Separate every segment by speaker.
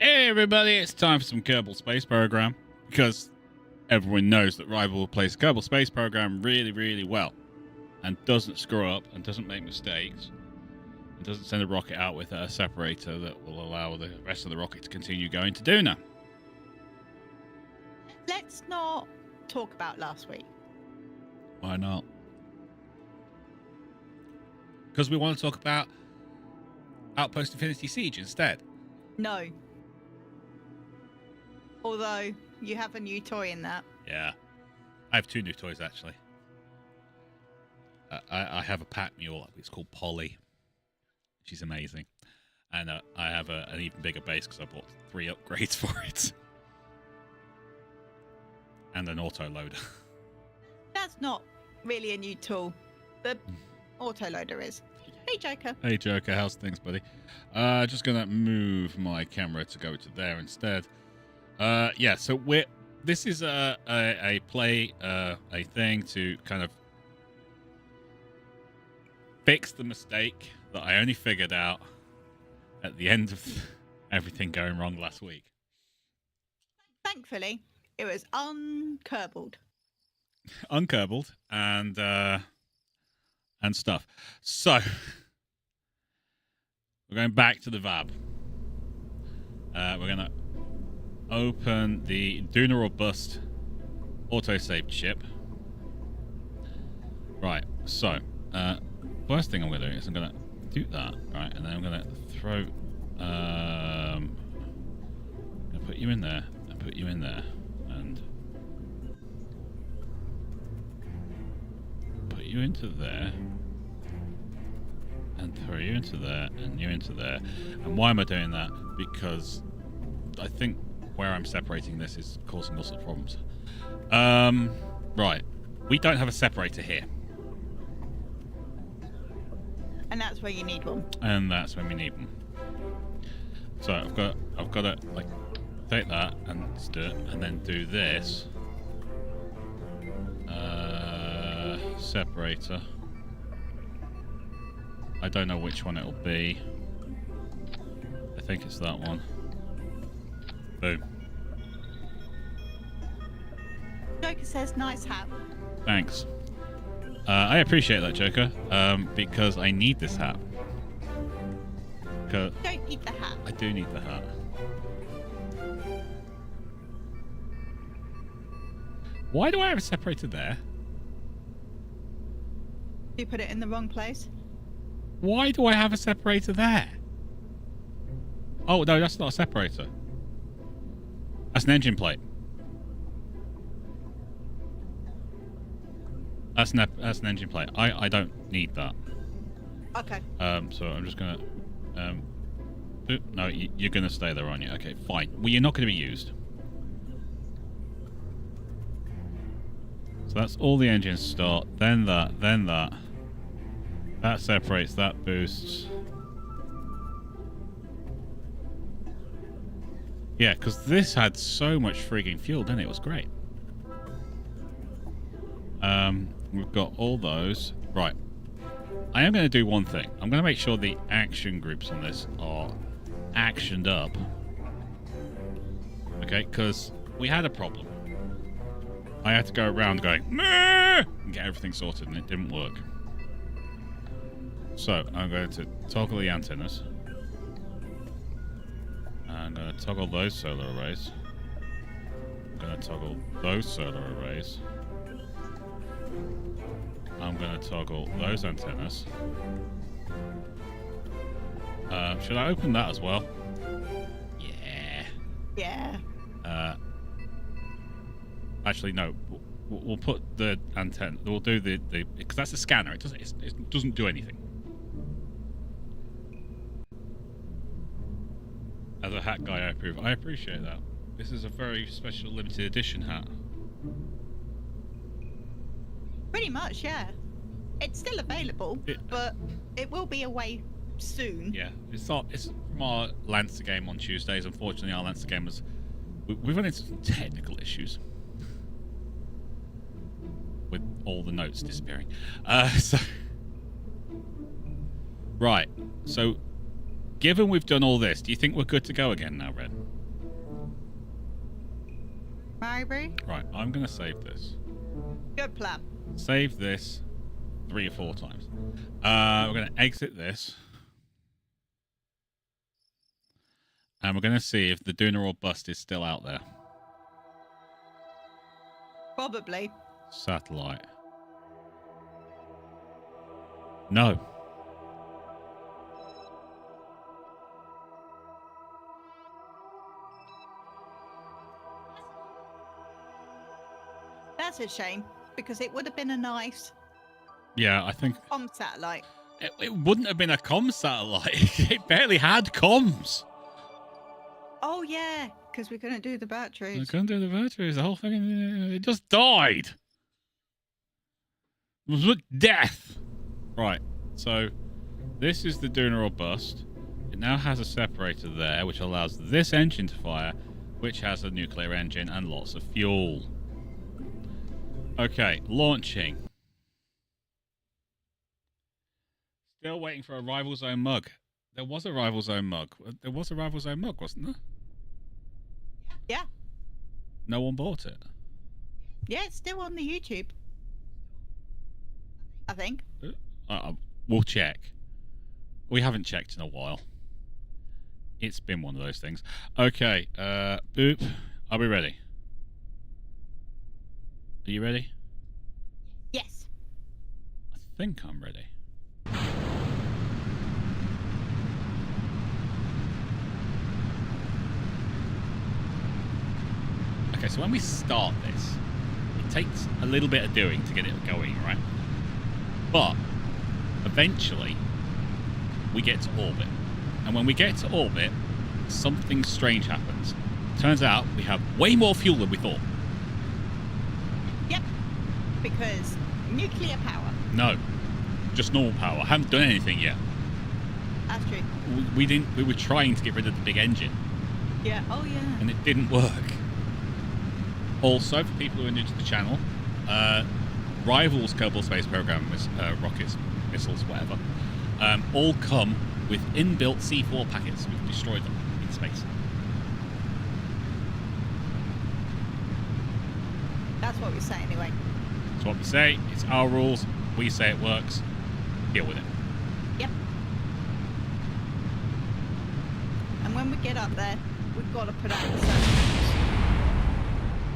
Speaker 1: Hey everybody, it's time for some Kerbal Space Program, because everyone knows that Rival plays Kerbal Space Program really, really well, and doesn't screw up, and doesn't make mistakes, and doesn't send a rocket out with a separator that will allow the rest of the rocket to continue going to Duna.
Speaker 2: Let's not talk about last week.
Speaker 1: Why not? Because we want to talk about Outpost Infinity Siege instead.
Speaker 2: No. Although, you have a new toy in that.
Speaker 1: Yeah. I have two new toys, actually. I have a pack mule. It's called Polly. She's amazing. And I have an even bigger base because I bought 3 upgrades for it. And an auto-loader.
Speaker 2: That's not really a new tool. The autoloader is. Hey, Joker.
Speaker 1: Hey, Joker. How's things, buddy? Just going to move my camera to go to there instead. Yeah, so this is a thing to kind of fix the mistake that I only figured out at the end of everything going wrong last week.
Speaker 2: Thankfully, it was unkerbled.
Speaker 1: Unkerbled and stuff. So we're going back to the VAB. We're going to open the Duna or Bust autosaved chip. Right, so first thing I'm going to do is I'm going to do that, right, and then I'm going to throw I'm going to put you in there and put you in there and put you into there and throw you into there and you into there. And why am I doing that? Because I think where I'm separating this is causing all sorts of problems. Right. We don't have a separator here.
Speaker 2: And that's where you need one.
Speaker 1: And that's when we need one. So I've got to like take that and do it, and then do this. Separator. I don't know which one it'll be. I think it's that one. Boom.
Speaker 2: Joker says, nice hat.
Speaker 1: Thanks. I appreciate that, Joker, because I need this hat.
Speaker 2: You don't need the hat.
Speaker 1: I do need the hat. Why do I have a separator there?
Speaker 2: You put it in the wrong place.
Speaker 1: Why do I have a separator there? Oh, no, that's not a separator. That's an engine plate. That's an engine plate. I don't need that.
Speaker 2: Okay.
Speaker 1: So I'm just gonna no, you're gonna stay there, aren't you? Okay, fine. Well, you're not gonna be used. So that's all the engines start. Then that. That separates. That boosts. Yeah, because this had so much frigging fuel, didn't it? It was great. We've got all those. Right. I am going to do one thing. I'm going to make sure the action groups on this are actioned up. Okay, because we had a problem. I had to go around going, meh, and get everything sorted, and it didn't work. So, I'm going to toggle the antennas. I'm going to toggle those solar arrays. I'm going to toggle those solar arrays. I'm going to toggle those antennas. Should I open that as well? Yeah.
Speaker 2: Yeah.
Speaker 1: Actually, no. We'll put the antenna. We'll do the because that's a scanner. It doesn't do anything. As a hat guy, I approve. I appreciate that. This is a very special limited edition hat.
Speaker 2: Pretty much, yeah. It's still available, but it will be away soon.
Speaker 1: Yeah, it's from our Lancer game on Tuesdays. Unfortunately, our Lancer game we've run into some technical issues with all the notes disappearing. Right. So, given we've done all this, do you think we're good to go again now, Red?
Speaker 2: Maybe.
Speaker 1: Right, I'm going to save this.
Speaker 2: Good plan.
Speaker 1: Save this 3 or 4 times. We're going to exit this. And we're going to see if the Duna or Bust is still out there.
Speaker 2: Probably.
Speaker 1: Satellite. No.
Speaker 2: That's a shame, because it would have been a nice
Speaker 1: Yeah, I think
Speaker 2: satellite.
Speaker 1: it wouldn't have been a comms satellite. It barely had comms.
Speaker 2: Oh yeah, because we couldn't do the
Speaker 1: I
Speaker 2: batteries.
Speaker 1: couldn't do the batteries. The whole thing, it just died. It was like death. Right, so this is the Duna or Bust. It now has a separator there, which allows this engine to fire, which has a nuclear engine and lots of fuel. Okay, launching. Still waiting for a rival zone mug. There was a rival zone mug. There was a rival zone mug, wasn't there?
Speaker 2: Yeah.
Speaker 1: No one bought it.
Speaker 2: Yeah, it's still on the YouTube. I think.
Speaker 1: We'll check. We haven't checked in a while. It's been one of those things. Okay, boop. Are we ready? Are you ready?
Speaker 2: Yes.
Speaker 1: I think I'm ready. Okay, so when we start this, it takes a little bit of doing to get it going, right? But eventually, we get to orbit. And when we get to orbit, something strange happens. Turns out we have way more fuel than we thought.
Speaker 2: Yep. Because nuclear power.
Speaker 1: No, just normal power. I haven't done anything yet.
Speaker 2: That's true.
Speaker 1: We didn't. We were trying to get rid of the big engine,
Speaker 2: Yeah. Oh yeah.
Speaker 1: and it didn't work. Also, for people who are new to the channel, Rivals Kerbal Space Program rockets, missiles, whatever, all come with inbuilt C4 packets. We've destroyed them in space.
Speaker 2: That's what we say anyway.
Speaker 1: That's what we say. It's our rules. We say it works. Deal with it.
Speaker 2: Yep. And when we get up there, we've got to put out the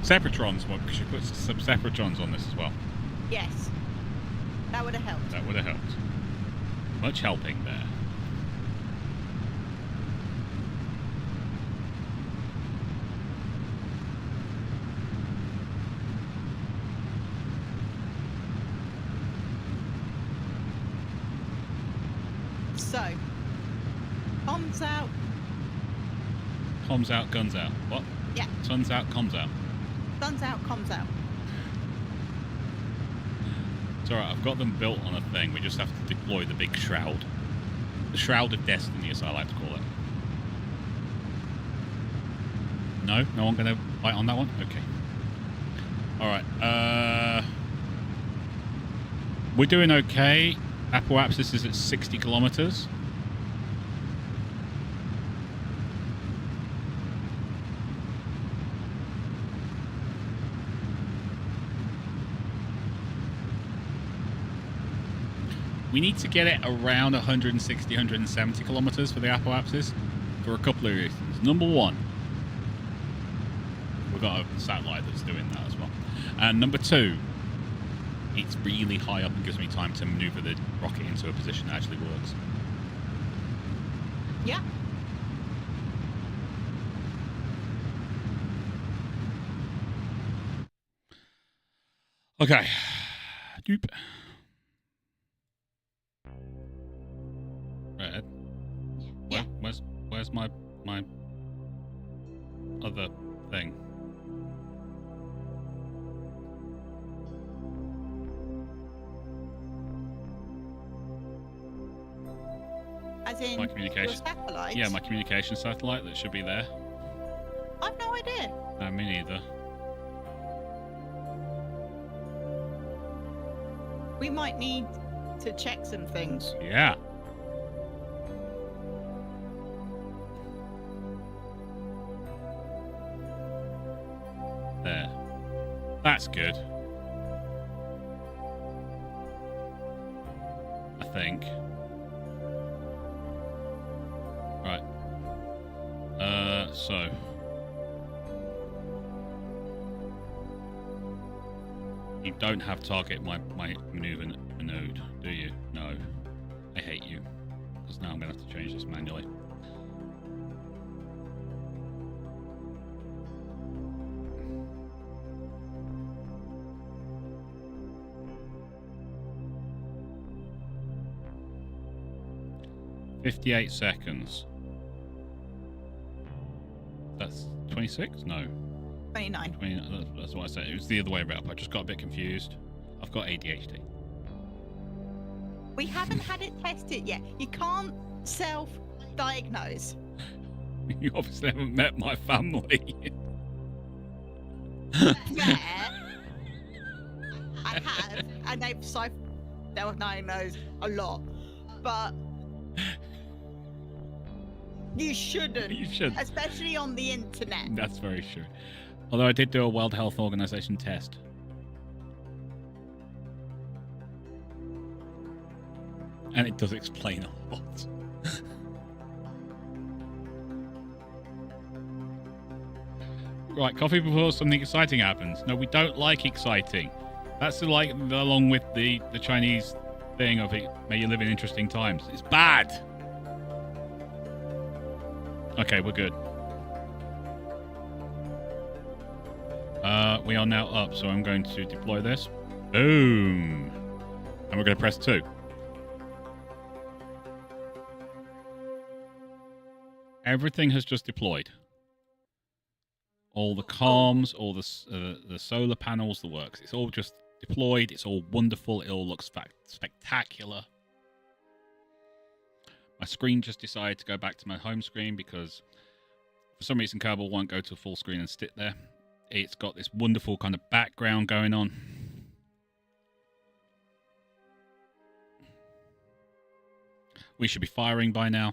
Speaker 1: Separatrons. Well, we should put some Separatrons on this as well.
Speaker 2: Yes. That would have helped.
Speaker 1: That would have helped. Much helping there.
Speaker 2: So, comms out.
Speaker 1: Comms out, guns out. What?
Speaker 2: Yeah.
Speaker 1: Sun's out, comms out.
Speaker 2: Sun's out, comms out.
Speaker 1: It's alright, I've got them built on a thing. We just have to deploy the big shroud. The Shroud of Destiny, as I like to call it. No? No one gonna bite on that one? Okay. Alright, we're doing okay. Apoapsis is at 60 kilometers. We need to get it around 160, 170 kilometers for the apoapsis for a couple of reasons. Number one, we've got a satellite that's doing that as well. And number two, it's really high up and gives me time to maneuver the rocket into a position that actually works.
Speaker 2: Yeah.
Speaker 1: Okay. Doop. Red.
Speaker 2: Yeah.
Speaker 1: Where's my other thing?
Speaker 2: As in
Speaker 1: My communication.
Speaker 2: your satellite?
Speaker 1: Yeah, my communication satellite that should be there.
Speaker 2: I've no idea.
Speaker 1: No, me neither.
Speaker 2: We might need to check some things.
Speaker 1: Yeah. There. good. I think. Right. So. You don't have target my maneuver node, do you? No. I hate you. Because now I'm going to have to change this manually. "58 seconds. That's 26? No.
Speaker 2: 29.
Speaker 1: 20, that's what I said. It was the other way around. I just got a bit confused. I've got ADHD.
Speaker 2: We haven't had it tested yet. You can't self-diagnose.
Speaker 1: You obviously haven't met my family.
Speaker 2: Yeah. I have, and they've self-diagnosed a lot. But you shouldn't.
Speaker 1: You should.
Speaker 2: Especially on the internet.
Speaker 1: That's very true. Although I did do a World Health Organization test. And it does explain a lot. Right, coffee before something exciting happens. No, we don't like exciting. That's like along with the Chinese thing of it, may you live in interesting times. It's bad. Okay, we're good. We are now up, so I'm going to deploy this. Boom. And we're going to press 2. Everything has just deployed. All the comms, all the solar panels, the works. It's all just deployed. It's all wonderful. It all looks spectacular. My screen just decided to go back to my home screen because for some reason Kerbal won't go to full screen and sit there. It's got this wonderful kind of background going on. We should be firing by now.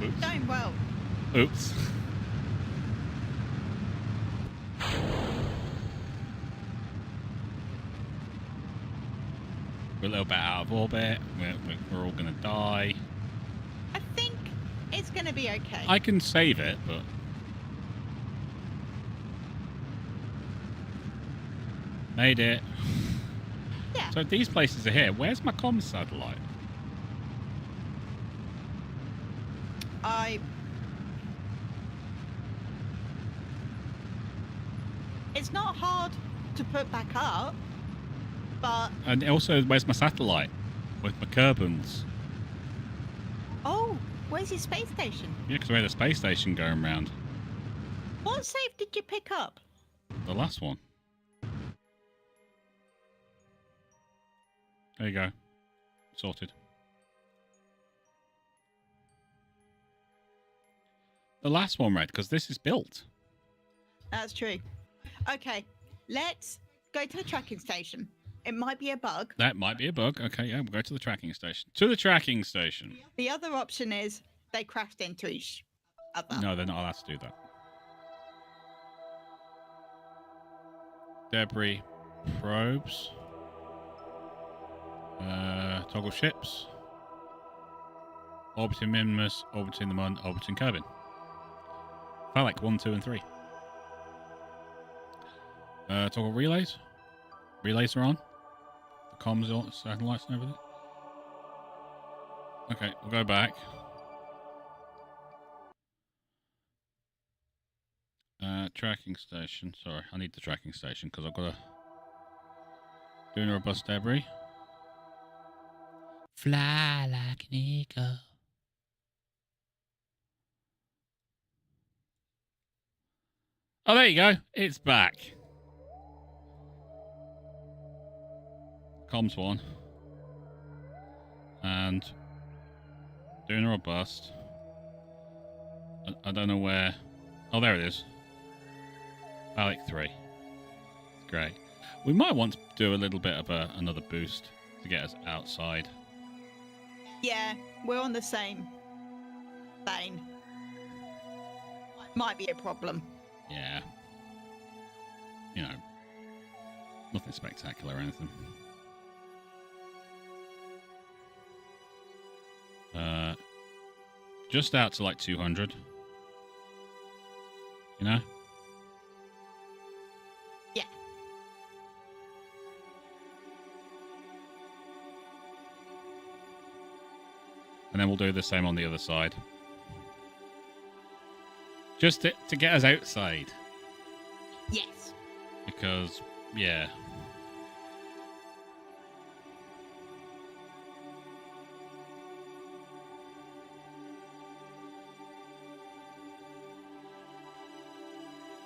Speaker 1: Oops.
Speaker 2: Doing well.
Speaker 1: Oops. We're a little bit out of orbit. We're all going to die.
Speaker 2: I think it's going to be okay.
Speaker 1: I can save it, but... Made it.
Speaker 2: Yeah.
Speaker 1: So these places are here. Where's my comms satellite?
Speaker 2: It's not hard to put back up, but...
Speaker 1: And also, where's my satellite? With my Kerbals.
Speaker 2: Oh, where's your space station?
Speaker 1: Yeah, because we had a space station going around.
Speaker 2: What save did you pick up?
Speaker 1: The last one. There you go. Sorted. The last one, Red, because this is built.
Speaker 2: That's true. Okay, let's go to the tracking station. It might be a bug.
Speaker 1: That might be a bug. Okay, yeah, we'll go to the tracking station. To the tracking station.
Speaker 2: The other option is they crashed into each other.
Speaker 1: No, they're not allowed to do that. Debris probes. Toggle ships. Orbiting Minimus, orbiting the Mun, orbiting Kerbin. Phallic 1, 2, and 3. Toggle relays. Relays are on. The comms are on, satellites and everything. Okay, we'll go back. Tracking station. Sorry, I need the tracking station because I've got to doing a robust debris. Fly like an eagle. Oh, there you go. It's back. Comms one. And doing a robust. I don't know where. Oh, there it is. Phallic 3. Great. We might want to do a little bit of another boost to get us outside.
Speaker 2: Yeah, we're on the same vein. Might be a problem.
Speaker 1: Yeah. You know, nothing spectacular or anything. Just out to like 200. You know?
Speaker 2: Yeah.
Speaker 1: And then we'll do the same on the other side. Just to get us outside.
Speaker 2: Yes.
Speaker 1: Because, yeah.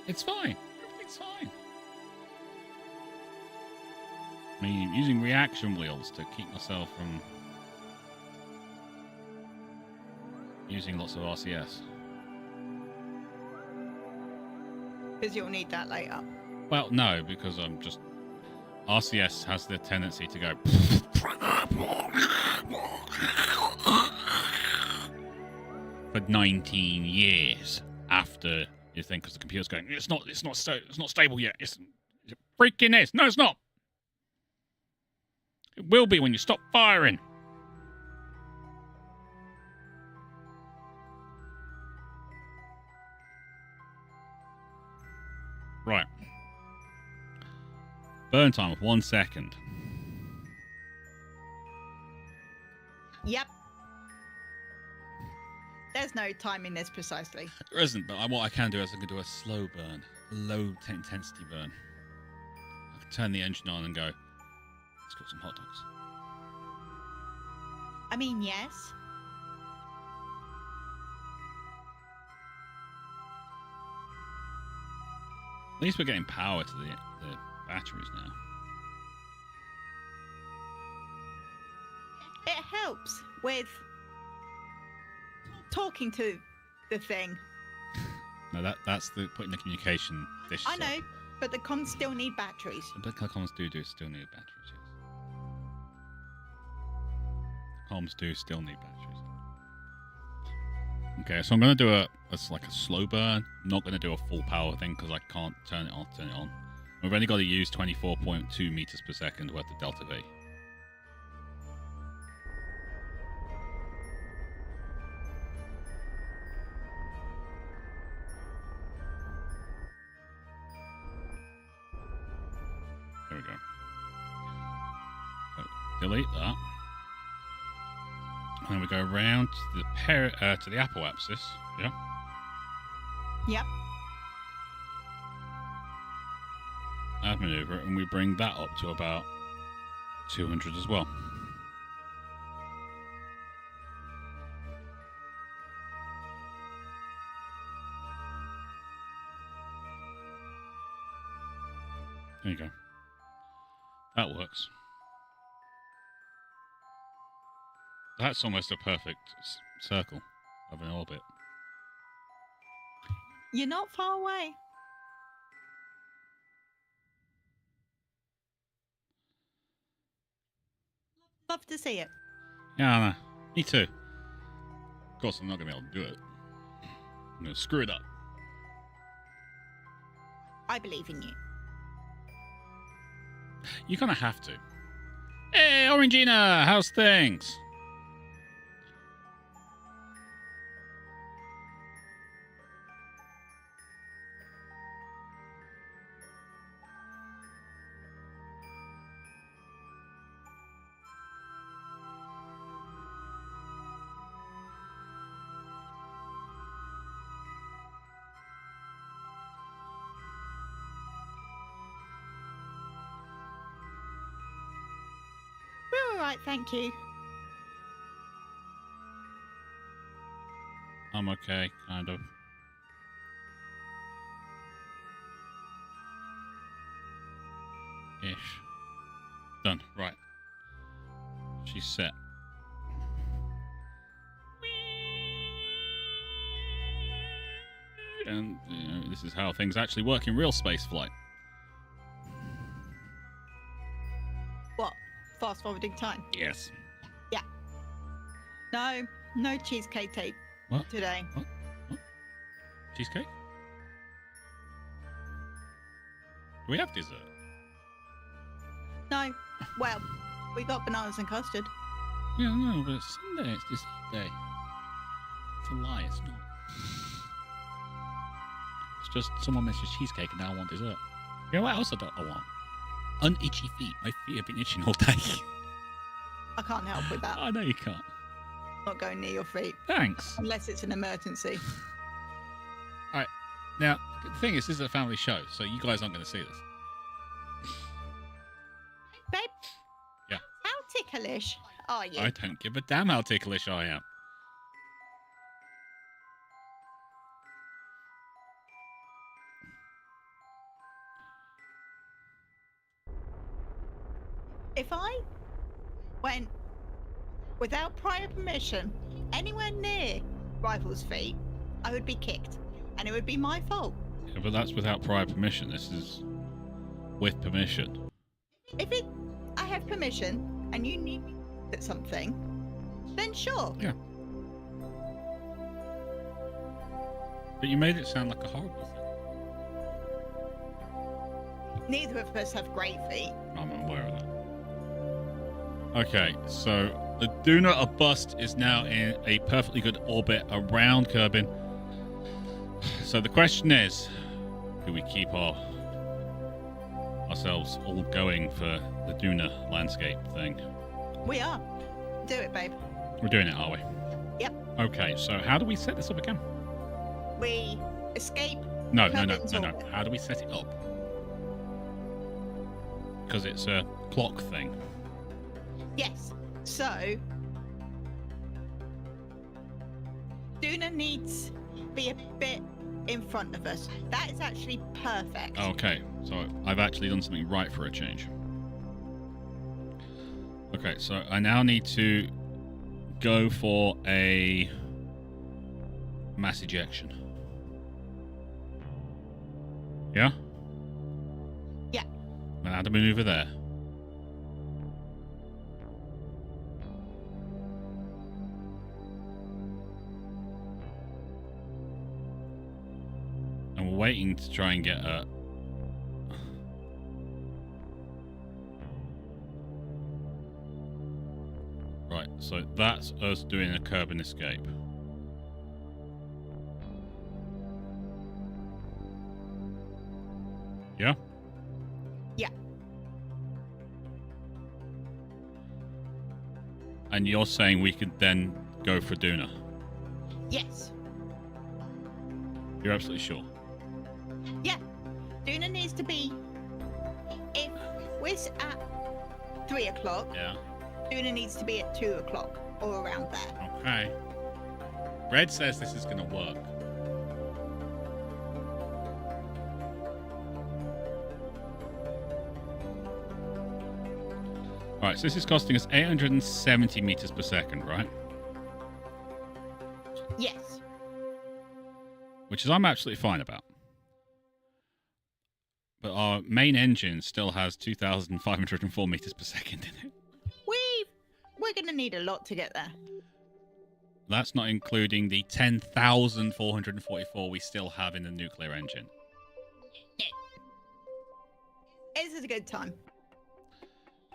Speaker 1: It's fine. Everything's fine. I mean, using reaction wheels to keep myself from using lots of RCS.
Speaker 2: Because you'll need that later.
Speaker 1: Well, no, because I'm just... RCS has the tendency to go... for 19 years after you think, because the computer's going, it's not stable yet. It's freaking is. No, it's not. It will be when you stop firing. Right. Burn time of 1 second.
Speaker 2: Yep. There's no timing this precisely.
Speaker 1: There isn't, but what I can do is I can do a slow burn, a low intensity burn. I can turn the engine on and go, let's cook some hot dogs.
Speaker 2: I mean, yes.
Speaker 1: At least we're getting power to the batteries now.
Speaker 2: It helps with talking to the thing.
Speaker 1: No, that's the putting the communication dishes
Speaker 2: I know,
Speaker 1: up.
Speaker 2: but the comms still need batteries.
Speaker 1: The comms do still need batteries, yes. Comms do still need batteries. Okay, so I'm going to do a slow burn. I'm not going to do a full power thing because I can't turn it on. We've only got to use 24.2 meters per second worth of delta V. There we go. So delete that. And then we go around to the apoapsis. Yeah.
Speaker 2: Yep.
Speaker 1: Add maneuver, and we bring that up to about 200 as well. There you go. That works. That's almost a perfect circle of an orbit.
Speaker 2: You're not far away. Love to see it.
Speaker 1: Yeah, I know. Me too. Of course, I'm not going to be able to do it. I'm going to screw it up.
Speaker 2: I believe in you.
Speaker 1: You kind of have to. Hey, Orangina, how's things?
Speaker 2: We're all right, thank you.
Speaker 1: I'm okay, kind of. Ish. Done. Right. She's set. And you know, this is how things actually work in real space flight.
Speaker 2: What? Fast forwarding time?
Speaker 1: Yes.
Speaker 2: Yeah. No cheesecake tape
Speaker 1: What?
Speaker 2: today.
Speaker 1: What? Cheesecake? Do we have dessert?
Speaker 2: No. Well, we got bananas and custard.
Speaker 1: Yeah, no, but it's Sunday. It's dessert day. It's a lie. It's not. It's just someone mentions cheesecake and now I want dessert. You know what else I want? Unitchy feet. My feet have been itching all day.
Speaker 2: I can't help with that.
Speaker 1: I know you can't.
Speaker 2: Not going near your feet
Speaker 1: Thanks.
Speaker 2: unless it's an emergency.
Speaker 1: Alright. Now, the thing is, this is a family show, so you guys aren't going to see this.
Speaker 2: Babe?
Speaker 1: Yeah.
Speaker 2: How ticklish are you?
Speaker 1: I don't give a damn how ticklish I am.
Speaker 2: If I went without prior permission anywhere near Rival's feet, I would be kicked. And it would be my fault.
Speaker 1: Yeah, but that's without prior permission. This is with permission.
Speaker 2: If I have permission and you need me at something, then sure.
Speaker 1: Yeah. But you made it sound like a horrible thing.
Speaker 2: Neither of us have great feet.
Speaker 1: I'm aware of that. Okay, so the Duna or Bust is now in a perfectly good orbit around Kerbin. So the question is, do we keep ourselves all going for the Duna landscape thing?
Speaker 2: We are. Do it, babe.
Speaker 1: We're doing it, are we?
Speaker 2: Yep.
Speaker 1: Okay, so how do we set this up again?
Speaker 2: We escape.
Speaker 1: No.
Speaker 2: Kerbin's orbit.
Speaker 1: How do we set it up? Because it's a clock thing.
Speaker 2: Yes. So, Duna needs to be a bit in front of us. That is actually perfect.
Speaker 1: Okay, so I've actually done something right for a change. Okay, so I now need to go for a mass ejection. Yeah?
Speaker 2: Yeah.
Speaker 1: And how to maneuver there? And we're waiting to try and get a... Right, so that's us doing a Kerbin escape. Yeah?
Speaker 2: Yeah.
Speaker 1: And you're saying we could then go for Duna?
Speaker 2: Yes.
Speaker 1: You're absolutely sure?
Speaker 2: Yeah. Duna needs to be. If we're at 3 o'clock,
Speaker 1: Yeah.
Speaker 2: Duna needs to be at 2 o'clock or around there.
Speaker 1: Okay. Red says this is going to work. Alright, so this is costing us 870 meters per second, right?
Speaker 2: Yes.
Speaker 1: Which is I'm absolutely fine about. But our main engine still has 2,504 meters per second in it.
Speaker 2: We're going to need a lot to get there.
Speaker 1: That's not including the 10,444 we still have in the nuclear engine.
Speaker 2: This is a good time.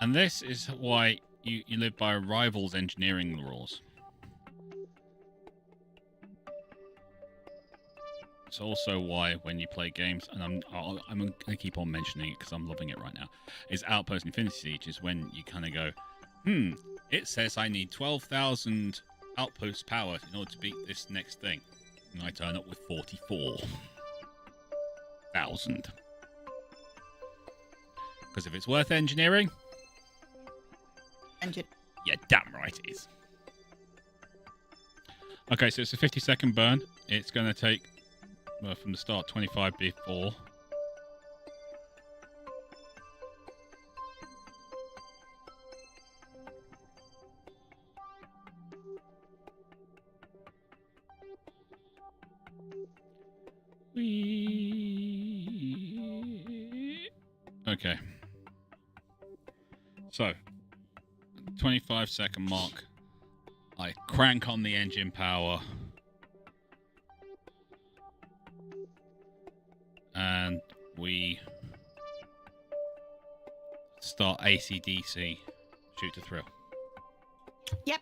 Speaker 1: And this is why you live by Rivals engineering rules. It's also why when you play games, and I'm going to keep on mentioning it because I'm loving it right now, is Outpost Infinity Siege is when you kind of go, it says I need 12,000 outpost power in order to beat this next thing. And I turn up with 44,000. Because if it's worth engineering,
Speaker 2: Engine.
Speaker 1: yeah, damn right it is. Okay, so it's a 50-second burn. It's going to take, well, from the start, 25 before. Okay. So, 25-second mark. I crank on the engine power. And we start AC/DC, shoot to thrill.
Speaker 2: Yep.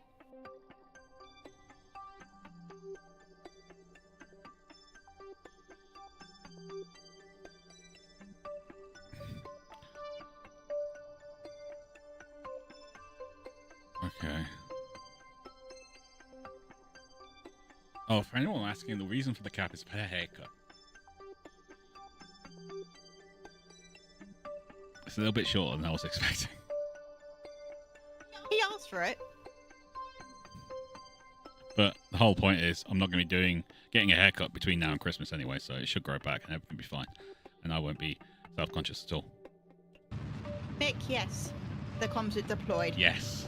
Speaker 1: Okay. Oh, for anyone asking, the reason for the cap is for haircut. It's a little bit shorter than I was expecting.
Speaker 2: He asked for it.
Speaker 1: But the whole point is, I'm not going to be getting a haircut between now and Christmas anyway, so it should grow back and everything will be fine. And I won't be self-conscious at all.
Speaker 2: Nick, yes. The comms are deployed.
Speaker 1: Yes.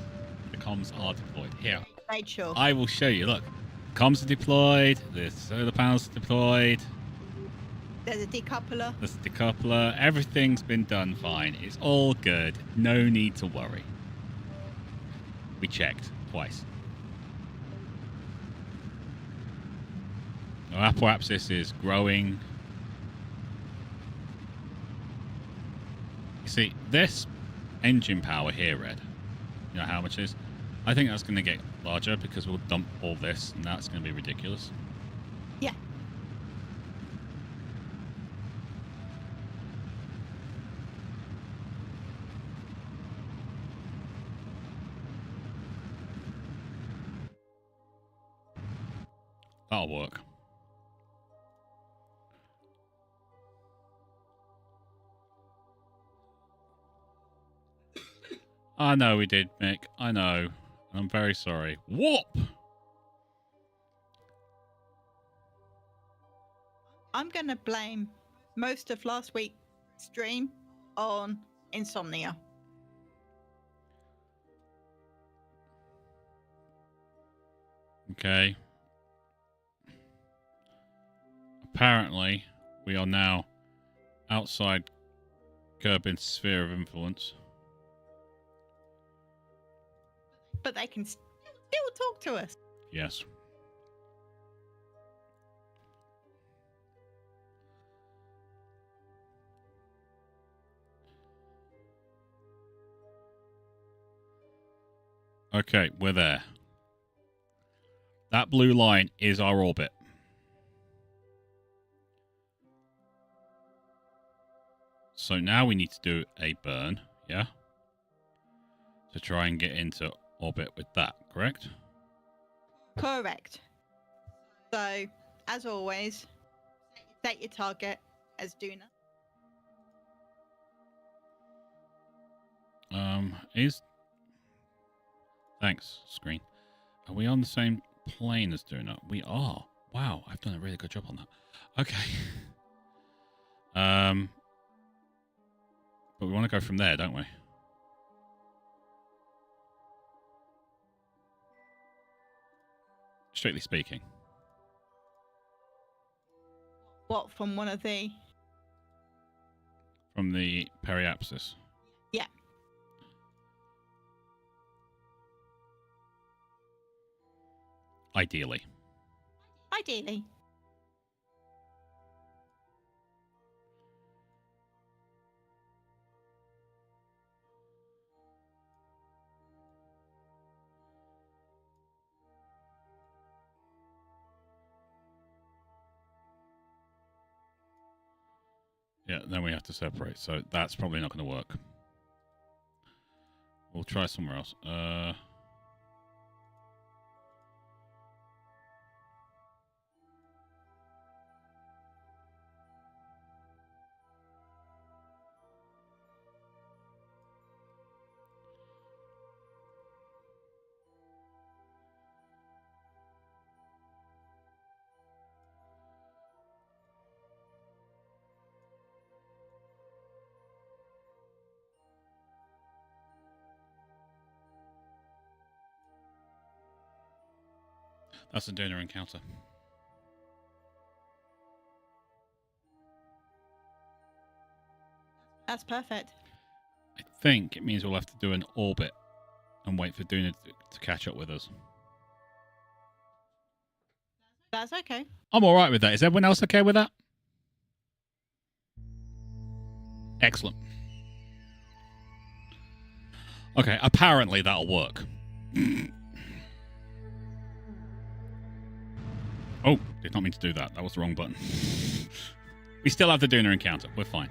Speaker 1: The comms are deployed. Here.
Speaker 2: Made sure.
Speaker 1: I will show you. Look. Comms are deployed. The solar panels are deployed.
Speaker 2: There's a decoupler.
Speaker 1: There's a decoupler. Everything's been done fine. It's all good. No need to worry. We checked twice. Our apoapsis is growing. You see, this engine power here, Red, you know how much it is? I think that's going to get larger because we'll dump all this, and that's going to be ridiculous.
Speaker 2: Yeah.
Speaker 1: That'll work. I know we did, Mick. I know. I'm very sorry. Whoop!
Speaker 2: I'm going to blame most of last week's stream on insomnia.
Speaker 1: Okay. Apparently, we are now outside Kerbin's sphere of influence.
Speaker 2: But they can still talk to us.
Speaker 1: Yes. Okay, we're there. That blue line is our orbit. So now we need to do a burn, yeah? To try and get into orbit with that, correct?
Speaker 2: Correct. So, as always, set your target as Duna.
Speaker 1: Thanks, screen. Are we on the same plane as Duna? We are. Wow, I've done a really good job on that. Okay. But we want to go from there, don't we? Strictly speaking.
Speaker 2: What, from one of the...
Speaker 1: From the periapsis.
Speaker 2: Yeah.
Speaker 1: Ideally.
Speaker 2: Ideally.
Speaker 1: Yeah, then we have to separate. So that's probably not going to work. We'll try somewhere else. That's a Duna encounter.
Speaker 2: That's perfect.
Speaker 1: I think it means we'll have to do an orbit and wait for Duna to catch up with us.
Speaker 2: That's okay.
Speaker 1: I'm all right with that. Is everyone else okay with that? Excellent. Okay, apparently that'll work. Oh, did not mean to do that. That was the wrong button. We still have the Duna encounter. We're fine.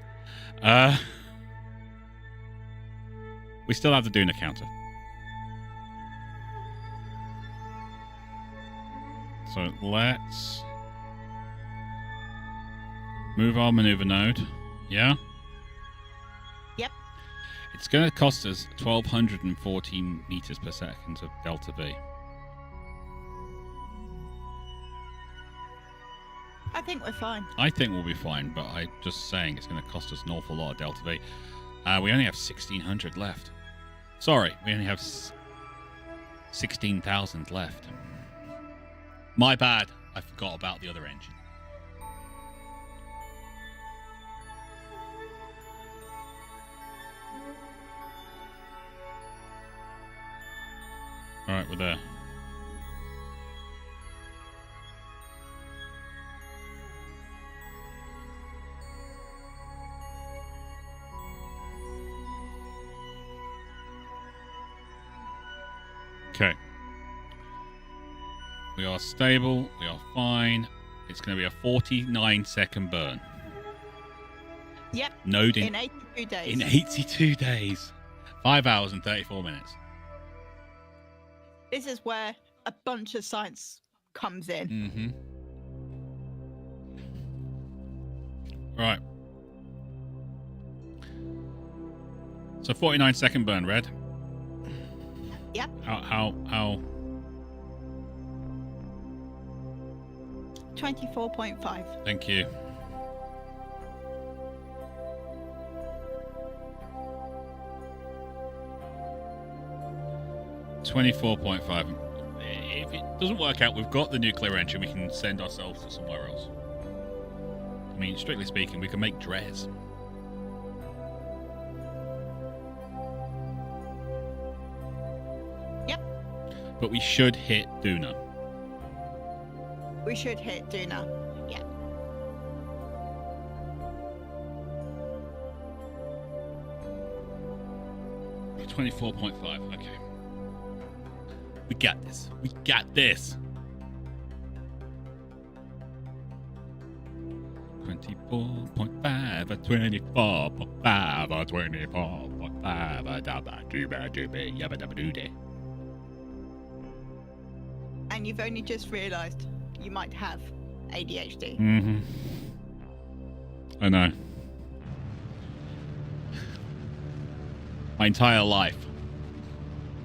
Speaker 1: We still have the Duna counter. So let's move our maneuver node. Yeah?
Speaker 2: Yep.
Speaker 1: It's going to cost us 1,214 meters per second of delta V.
Speaker 2: I think we're fine.
Speaker 1: I think we'll be fine, but I'm just saying it's going to cost us an awful lot of delta V. We only have 1,600 left. Sorry, we only have 16,000 left. My bad. I forgot about the other engine. All right, we're there. Okay. We are stable. We are fine. It's going to be a 49-second burn.
Speaker 2: Yep.
Speaker 1: Node
Speaker 2: in 82 days.
Speaker 1: In 82 days. 5 hours and 34 minutes.
Speaker 2: This is where a bunch of science comes in.
Speaker 1: Mm-hmm. Right. So 49-second burn, Red.
Speaker 2: Yep.
Speaker 1: How
Speaker 2: 24.5.
Speaker 1: Thank you. $24.5. If it doesn't work out, we've got the nuclear engine. We can send ourselves to somewhere else. I mean, strictly speaking, we can make Dres.
Speaker 2: Yep.
Speaker 1: But we should hit Duna.
Speaker 2: We should hit Duna. Yeah.
Speaker 1: $24.5. Okay. We got this. We got this. 24.5 or 24.5 or 24.5
Speaker 2: And you've only just realised you might have ADHD.
Speaker 1: Mm-hmm. I know. My entire life,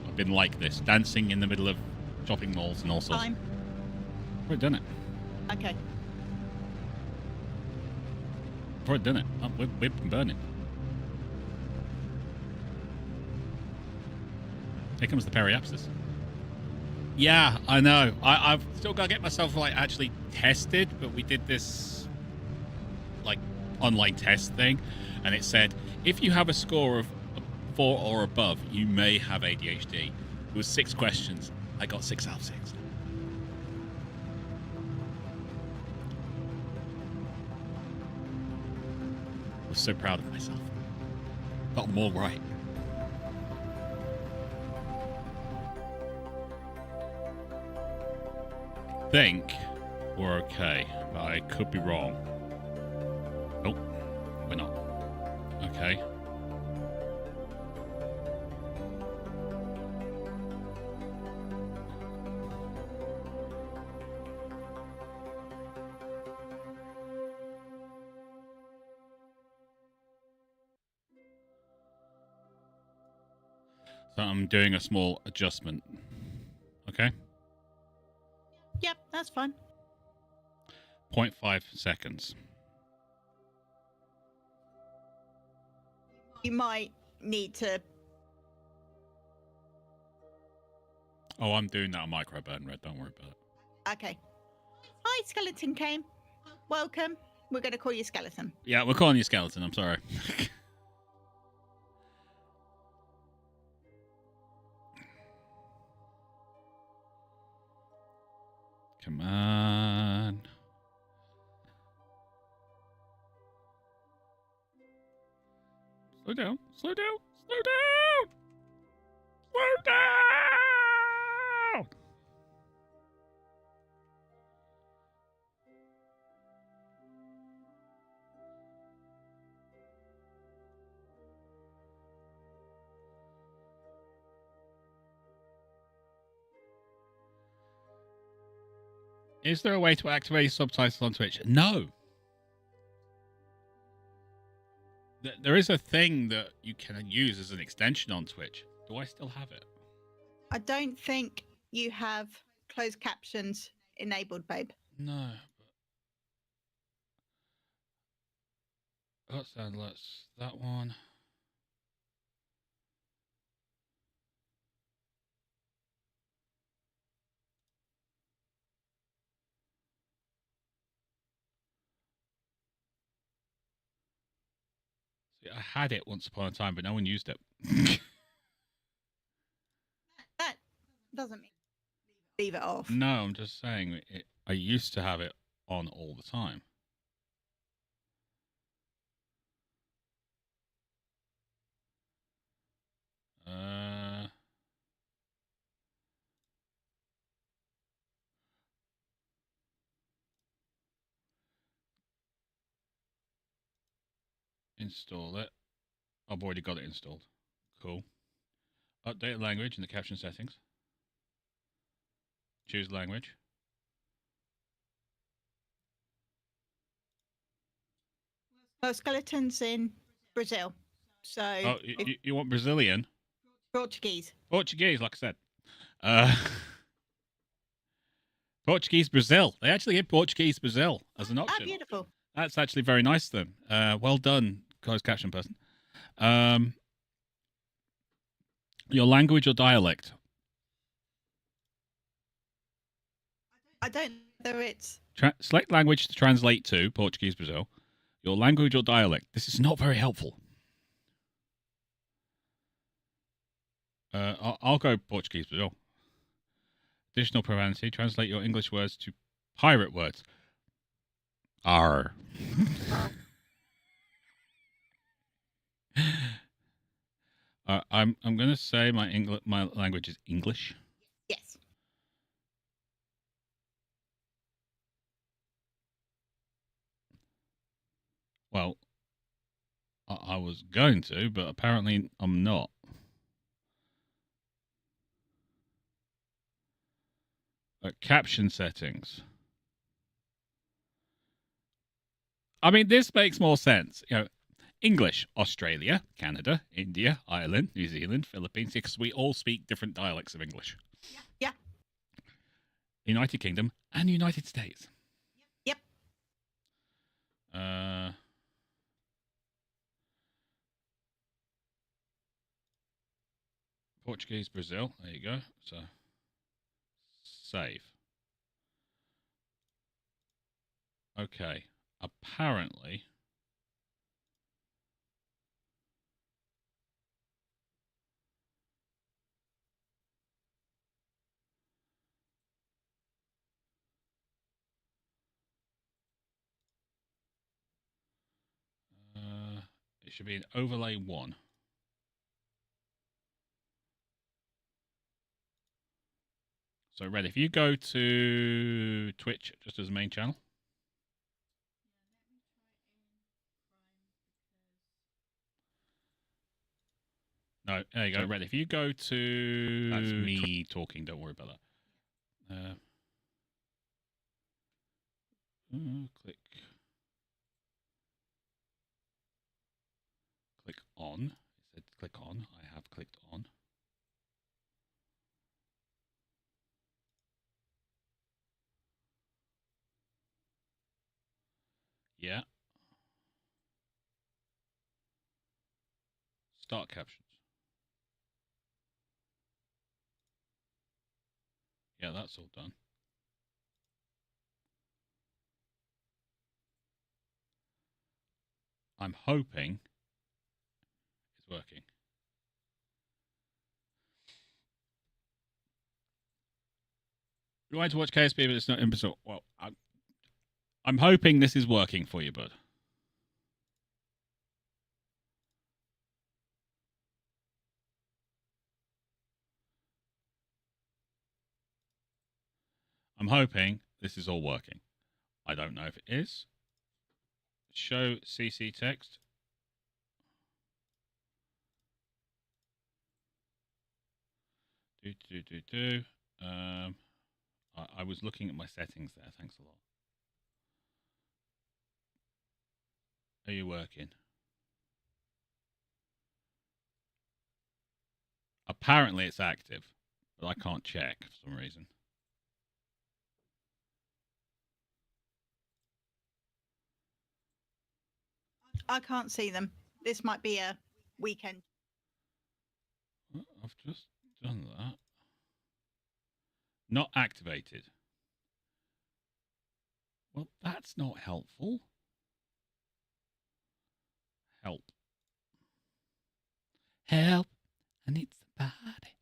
Speaker 1: I've been like this, dancing in the middle of shopping malls and all sorts.
Speaker 2: Time.
Speaker 1: I've already done it.
Speaker 2: Okay.
Speaker 1: I've already done it. We've been burning. Here comes the periapsis. Yeah, I know. I've still got to get myself actually tested, but we did this online test thing, and it said if you have a score of 4 or above, you may have ADHD. It was 6 questions. I got 6 out of 6. I was so proud of myself. Got them all right. I think we're okay, but I could be wrong. Nope, we're not. Okay. So I'm doing a small adjustment. Okay?
Speaker 2: Yep, that's fine.
Speaker 1: 0.5 seconds.
Speaker 2: You might need to.
Speaker 1: Oh, I'm doing that on micro burn, Red. Don't worry about it.
Speaker 2: Okay. Hi, Skeleton came. Welcome. We're going to call you Skeleton.
Speaker 1: Yeah, we're calling you Skeleton. I'm sorry. Come on. Slow down. Slow down. Slow down. Slow down. Is there a way to activate subtitles on Twitch? No. There is a thing that you can use as an extension on Twitch. Do I still have it?
Speaker 2: I don't think you have closed captions enabled, babe.
Speaker 1: No. Let's that one. See, I had it once upon a time, but no one used it.
Speaker 2: That doesn't mean leave it off.
Speaker 1: No, I'm just saying I used to have it on all the time. Install it. I've already got it installed. Cool. Update language in the caption settings. Choose language.
Speaker 2: Well, skeleton's in Brazil, so
Speaker 1: Oh, you want Brazilian?
Speaker 2: Portuguese.
Speaker 1: Portuguese, like I said. Portuguese Brazil. They actually get Portuguese Brazil as an option.
Speaker 2: Ah, beautiful.
Speaker 1: That's actually very nice of them. Well done, closed caption person. Your language or dialect?
Speaker 2: I don't know it's...
Speaker 1: Select language to translate to Portuguese Brazil. Your language or dialect. This is not very helpful. I'll go Portuguese Brazil. Additional profanity. Translate your English words to pirate words. R. I'm going to say my language is English.
Speaker 2: Yes.
Speaker 1: Well, I was going to, but apparently I'm not. Caption settings. I mean, this makes more sense. You know, English, Australia, Canada, India, Ireland, New Zealand, Philippines, because we all speak different dialects of English.
Speaker 2: Yeah.
Speaker 1: United Kingdom and United States.
Speaker 2: Yep.
Speaker 1: Portuguese, Brazil. There you go. So, save. Okay. Apparently, it should be an overlay 1. So, Red, if you go to Twitch just as a main channel. No, there you go, Red. If you go to... That's me talking, don't worry about that. Click on. It said click on. I have clicked on. Yeah. Start captions. Yeah, that's all done. I'm hoping it's working. We wanted to watch KSP, but it's not in. Well, I'm hoping this is working for you, bud. I'm hoping this is all working. I don't know if it is. Show CC text. I was looking at my settings there. Thanks a lot. Are you working? Apparently it's active, but I can't check for some reason.
Speaker 2: I can't see them. This might be a weekend.
Speaker 1: I've just done that. Not activated. Well, that's not helpful. Help. Help. I need somebody.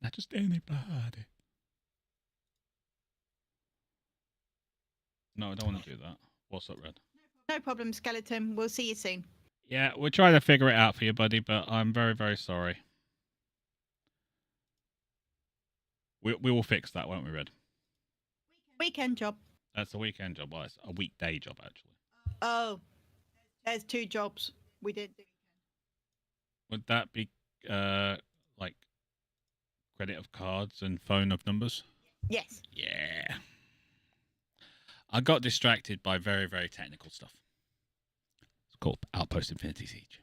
Speaker 1: Not just anybody. No, I don't want to do that. What's up, Red?
Speaker 2: No problem, Skeleton. We'll see you soon.
Speaker 1: Yeah, we're trying to figure it out for you, buddy, but I'm very, very sorry. We will fix that, won't we, Red?
Speaker 2: Weekend job.
Speaker 1: That's a weekend job. Well, it's a weekday job, actually.
Speaker 2: Oh, there's 2 jobs. We did do.
Speaker 1: Would that be like credit of cards and phone of numbers?
Speaker 2: Yes.
Speaker 1: Yeah. I got distracted by very, very technical stuff. It's called Outpost Infinity Siege.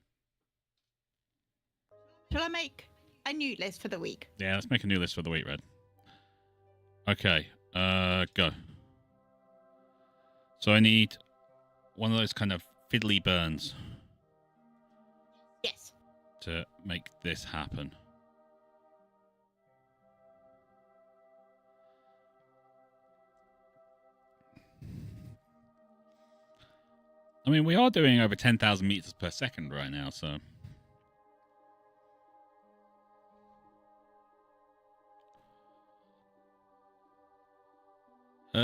Speaker 2: Shall I make a new list for the week?
Speaker 1: Yeah, let's make a new list for the week, Red. Okay, go. So I need one of those kind of fiddly burns.
Speaker 2: Yes.
Speaker 1: To make this happen. I mean, we are doing over 10,000 meters per second right now, so...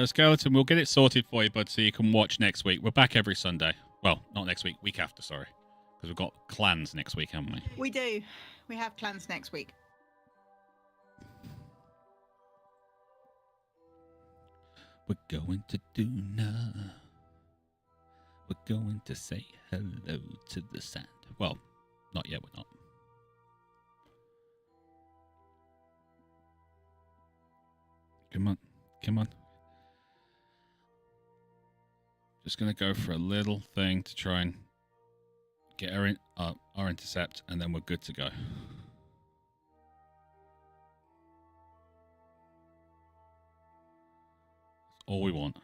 Speaker 1: Skeleton, we'll get it sorted for you, bud, so you can watch next week. We're back every Sunday. Well, not next week, week after, sorry. Because we've got clans next week, haven't we?
Speaker 2: We do. We have clans next week.
Speaker 1: We're going to do now. We're going to say hello to the sand. Well, not yet, we're not. Come on, come on. Just going to go for a little thing to try and get our intercept, and then we're good to go. That's all we want.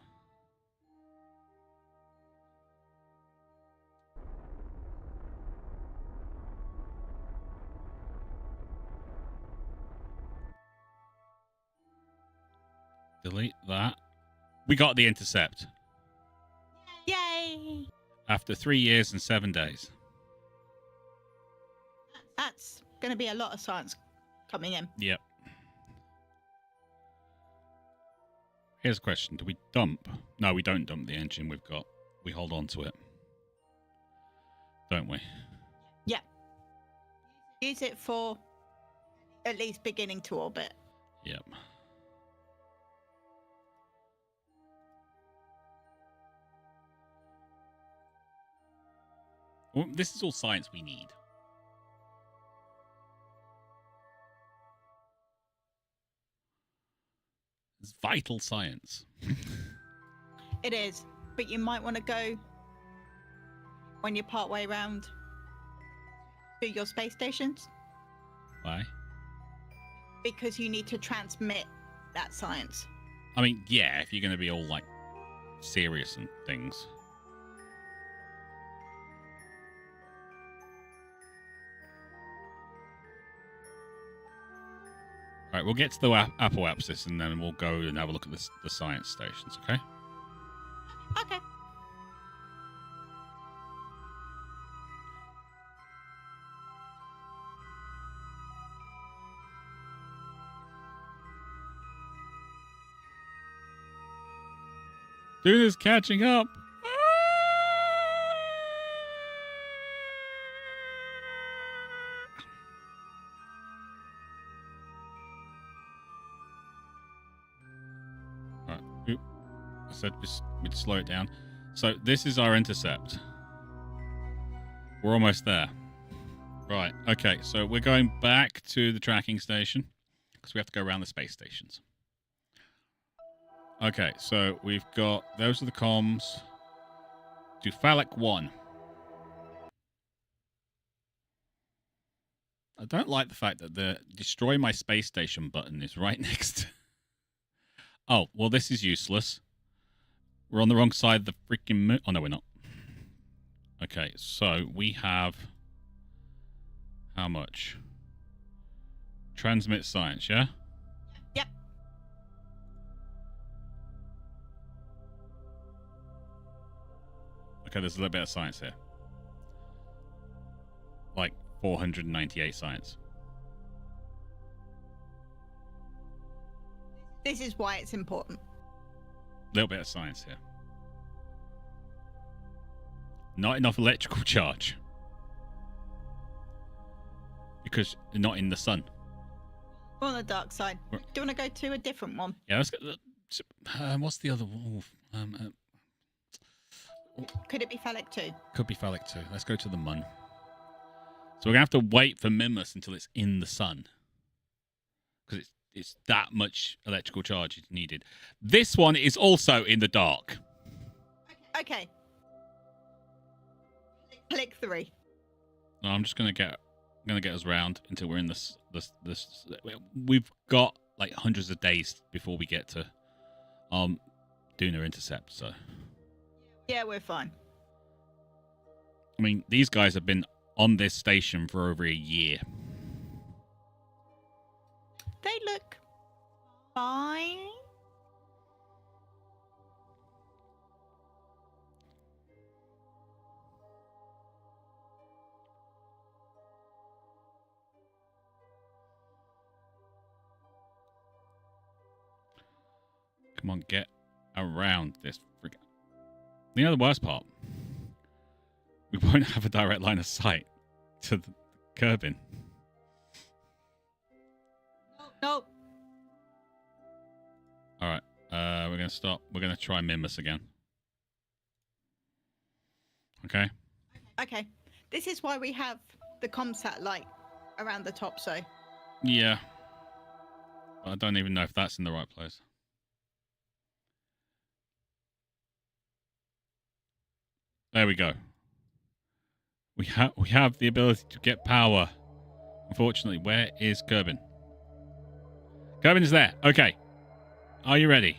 Speaker 1: Delete that. We got the intercept.
Speaker 2: Yay!
Speaker 1: After 3 years and 7 days.
Speaker 2: That's going to be a lot of science coming in.
Speaker 1: Yep. Here's a question. Do we dump? No, we don't dump the engine we've got. We hold on to it. Don't we?
Speaker 2: Yeah. Use it for at least beginning to orbit.
Speaker 1: Yep. Well, this is all science we need. It's vital science.
Speaker 2: It is, but you might want to go when you're part way around to your space stations.
Speaker 1: Why?
Speaker 2: Because you need to transmit that science.
Speaker 1: I mean, yeah, if you're going to be all, like, serious and things. All right, we'll get to the apoapsis and then we'll go and have a look at the science stations, okay?
Speaker 2: Okay.
Speaker 1: Duna's catching up. All right. Oop. I said we'd slow it down. So this is our intercept. We're almost there. Right. Okay. So we're going back to the tracking station because we have to go around the space stations. Okay. So we've got those are the comms. To Phallic 1. I don't like the fact that the destroy my space station button is right next. Oh, well, this is useless. We're on the wrong side of the freaking moon. Oh, no, we're not. Okay, so we have how much? Transmit science, yeah?
Speaker 2: Yep.
Speaker 1: Okay, there's a little bit of science here. Like 498 science.
Speaker 2: This is why it's important.
Speaker 1: A little bit of science here. Not enough electrical charge. Because you're not in the sun.
Speaker 2: We're on the dark side. Do you want to go to a different one?
Speaker 1: Yeah, let's go. What's the other one?
Speaker 2: Could it be Phallic 2?
Speaker 1: Could be Phallic 2. Let's go to the Mun. So we're going to have to wait for Mimus until it's in the sun. Because it's that much electrical charge is needed. This one is also in the dark.
Speaker 2: Okay. Phallic 3.
Speaker 1: I'm just going to get us round until we're in this. We've got like hundreds of days before we get to Duna intercept. So
Speaker 2: yeah, we're fine.
Speaker 1: I mean, these guys have been on this station for over a year.
Speaker 2: They look fine.
Speaker 1: Come on, get around this friggin'. You know the worst part? We won't have a direct line of sight to the Kerbin.
Speaker 2: Nope.
Speaker 1: All right, we're gonna stop. We're gonna try Mimus again. Okay.
Speaker 2: Okay. This is why we have the comm satellite around the top. So.
Speaker 1: Yeah. I don't even know if that's in the right place. There we go. We have the ability to get power. Unfortunately, where is Kerbin? Kerbin is there. Okay. Are you ready?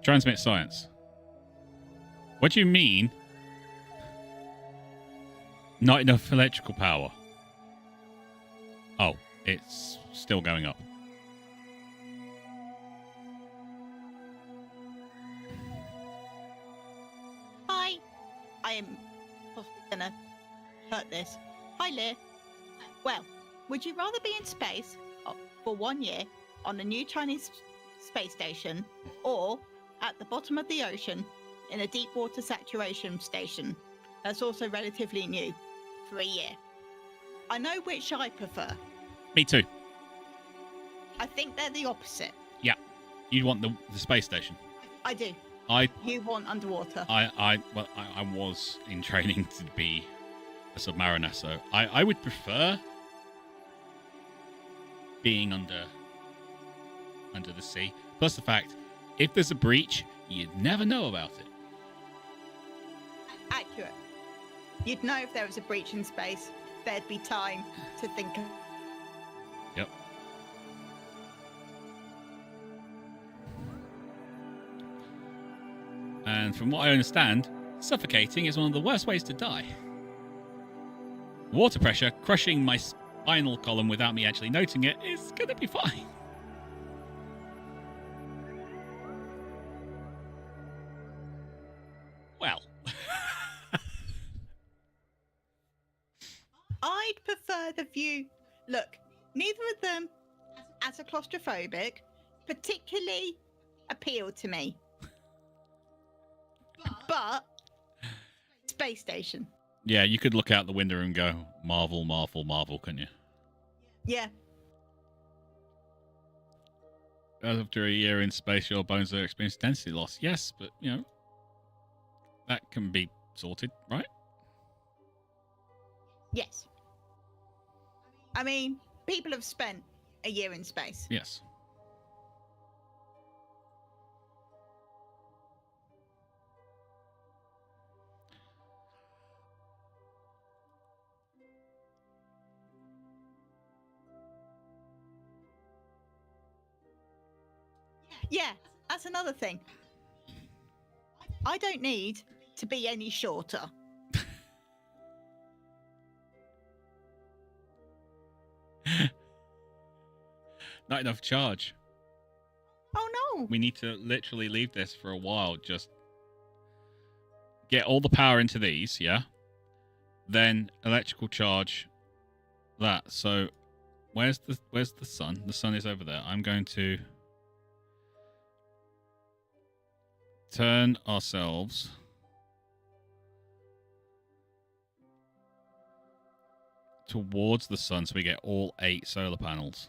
Speaker 1: Transmit science. What do you mean? Not enough electrical power. Oh, it's still going up.
Speaker 2: Hi. I am possibly gonna hurt this. Hi, Lear. Well, would you rather be in space for 1 year on a new Chinese space station, or at the bottom of the ocean in a deep water saturation station that's also relatively new for a year? I know which I prefer.
Speaker 1: Me too.
Speaker 2: I think they're the opposite.
Speaker 1: Yeah. You want the space station.
Speaker 2: I do. You want underwater.
Speaker 1: I was in training to be a submariner, so I would prefer being under the sea. Plus the fact, if there's a breach, you'd never know about it.
Speaker 2: Accurate. You'd know if there was a breach in space. There'd be time to think of.
Speaker 1: Yep. And from what I understand, suffocating is one of the worst ways to die. Water pressure crushing my spinal column without me actually noting it is going to be fine. Well.
Speaker 2: I'd prefer the view. Look, neither of them as a claustrophobic, particularly appeal to me. But space station.
Speaker 1: Yeah, you could look out the window and go, Marvel, Marvel, Marvel, couldn't you?
Speaker 2: Yeah.
Speaker 1: After a year in space, your bones are experiencing density loss. Yes, but, you know, that can be sorted, right?
Speaker 2: Yes. I mean, people have spent a year in space.
Speaker 1: Yes.
Speaker 2: Yeah, that's another thing. I don't need to be any shorter.
Speaker 1: Not enough charge.
Speaker 2: Oh no.
Speaker 1: We need to literally leave this for a while. Just get all the power into these, yeah? Then electrical charge that. So where's the sun? The sun is over there. I'm going to turn ourselves towards the sun so we get all 8 solar panels.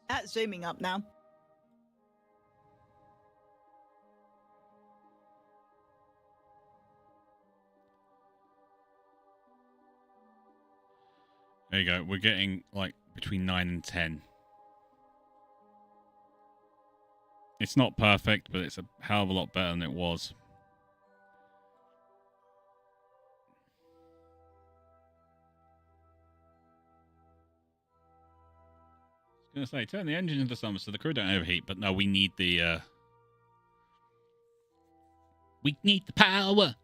Speaker 2: That's zooming up now.
Speaker 1: There you go. We're getting like between 9 and 10. It's not perfect, but it's a hell of a lot better than it was. I was going to say, turn the engine into summer so the crew don't overheat, but no, we need the power.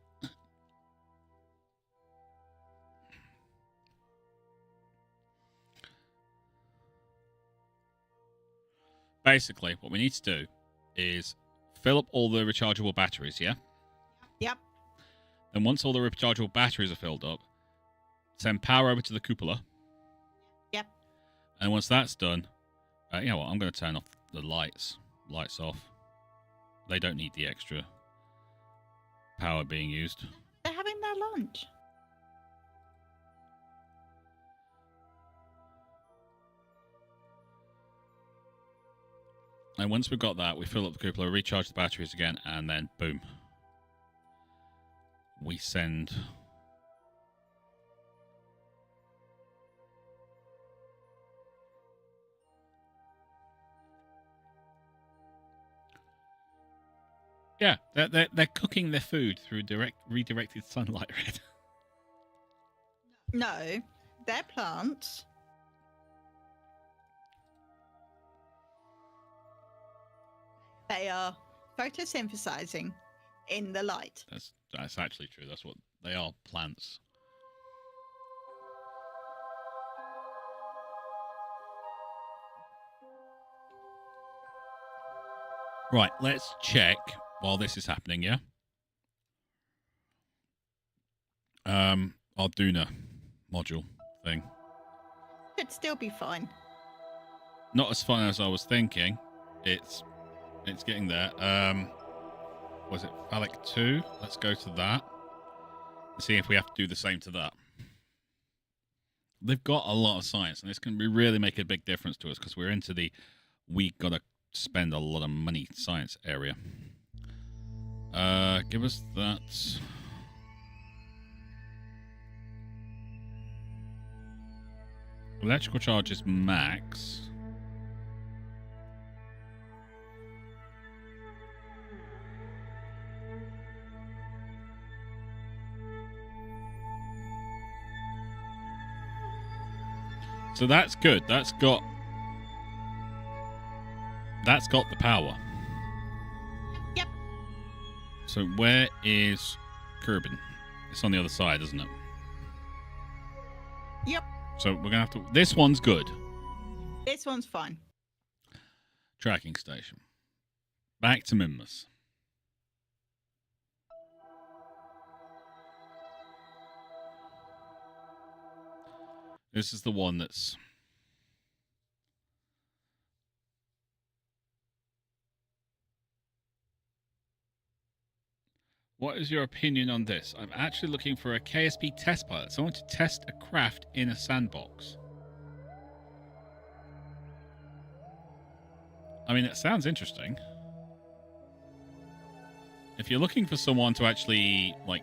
Speaker 1: Basically, what we need to do is fill up all the rechargeable batteries, yeah?
Speaker 2: Yep.
Speaker 1: Then once all the rechargeable batteries are filled up, send power over to the cupola.
Speaker 2: Yep.
Speaker 1: And once that's done, you know what? I'm going to turn off the lights. Lights off. They don't need the extra power being used.
Speaker 2: They're having their lunch.
Speaker 1: And once we've got that, we fill up the cupola, recharge the batteries again, and then boom. We send... Yeah, they're cooking their food through redirected sunlight, Red.
Speaker 2: No, they're plants. They are photosynthesizing in the light.
Speaker 1: That's actually true. That's what they are, plants. Right, let's check while this is happening, yeah? Arduino module thing.
Speaker 2: Could still be fine.
Speaker 1: Not as fun as I was thinking. It's getting there. Was it Phallic 2? Let's go to that. And see if we have to do the same to that. They've got a lot of science, and this can really make a big difference to us because we're into the we gotta spend a lot of money science area. Give us that. Electrical charge is max. So that's good. That's got the power.
Speaker 2: Yep.
Speaker 1: So where is Kerbin? It's on the other side, isn't it?
Speaker 2: Yep.
Speaker 1: So we're gonna have to. This one's good.
Speaker 2: This one's fine.
Speaker 1: Tracking station. Back to Minmus. This is the one that's... What is your opinion on this? I'm actually looking for a KSP test pilot. Someone to test a craft in a sandbox. I mean, it sounds interesting. If you're looking for someone to actually, like,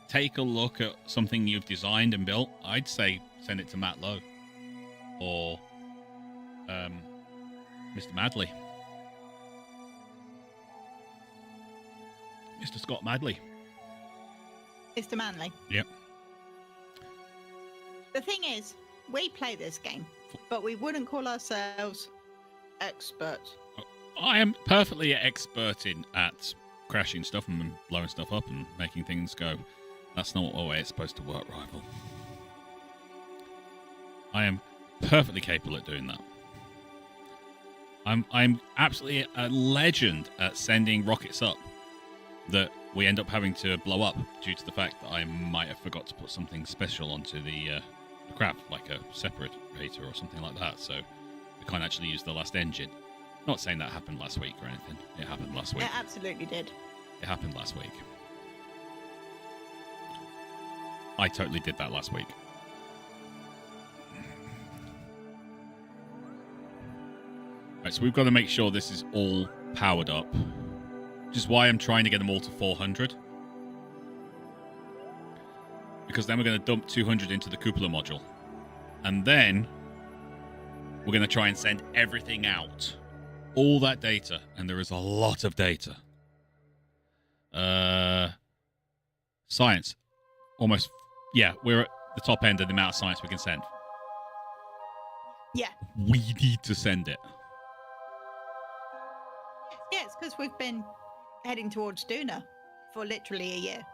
Speaker 1: take a look at something you've designed and built, I'd say send it to Matt Lowe or Mr. Madley. Mr. Scott Madley.
Speaker 2: Mr. Manley.
Speaker 1: Yep.
Speaker 2: The thing is, we play this game, but we wouldn't call ourselves experts.
Speaker 1: I am perfectly expert at crashing stuff and blowing stuff up and making things go. That's not the way it's supposed to work, Rival. I am perfectly capable at doing that. I'm absolutely a legend at sending rockets up that we end up having to blow up due to the fact that I might have forgot to put something special onto the craft, like a separator or something like that, so we can't actually use the last engine. Not saying that happened last week or anything. It happened last week.
Speaker 2: It absolutely did.
Speaker 1: It happened last week. I totally did that last week. Right, so we've got to make sure this is all powered up, which is why I'm trying to get them all to 400. Because then we're going to dump 200 into the cupola module. And then we're going to try and send everything out. All that data. And there is a lot of data. Science. Almost. Yeah, we're at the top end of the amount of science we can send.
Speaker 2: Yeah.
Speaker 1: We need to send it.
Speaker 2: Yeah, it's because we've been heading towards Duna for literally a year.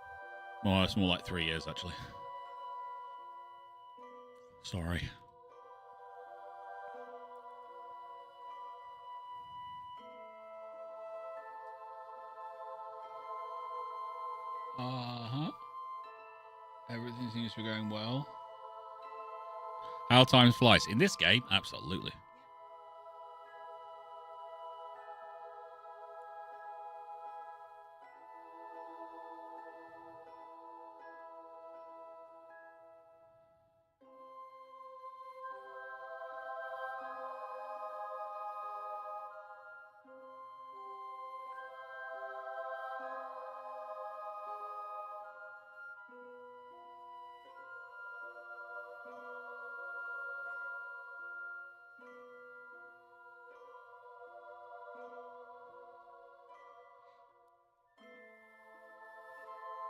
Speaker 1: Well, it's more like 3 years, actually. Sorry. Uh-huh. Everything seems to be going well. How time flies. In this game, absolutely.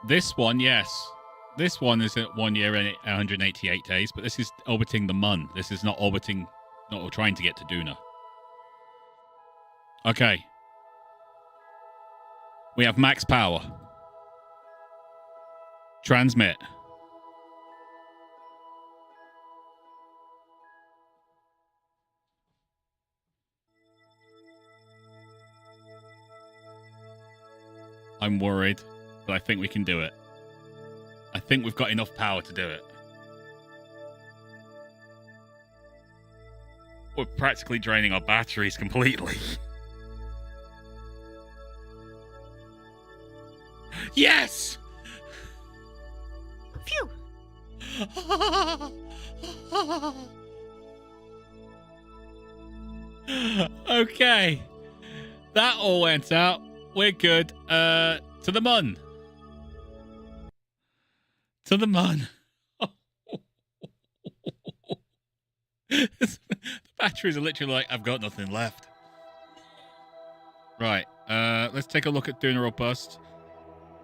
Speaker 1: This one, yes. This one is at 1 year and 188 days, but this is orbiting the Mun. This is not orbiting, not trying to get to Duna. Okay. We have max power. Transmit. I'm worried, but I think we can do it. I think we've got enough power to do it. We're practically draining our batteries completely. Yes!
Speaker 2: Phew!
Speaker 1: Okay. That all went out. We're good. To the Mun. To the Mun. The batteries are literally like, I've got nothing left. Right. Let's take a look at Duna or Bust.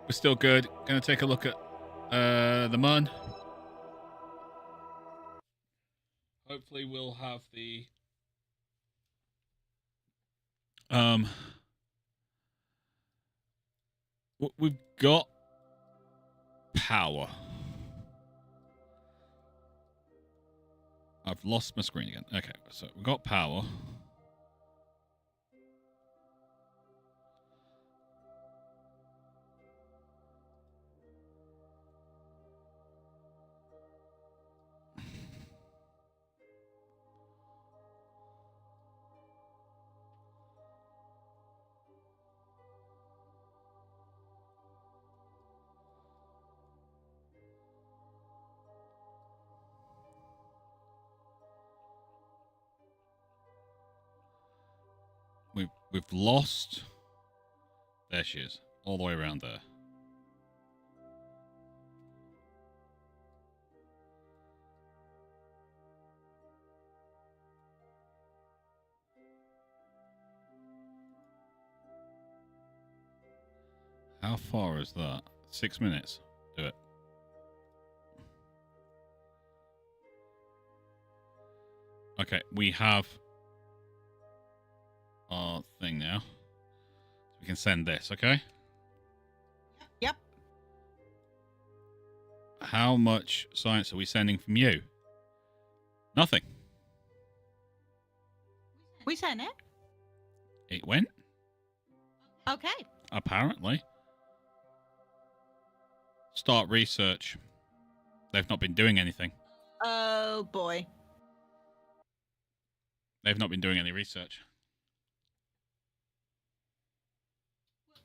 Speaker 1: We're still good. Gonna take a look at the Mun. Hopefully we'll have the we've got power. I've lost my screen again. Okay, so we've got power. We've lost. There she is, all the way around there. How far is that? 6 minutes. Do it. Okay, we have our thing now. We can send this, okay?
Speaker 2: Yep.
Speaker 1: How much science are we sending from you? Nothing.
Speaker 2: We sent it.
Speaker 1: It went?
Speaker 2: Okay.
Speaker 1: Apparently. Start research. They've not been doing anything.
Speaker 2: Oh boy.
Speaker 1: They've not been doing any research.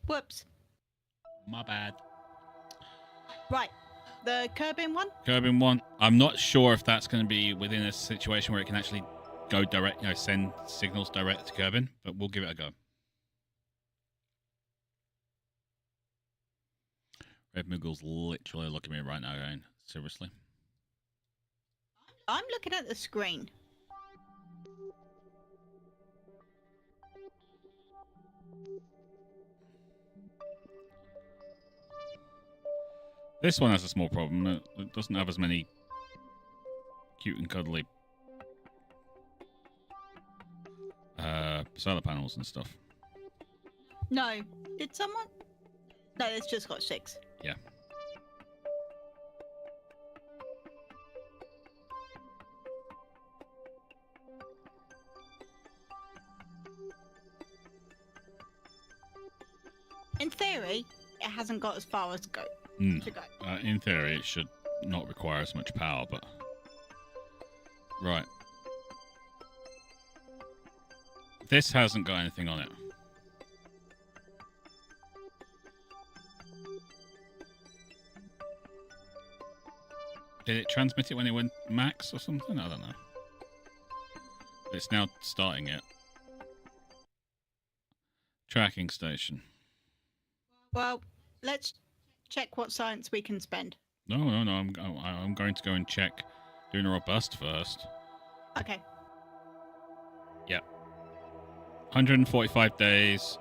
Speaker 2: Whoops.
Speaker 1: My bad.
Speaker 2: Right. The Kerbin one?
Speaker 1: Kerbin one. I'm not sure if that's going to be within a situation where it can actually go direct, send signals direct to Kerbin, but we'll give it a go. Red Moogle's literally looking at me right now going, seriously?
Speaker 2: I'm looking at the screen.
Speaker 1: This one has a small problem. It doesn't have as many cute and cuddly solar panels and stuff.
Speaker 2: No. Did someone? No, it's just got 6.
Speaker 1: Yeah.
Speaker 2: In theory, it hasn't got as far as to go.
Speaker 1: In theory, it should not require as much power, but... Right. This hasn't got anything on it. Did it transmit it when it went max or something? I don't know. It's now starting it. Tracking station.
Speaker 2: Well, let's check what science we can spend.
Speaker 1: No. I'm going to go and check doing a robust first.
Speaker 2: Okay.
Speaker 1: Yep. 145 days.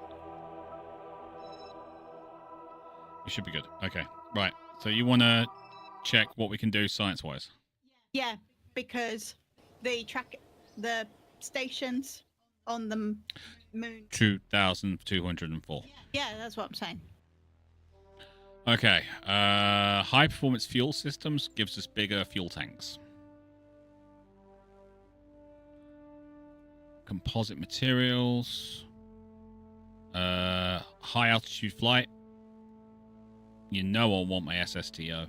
Speaker 1: We should be good. Okay. Right. So you want to check what we can do science-wise?
Speaker 2: Yeah, because the stations on the moon.
Speaker 1: 2,204.
Speaker 2: Yeah, that's what I'm saying.
Speaker 1: Okay. High-performance fuel systems gives us bigger fuel tanks. Composite materials. High-altitude flight. You know I'll want my SSTO.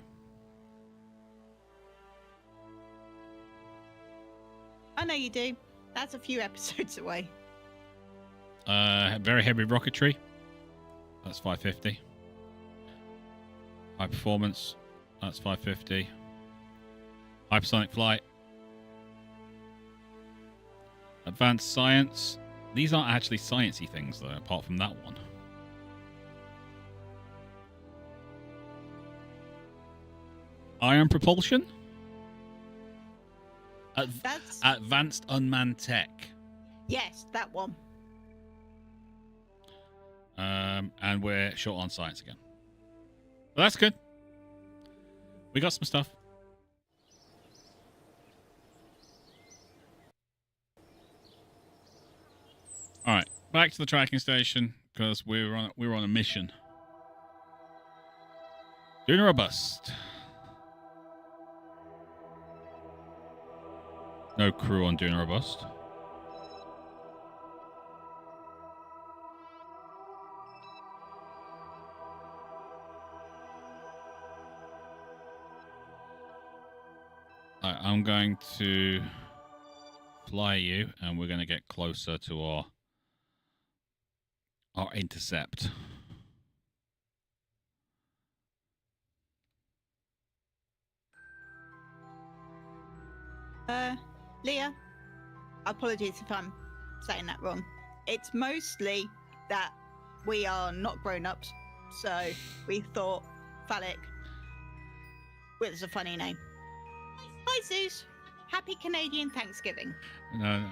Speaker 2: I know you do. That's a few episodes away.
Speaker 1: Very heavy rocketry. That's 550. High performance. That's 550. Hypersonic flight. Advanced science. These aren't actually sciencey things, though, apart from that one. Ion propulsion.
Speaker 2: That's
Speaker 1: Advanced unmanned tech.
Speaker 2: yes, that one.
Speaker 1: And we're short on science again. Well, that's good. We got some stuff. All right, back to the tracking station because we're on a mission. Doing robust. No crew on doing robust. I'm going to fly you, and we're going to get closer to our intercept.
Speaker 2: Leah, apologies if I'm saying that wrong. it's mostly that we are not grown-ups, so we thought phallic was a funny name. Hi, Zeus. Happy Canadian Thanksgiving.
Speaker 1: No.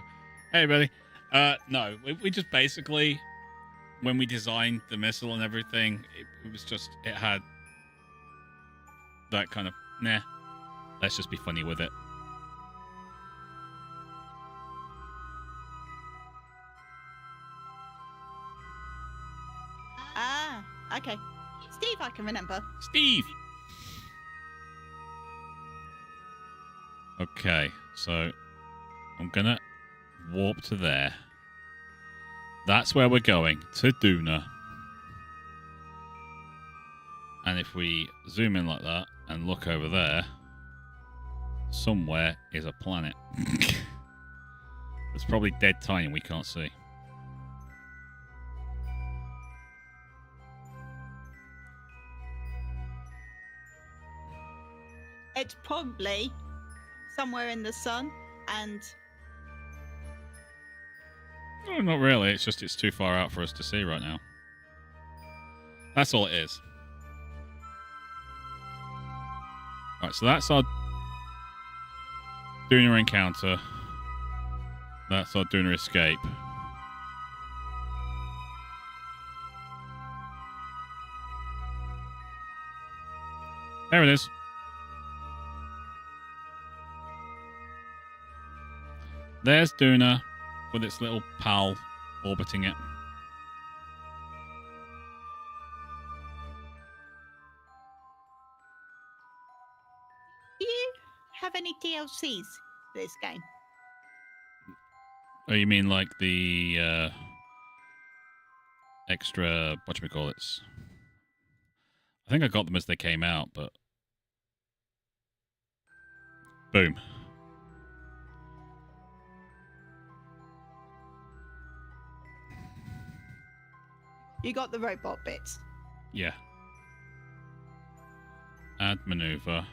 Speaker 1: Hey, everybody. No, we just basically, when we designed the missile and everything, it was just, it had that kind of, nah, let's just be funny with it.
Speaker 2: Ah, okay. Steve, I can remember.
Speaker 1: Steve! Okay, so I'm gonna warp to there. That's where we're going, to Duna. And if we zoom in like that and look over there, somewhere is a planet. It's probably dead tiny and we can't see.
Speaker 2: It's probably somewhere in the sun, and
Speaker 1: No, not really. It's just it's too far out for us to see right now. That's all it is. Right, so that's our Duna encounter. That's our Duna escape. There it is. There's Duna with its little pal orbiting it.
Speaker 2: do you have any DLCs for this game?
Speaker 1: Oh, you mean like the extra, whatchamacallits? I think I got them as they came out, but boom.
Speaker 2: You got the robot bits.
Speaker 1: Yeah. Add maneuver.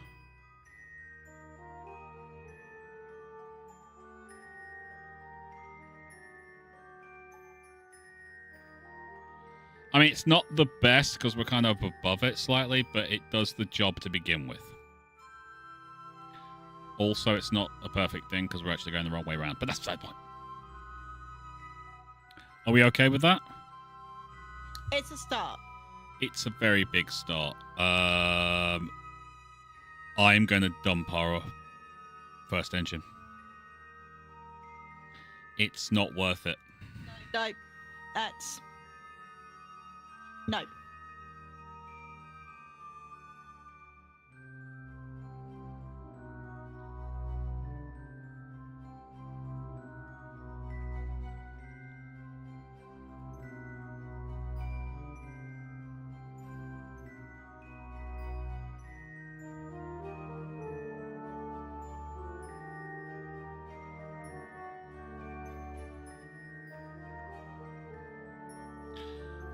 Speaker 1: I mean, it's not the best because we're kind of above it slightly, but it does the job to begin with. Also, it's not a perfect thing because we're actually going the wrong way around, but that's the side point. Are we okay with that?
Speaker 2: It's a start.
Speaker 1: It's a very big start. I'm going to dump our first engine. It's not worth it.
Speaker 2: No, that's... No.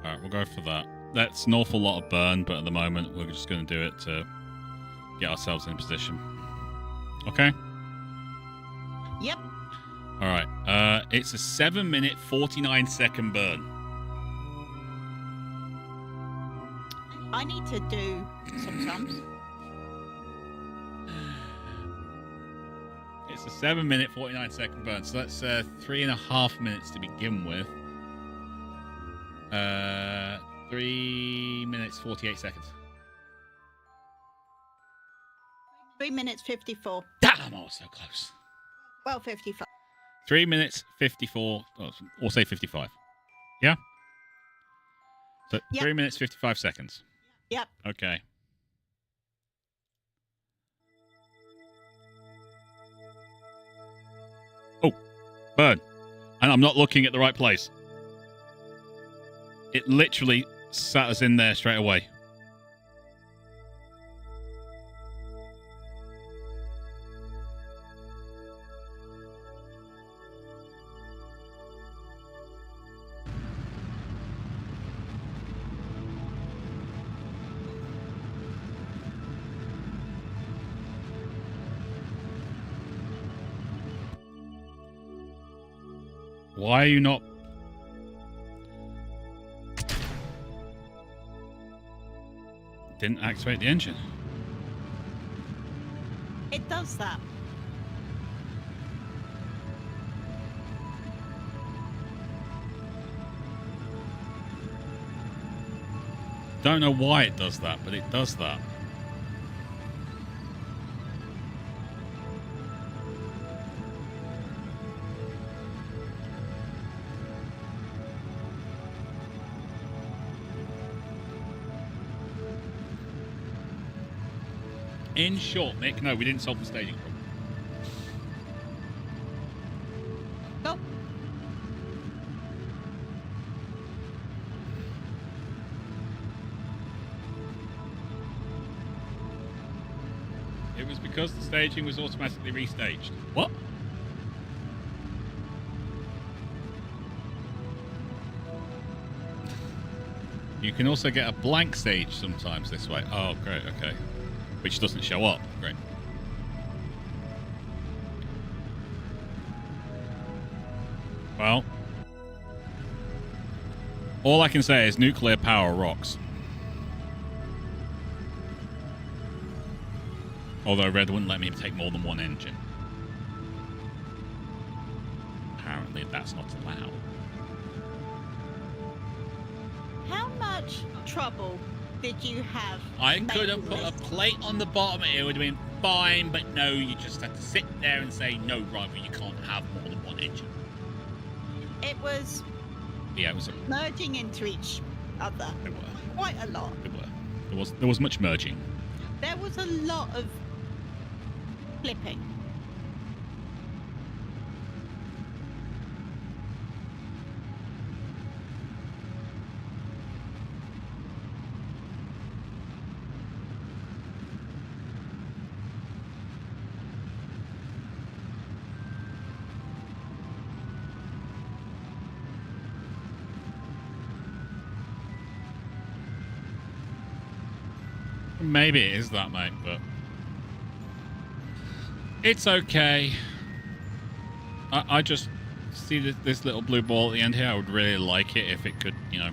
Speaker 1: Alright, we'll go for that. That's an awful lot of burn, but at the moment we're just going to do it to get ourselves in position. Okay?
Speaker 2: Yep.
Speaker 1: Alright, it's a 7-minute, 49-second burn.
Speaker 2: I need to do some sums.
Speaker 1: It's a 7-minute, 49-second burn, so that's 3.5 minutes to begin with. 3 minutes, 48 seconds.
Speaker 2: 3 minutes 54.
Speaker 1: Damn, I was so close.
Speaker 2: Well, 55.
Speaker 1: 3 minutes, 54, or say 55. Yeah? So
Speaker 2: Yep.
Speaker 1: 3 minutes, 55 seconds.
Speaker 2: Yep.
Speaker 1: Okay. Oh, burn. And I'm not looking at the right place. It literally sat us in there straight away. Why are you not didn't activate the engine.
Speaker 2: It does that.
Speaker 1: Don't know why it does that, but it does that. In short, Mick, no, we didn't solve the staging problem.
Speaker 2: Nope.
Speaker 1: It was because the staging was automatically restaged. What? You can also get a blank stage sometimes this way. Oh, great, okay. Which doesn't show up. Great. Well, all I can say is nuclear power rocks. Although Red wouldn't let me take more than one engine. Apparently that's not allowed.
Speaker 2: How much trouble did you have?
Speaker 1: I could have put a plate on the bottom, it would have been fine, but no, you just had to sit there and say, no, driver, you can't have more than one engine.
Speaker 2: It was...
Speaker 1: Yeah, it was...
Speaker 2: merging into each other.
Speaker 1: They were.
Speaker 2: Quite a lot.
Speaker 1: They were. There was much merging.
Speaker 2: There was a lot of flipping.
Speaker 1: Maybe it is that, mate, but it's okay. I just see this little blue ball at the end here. I would really like it if it could, you know,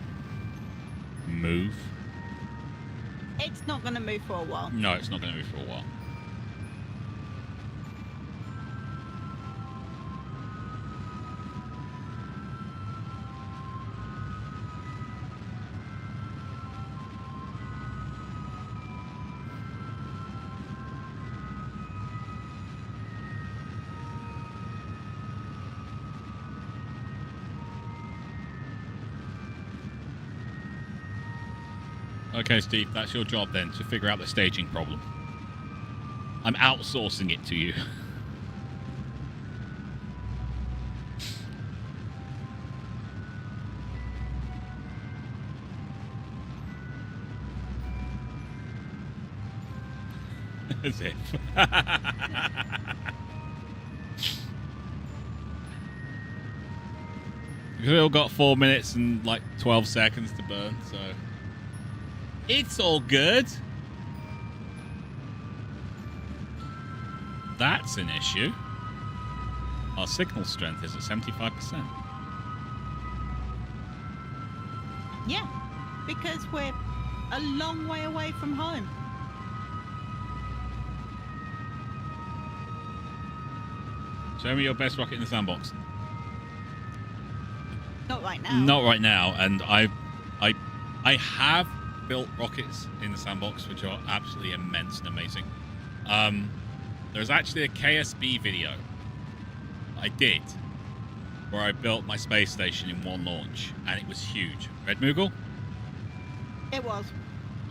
Speaker 1: move.
Speaker 2: It's not going to move for a while.
Speaker 1: No, it's not going to move for a while. Okay, Steve, that's your job then, to figure out the staging problem. I'm outsourcing it to you. As if. We've all got 4 minutes and like 12 seconds to burn, so... It's all good. That's an issue. Our signal strength is at 75%.
Speaker 2: Yeah, because we're a long way away from home.
Speaker 1: Show me your best rocket in the sandbox.
Speaker 2: Not right now.
Speaker 1: Not right now, and I have built rockets in the sandbox, which are absolutely immense and amazing. There's actually a KSB video I did where I built my space station in one launch, and it was huge. Red Moogle?
Speaker 2: It was.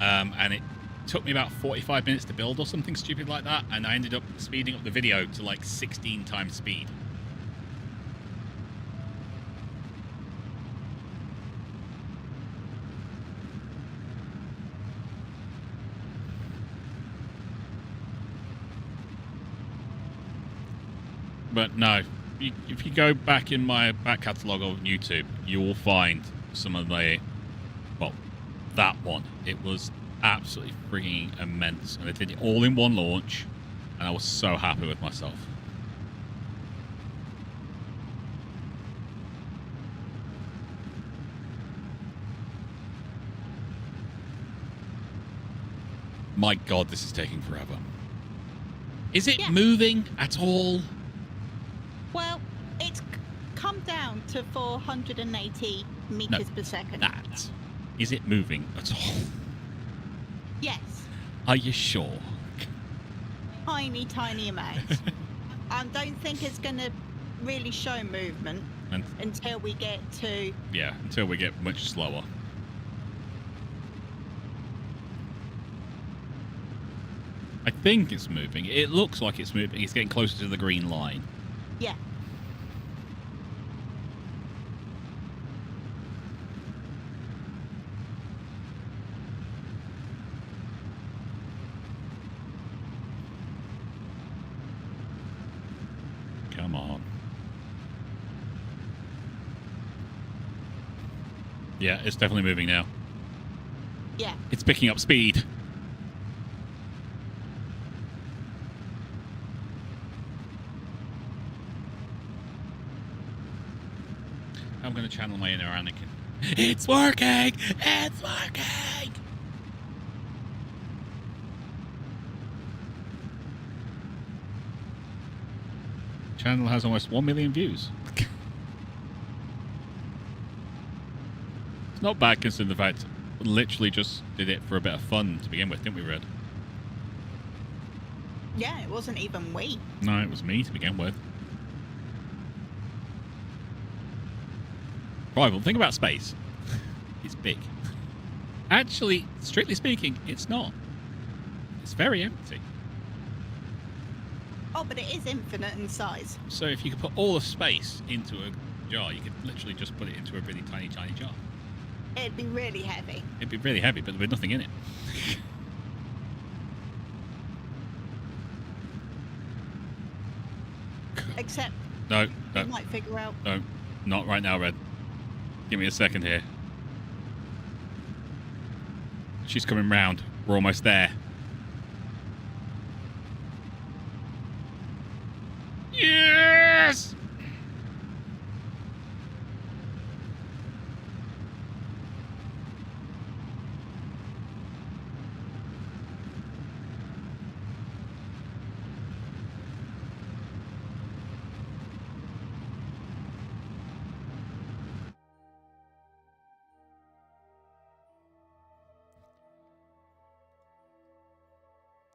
Speaker 1: And it took me about 45 minutes to build or something stupid like that, and I ended up speeding up the video to like 16 times speed. But no, if you go back in my back catalogue on YouTube, you will find some of the, well, that one. It was absolutely freaking immense. And I did it all in one launch, and I was so happy with myself. My God, this is taking forever. Is it
Speaker 2: Yeah.
Speaker 1: moving at all?
Speaker 2: Well, it's come down to 480 meters per second.
Speaker 1: That. Is it moving at all?
Speaker 2: Yes.
Speaker 1: Are you sure?
Speaker 2: Tiny, tiny amounts. I don't think it's going to really show movement until we get to...
Speaker 1: Yeah, until we get much slower. I think it's moving. It looks like it's moving. It's getting closer to the green line.
Speaker 2: Yeah.
Speaker 1: Come on. Yeah, it's definitely moving now.
Speaker 2: Yeah.
Speaker 1: It's picking up speed. I'm going to channel my inner Anakin. It's working! It's working! Channel has almost 1 million views. It's not bad considering the fact we literally just did it for a bit of fun to begin with, didn't we, Red?
Speaker 2: Yeah, it wasn't even we.
Speaker 1: No, it was me to begin with. Right, well, think about space. It's big. Actually, strictly speaking, it's not. It's very empty.
Speaker 2: Oh, but it is infinite in size.
Speaker 1: So if you could put all of space into a jar, you could literally just put it into a really tiny, tiny jar.
Speaker 2: It'd be really heavy.
Speaker 1: It'd be really heavy, but there'd be nothing in it.
Speaker 2: Except
Speaker 1: No,
Speaker 2: we
Speaker 1: no,
Speaker 2: might figure out...
Speaker 1: no, not right now, Red. Give me a second here. She's coming round. We're almost there. Yes!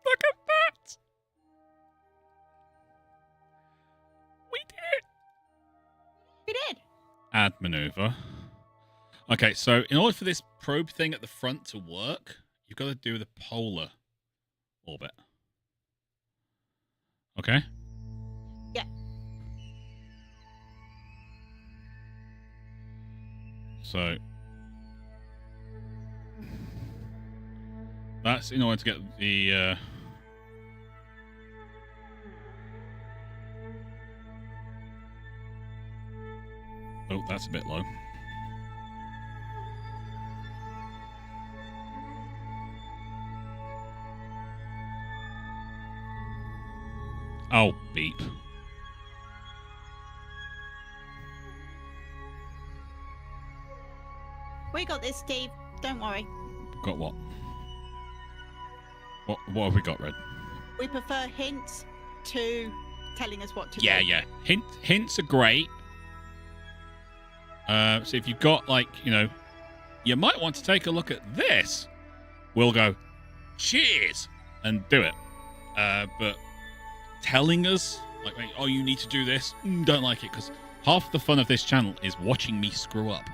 Speaker 1: Look at that! We did it!
Speaker 2: We did.
Speaker 1: Add maneuver. Okay, so in order for this probe thing at the front to work, you've got to do the polar orbit. Okay?
Speaker 2: Yeah.
Speaker 1: So that's in order to get the oh, that's a bit low. Oh, beep.
Speaker 2: We got this, Steve. Don't worry.
Speaker 1: Got what? What have we got, Red?
Speaker 2: We prefer hints to telling us what to
Speaker 1: Yeah,
Speaker 2: do.
Speaker 1: yeah. Hints are great. So if you've got, like, you know, you might want to take a look at this. We'll go, cheers, and do it. But telling us, like, oh, you need to do this, don't like it, because half the fun of this channel is watching me screw up.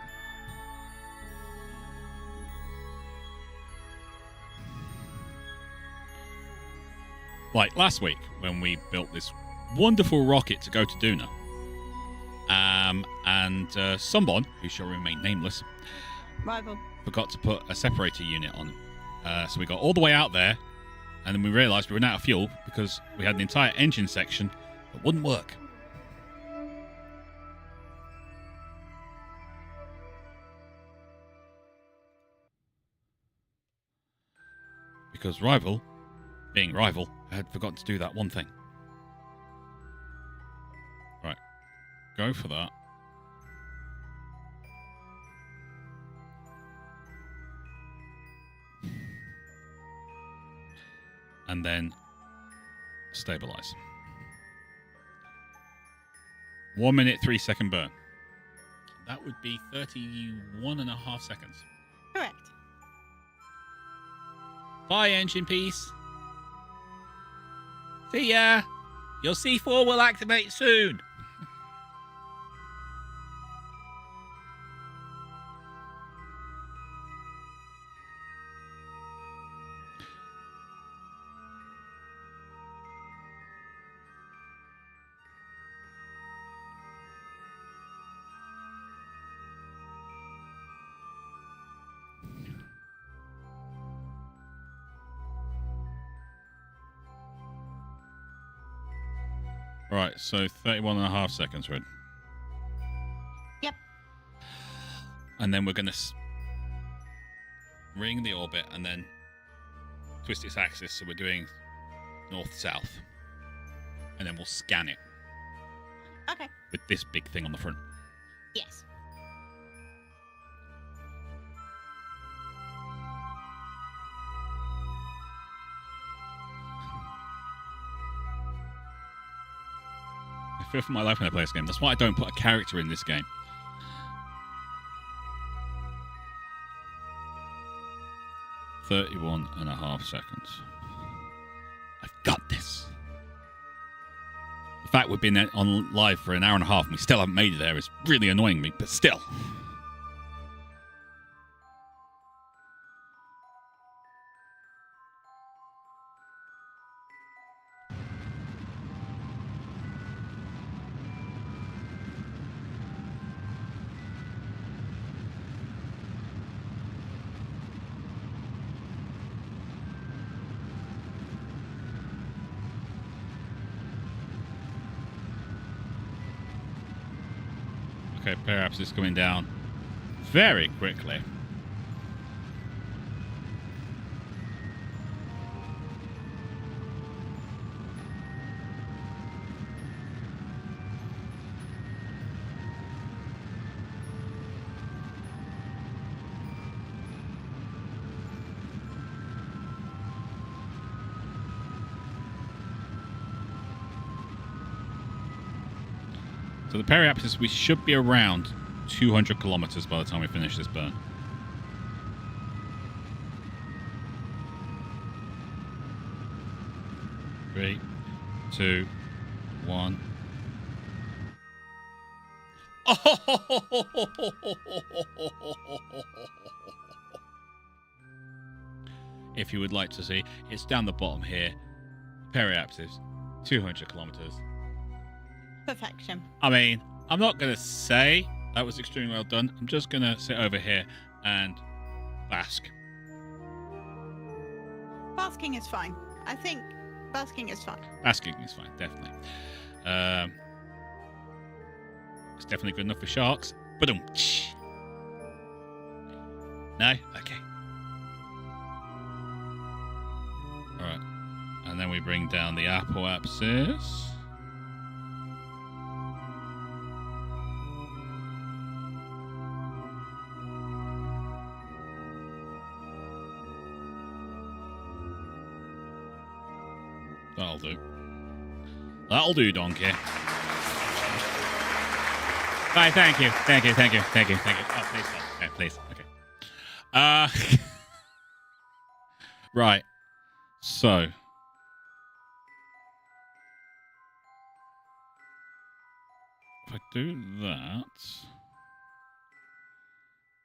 Speaker 1: Like last week, when we built this wonderful rocket to go to Duna. And someone, who shall remain nameless,
Speaker 2: Rival.
Speaker 1: forgot to put a separator unit on. So we got all the way out there, and then we realised we ran out of fuel because we had an entire engine section that wouldn't work. Because Rival, being Rival, had forgotten to do that one thing. Right, go for that. and then stabilize. 1 minute, 3 second burn. That would be 31.5 seconds.
Speaker 2: Correct.
Speaker 1: Bye, engine piece. See ya. Your C4 will activate soon. Right, so 31.5 seconds, Red.
Speaker 2: Yep.
Speaker 1: And then we're going to ring the orbit and then twist its axis, so we're doing north-south. And then we'll scan it.
Speaker 2: Okay.
Speaker 1: With this big thing on the front.
Speaker 2: Yes.
Speaker 1: I fear for my life when I play this game. That's why I don't put a character in this game. "31.5 seconds. I've got this." The fact we've been on live for an hour and a half and we still haven't made it there is really annoying me, but still. Okay, perhaps it's coming down very quickly. So the periapsis, we should be around 200 kilometers by the time we finish this burn. Three, two, one. If you would like to see, it's down the bottom here. Periapsis, 200 kilometers.
Speaker 2: Perfection.
Speaker 1: I mean, I'm not going to say that was extremely well done. I'm just going to sit over here and bask.
Speaker 2: Basking is fine. I think basking is fine.
Speaker 1: Basking is fine, definitely. It's definitely good enough for sharks. But no? Okay. Alright. And then we bring down the apoapsis. That'll do. That'll do, donkey. Right, thank you. Oh, please, okay, please. Okay. Right. So. If I do that,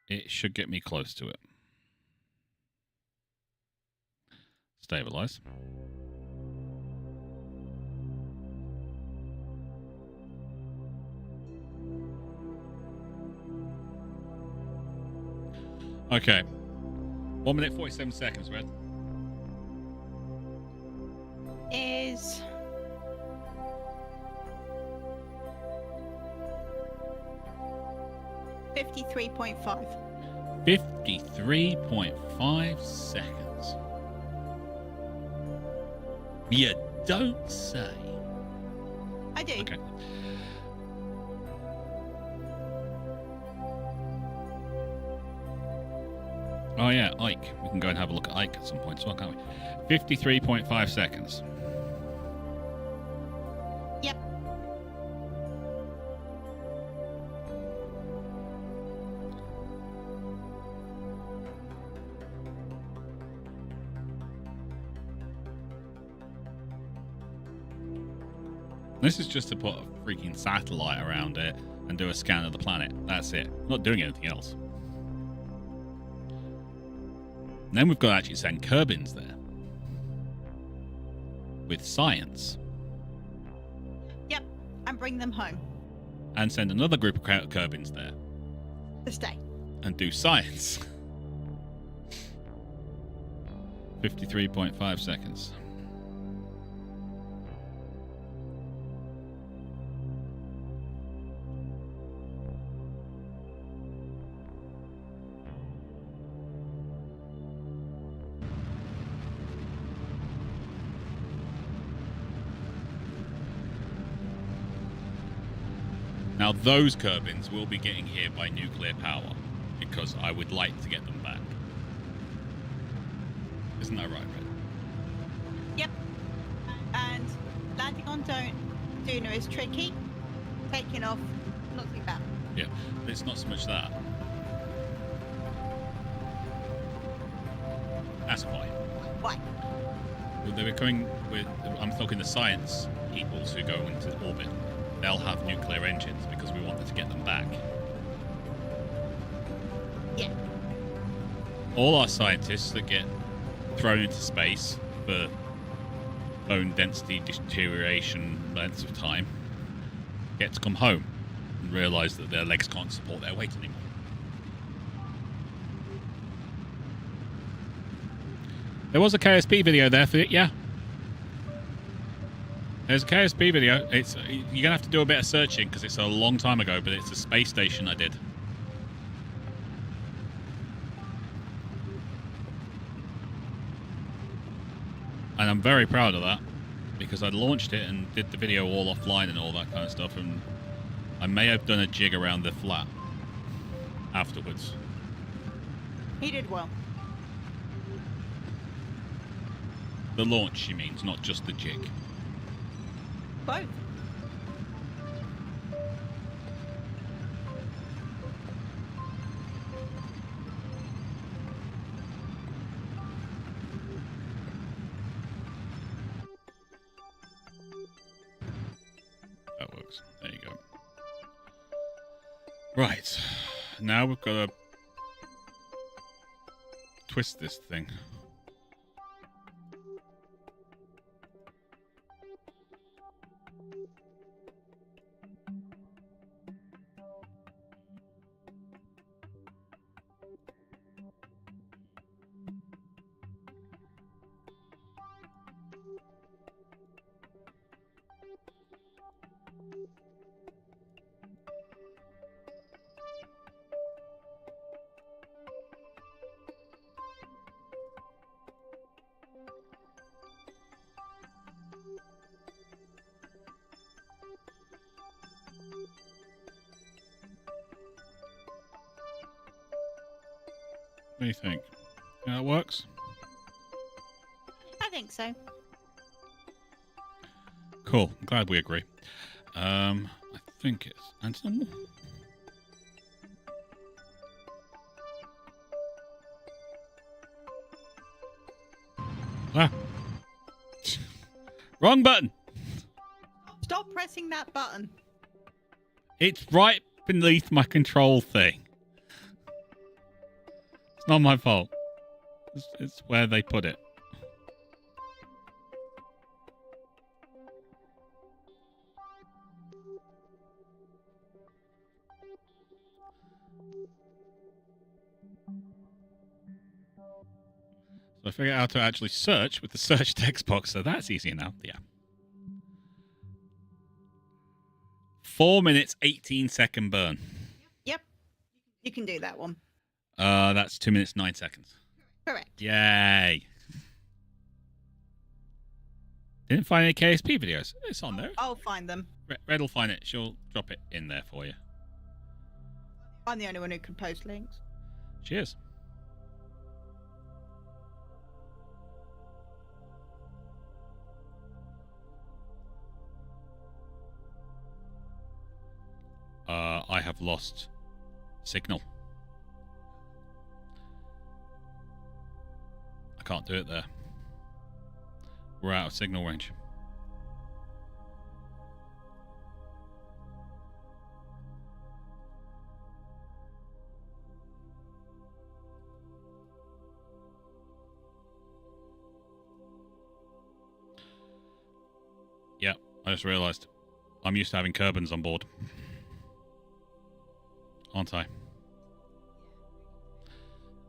Speaker 1: it should get me close to it. Stabilize. Okay. 1 minute 47 seconds, Red.
Speaker 2: Is 53.5.
Speaker 1: 53.5 seconds. You don't say.
Speaker 2: I do.
Speaker 1: Okay. Oh yeah, Ike. We can go and have a look at Ike at some point as well, can't we? 53.5 seconds.
Speaker 2: Yep.
Speaker 1: This is just to put a freaking satellite around it and do a scan of the planet. That's it. I'm not doing anything else. And then we've got to actually send Kerbins there. With science.
Speaker 2: Yep. And bring them home.
Speaker 1: And send another group of Kerbins there.
Speaker 2: To stay.
Speaker 1: And do science. 53.5 seconds. Now those Kerbins will be getting here by nuclear power, because I would like to get them back. Isn't that right, Red?
Speaker 2: Yep. And landing on Duna is tricky. Taking off, not too bad.
Speaker 1: Yeah, but it's not so much that. That's why.
Speaker 2: Why?
Speaker 1: Well, they were coming with, I'm talking the science peoples who go into orbit. They'll have nuclear engines because we wanted to get them back.
Speaker 2: Yeah.
Speaker 1: All our scientists that get thrown into space for bone density deterioration lengths of time get to come home and realise that their legs can't support their weight anymore. There was a KSP video there for it, yeah. There's a KSP video. It's you're gonna have to do a bit of searching because it's a long time ago, but it's a space station I did. And I'm very proud of that because I launched it and did the video all offline and all that kind of stuff, and I may have done a jig around the flat afterwards.
Speaker 2: He did well.
Speaker 1: The launch, she means, not just the jig.
Speaker 2: Both.
Speaker 1: That works. There you go. Right. Now we've got to twist this thing. What do you think? Yeah, that works?
Speaker 2: I think so.
Speaker 1: Cool. I'm glad we agree. I think it's Anton. Ah. Wrong button.
Speaker 2: Stop pressing that button.
Speaker 1: It's right beneath my control thing. It's not my fault. It's where they put it. So I figured out how to actually search with the search text box, so that's easy now. Yeah. 4 minutes, 18-second burn.
Speaker 2: Yep. You can do that one.
Speaker 1: That's 2 minutes, 9 seconds.
Speaker 2: Correct.
Speaker 1: Yay. Didn't find any KSP videos. It's on there.
Speaker 2: I'll find them.
Speaker 1: Red will find it. She'll drop it in there for you.
Speaker 2: I'm the only one who can post links.
Speaker 1: Cheers. I've lost signal. I can't do it there. We're out of signal range. Yeah, I just realised I'm used to having Kerbals on board. Aren't I?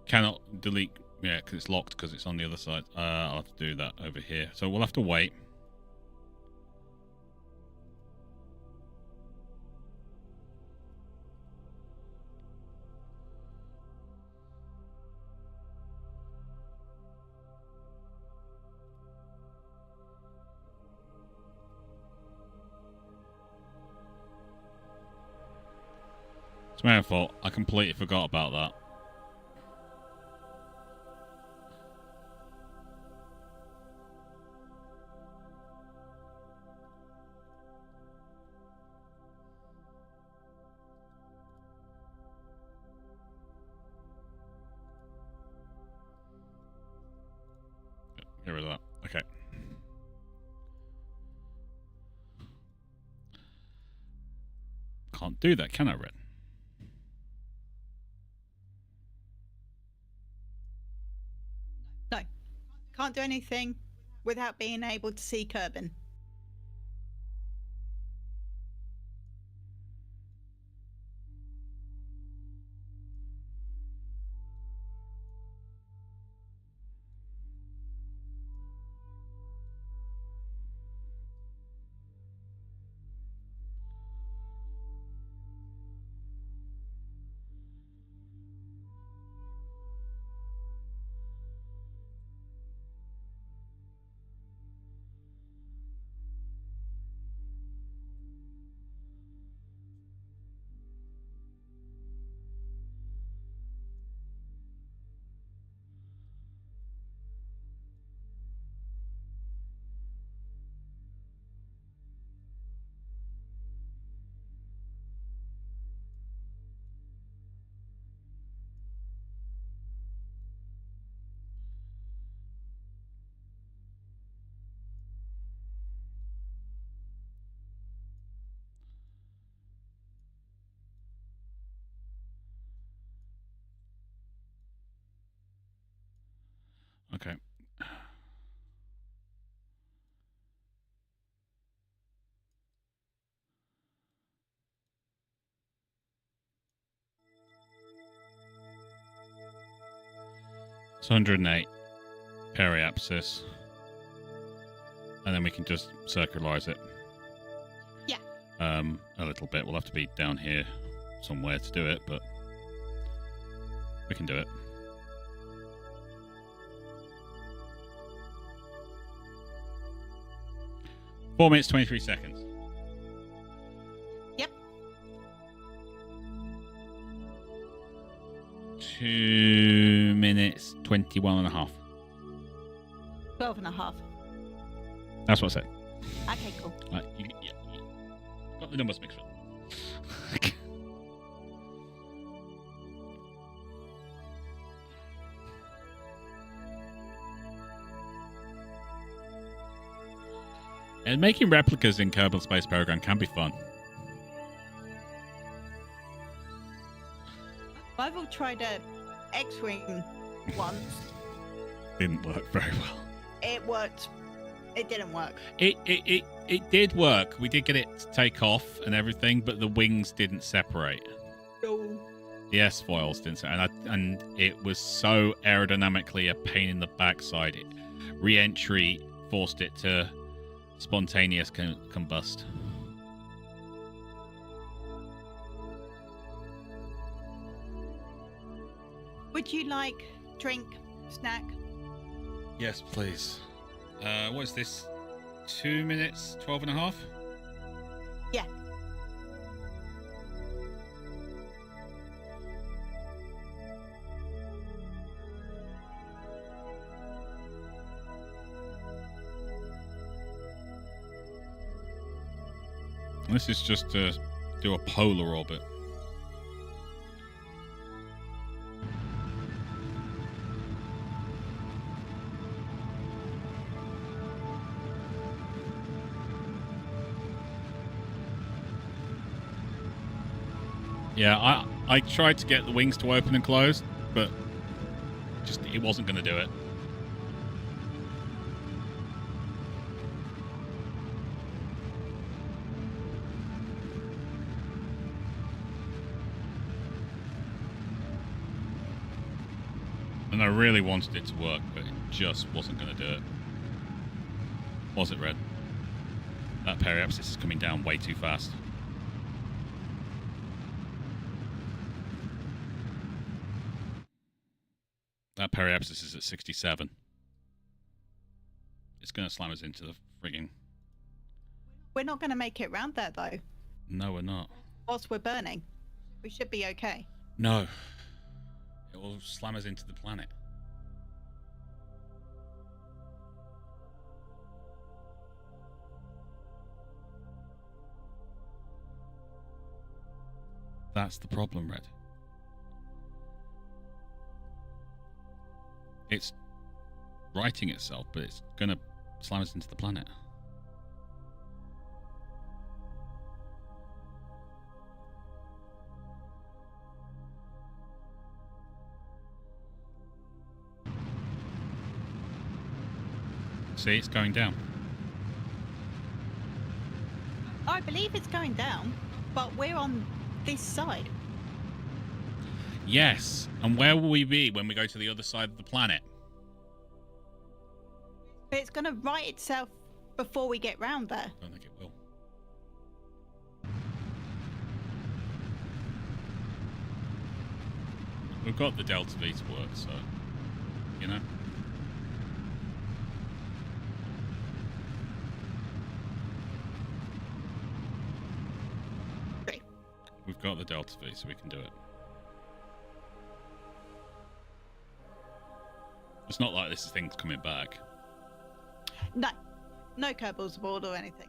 Speaker 1: Cannot delete, yeah, because it's locked because it's on the other side. I'll have to do that over here. So we'll have to wait. It's my own fault. I completely forgot about that. Get rid of that. Okay. Can't do that, can I, Red?
Speaker 2: No. Can't do anything without being able to see Kerbin. Okay. It's 108 periapsis. And then we can just circularize it. Yeah.
Speaker 1: A little bit. We'll have to be down here somewhere to do it, but we can do it. Four minutes, 23 seconds.
Speaker 2: Yep.
Speaker 1: 2 minutes, 21 and a half.
Speaker 2: 12 and a half.
Speaker 1: That's what I said.
Speaker 2: Okay, cool.
Speaker 1: Right, you got the numbers mixed up. And making replicas in Kerbal Space Program can be fun.
Speaker 2: I've tried a X-wing once.
Speaker 1: Didn't work very well.
Speaker 2: It worked. It didn't work.
Speaker 1: It did work. We did get it to take off and everything, but the wings didn't separate.
Speaker 2: No.
Speaker 1: The S-foils didn't separate. And it was so aerodynamically a pain in the backside. Re-entry forced it to spontaneous combust.
Speaker 2: Would you like drink, snack?
Speaker 1: Yes, please. What is this? 2 minutes, 12 and a half?
Speaker 2: Yeah.
Speaker 1: This is just to do a polar orbit. Yeah, I tried to get the wings to open and close, but just it wasn't going to do it. And I really wanted it to work, but it just wasn't going to do it. Was it, Red? That periapsis is coming down way too fast. That periapsis is at 67. It's going to slam us into the frigging...
Speaker 2: We're not going to make it round there, though.
Speaker 1: No, we're not.
Speaker 2: Whilst we're burning. We should be okay.
Speaker 1: No. It will slam us into the planet. That's the problem, Red. It's righting itself, but it's going to slam us into the planet. See, it's going down.
Speaker 2: I believe it's going down, but we're on this side.
Speaker 1: Yes, and where will we be when we go to the other side of the planet?
Speaker 2: But it's going to right itself before we get round there.
Speaker 1: I don't think it will. We've got the Delta V to work, so, you know.
Speaker 2: Okay.
Speaker 1: We've got the Delta V, so we can do it. It's not like this thing's coming back.
Speaker 2: No. No Kerbals aboard or anything.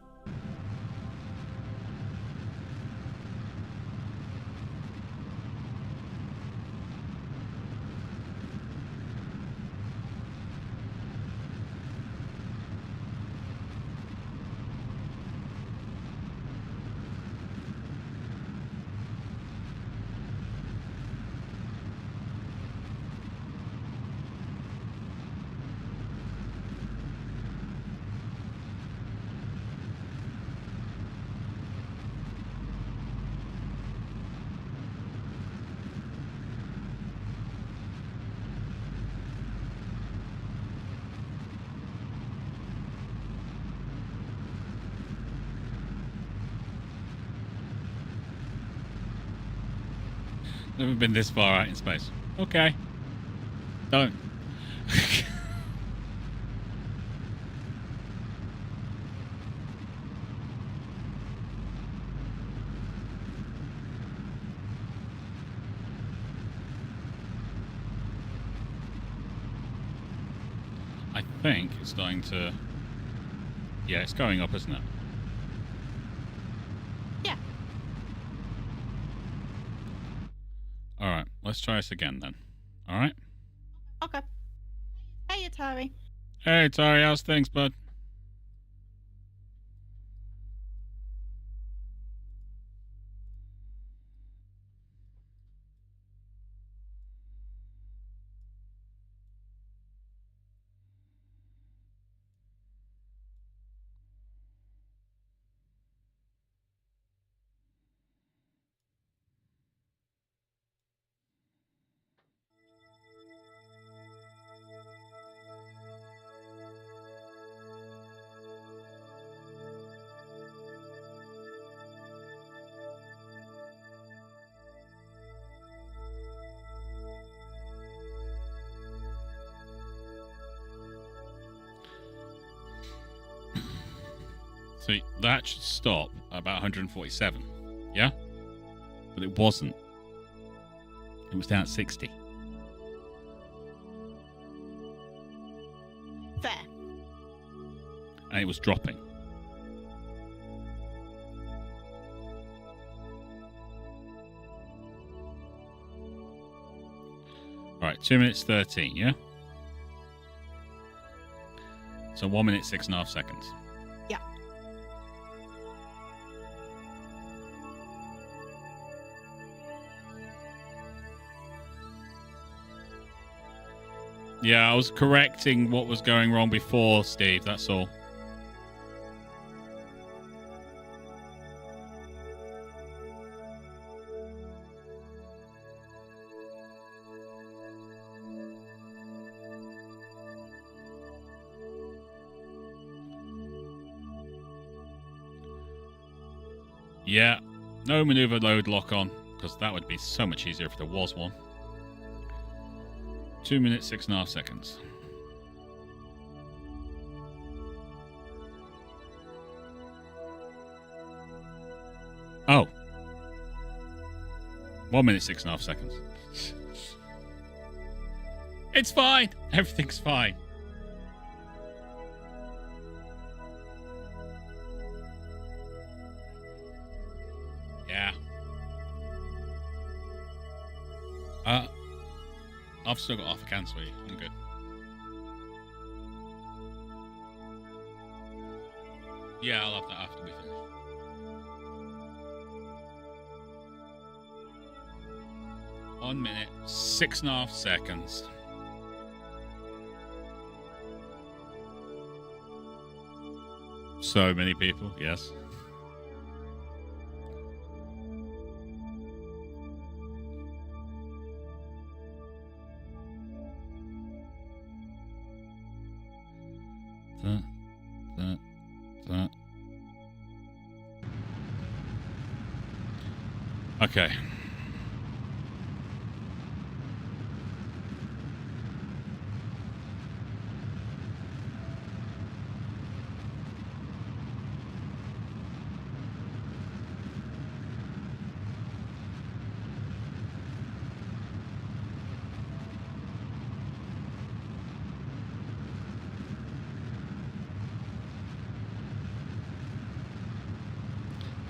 Speaker 1: Never been this far out in space. Okay. Don't. I think it's starting to... Yeah, it's going up, isn't it?
Speaker 2: Yeah.
Speaker 1: Alright, let's try this again then. Alright?
Speaker 2: Okay. Hey, Atari.
Speaker 1: Hey, Tari, how's things, bud? See, that should stop at about 147. Yeah? But it wasn't. It was down at 60.
Speaker 2: Fair.
Speaker 1: And it was dropping. Alright, 2 minutes 13, yeah? So 1 minute 6.5 seconds.
Speaker 2: Yeah.
Speaker 1: Yeah, I was correcting what was going wrong before, Steve. That's all. Yeah, no maneuver load lock on, because that would be so much easier if there was one. 2 minutes, 6.5 seconds. Oh. 1 minute, 6.5 seconds. It's fine. Everything's fine. Yeah. I've still got half a can, sweetie. I'm good. Yeah, I'll have that after we finish. One minute, 6.5 seconds. So many people, yes. Okay.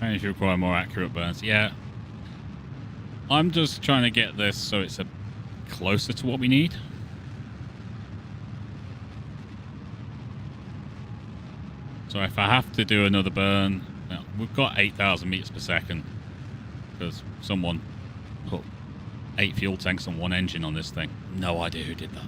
Speaker 1: If you require more accurate burns, yeah. I'm just trying to get this so it's closer to what we need. So if I have to do another burn, well, we've got 8,000 meters per second because someone put 8 fuel tanks on one engine on this thing. No idea who did that.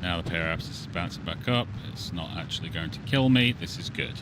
Speaker 1: Now the power axis is bouncing back up. It's not actually going to kill me. This is good.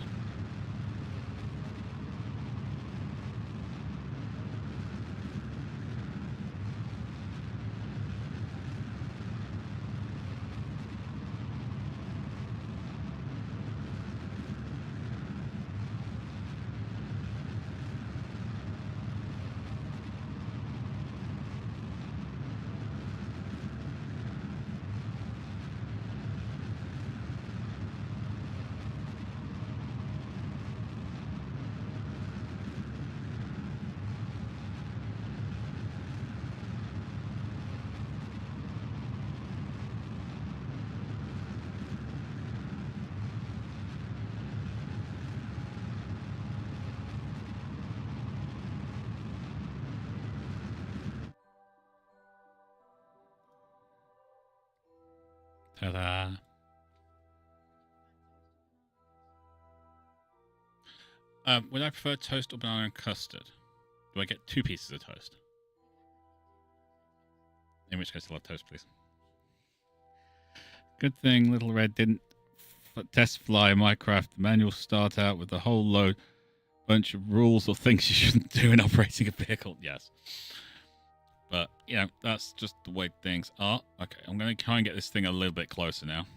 Speaker 1: Ta-da. Would I prefer toast or banana and custard? Do I get 2 pieces of toast? In which case I'll have toast, please. Good thing Little Red didn't test fly Minecraft. The manual start out with a whole bunch of rules or things you shouldn't do in operating a vehicle. Yes. But, you know, that's just the way things are. Okay, I'm going to try and get this thing a little bit closer now.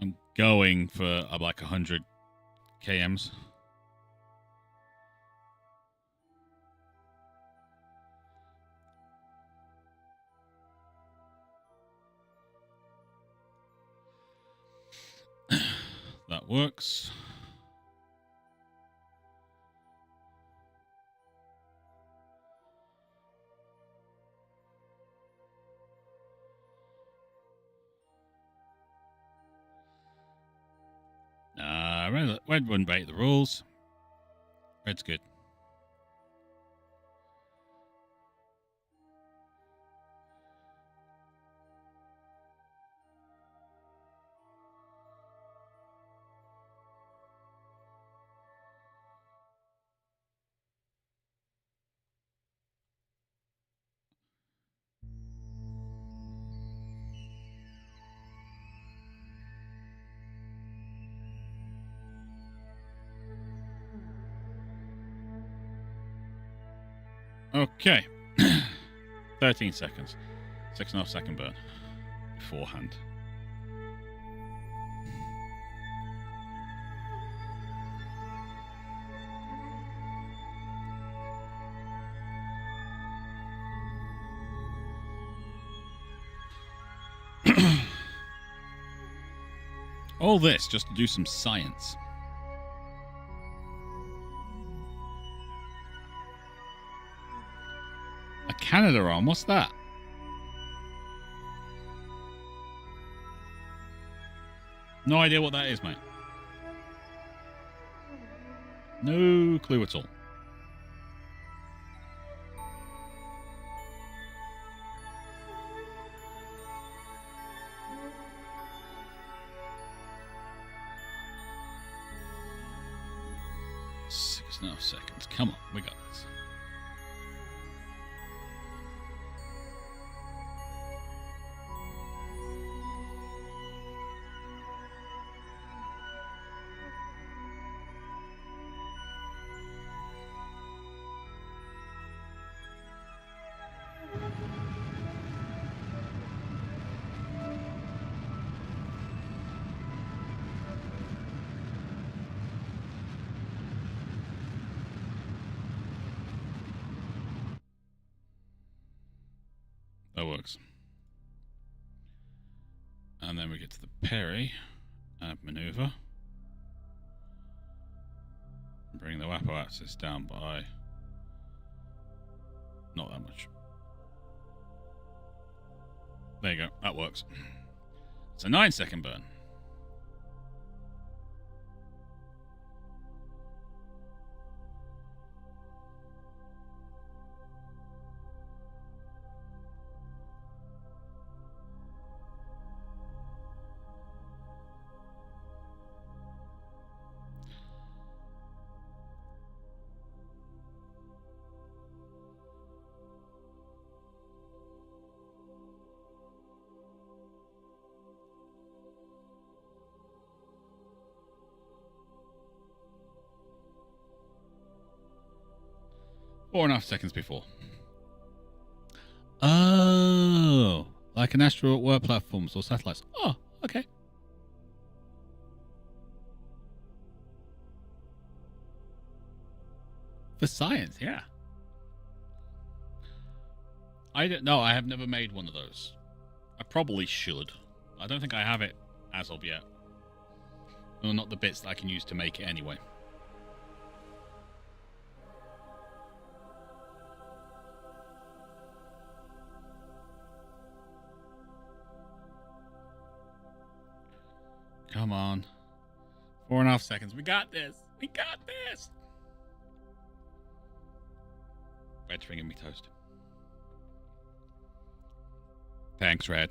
Speaker 1: I'm going for like 100 kms. That works. Red wouldn't break the rules. Red's good. Okay. 13 seconds. 6.5 second burn beforehand. All this just to do some science. A Canadarm, what's that? No idea what that is, mate. No clue at all. Six and a half seconds. Come on, we got this. That works. And then we get to the parry maneuver. Bring the Wapo axis down by not that much. There you go. That works. It's a 9-second burn. Four and a half seconds before. Oh, like an asteroid work platforms or satellites. Oh, okay. For science, yeah. I don't know. I have never made one of those. I probably should. I don't think I have it as of yet. Well, not the bits that I can use to make it anyway. Come on. 4.5 seconds. We got this. We got this. Red's ringing me toast. Thanks, Red.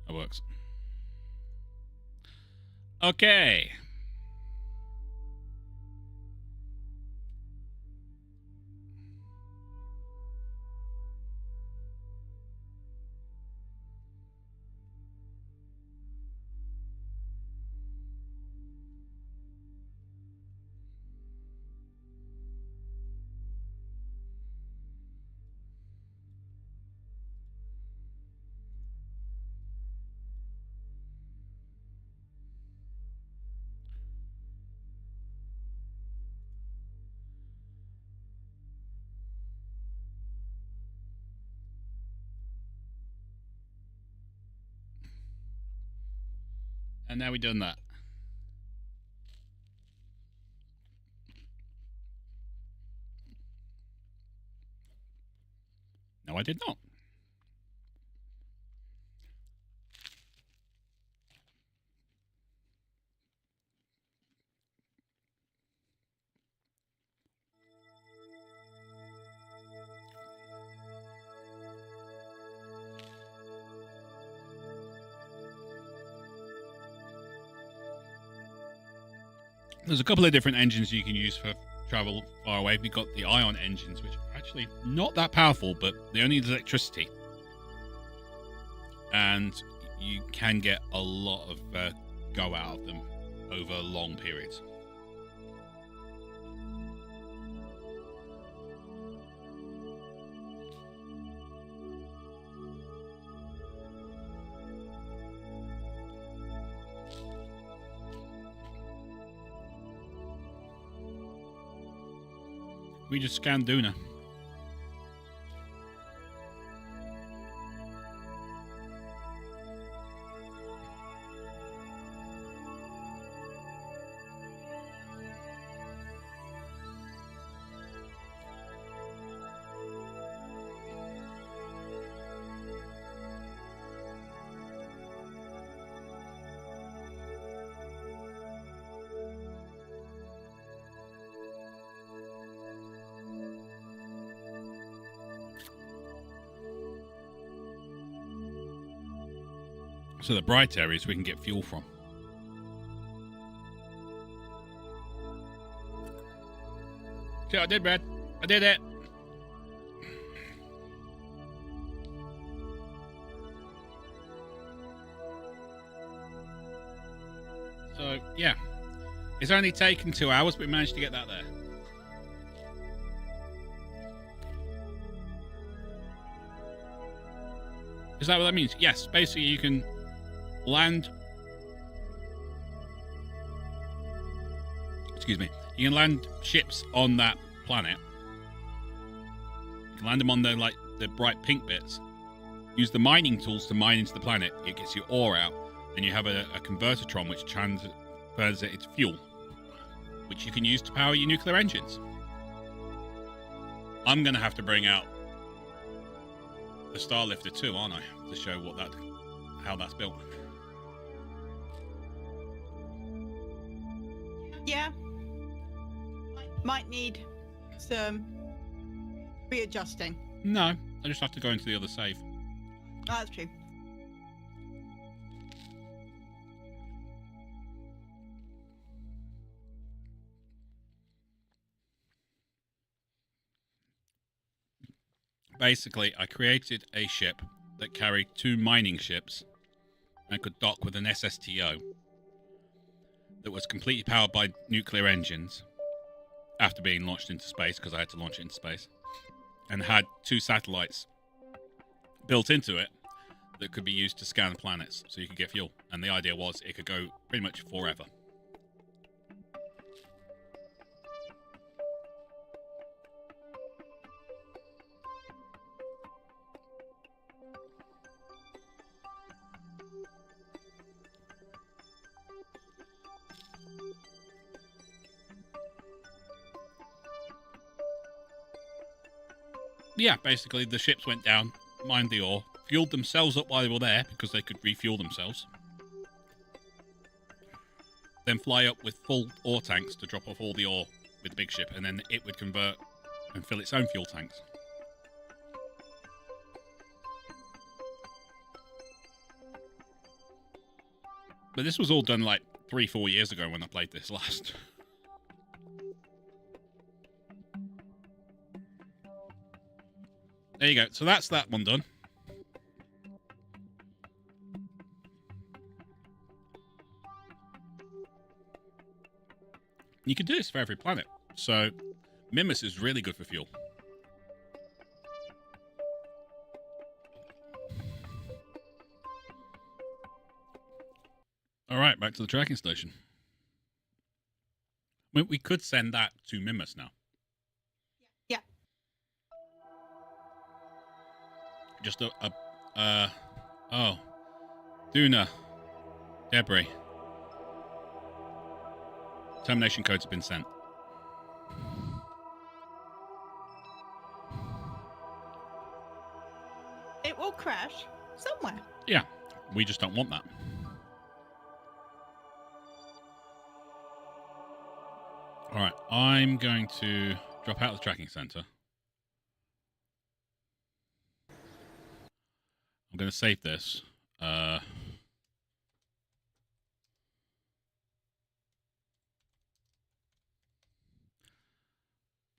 Speaker 1: That works. Okay. And now we've done that. No, I did not. There's a couple of different engines you can use for travel far away. We've got the ion engines, which are actually not that powerful, but they only need electricity. And you can get a lot of go out of them over long periods. We just scanned Duna. So the bright areas we can get fuel from. See what I did, Brad? I did it. So, yeah. It's only taken 2 hours, but we managed to get that there. Is that what that means? Yes. Basically, you can land... Excuse me. You can land ships on that planet. You can land them on the bright pink bits. Use the mining tools to mine into the planet. It gets your ore out. Then you have a convertitron which transfers its fuel, which you can use to power your nuclear engines. I'm going to have to bring out the Starlifter too, aren't I? To show how that's built.
Speaker 2: Yeah. Might need some readjusting.
Speaker 1: No, I just have to go into the other save.
Speaker 2: Oh, that's true.
Speaker 1: Basically, I created a ship that carried 2 mining ships and could dock with an SSTO that was completely powered by nuclear engines after being launched into space, because I had to launch it into space, and had 2 satellites built into it that could be used to scan planets so you could get fuel. And the idea was it could go pretty much forever. Yeah, basically the ships went down, mined the ore, fueled themselves up while they were there because they could refuel themselves. Then fly up with full ore tanks to drop off all the ore with the big ship, and then it would convert and fill its own fuel tanks. But this was all done like 3-4 years ago when I played this last. There you go. So that's that one done. You can do this for every planet. So Mimas is really good for fuel. All right, back to the tracking station. We could send that to Mimas now.
Speaker 2: Yeah.
Speaker 1: Just oh, Duna, debris. Termination codes have been sent.
Speaker 2: It will crash somewhere.
Speaker 1: Yeah, we just don't want that. All right, I'm going to drop out of the tracking center. I'm going to save this.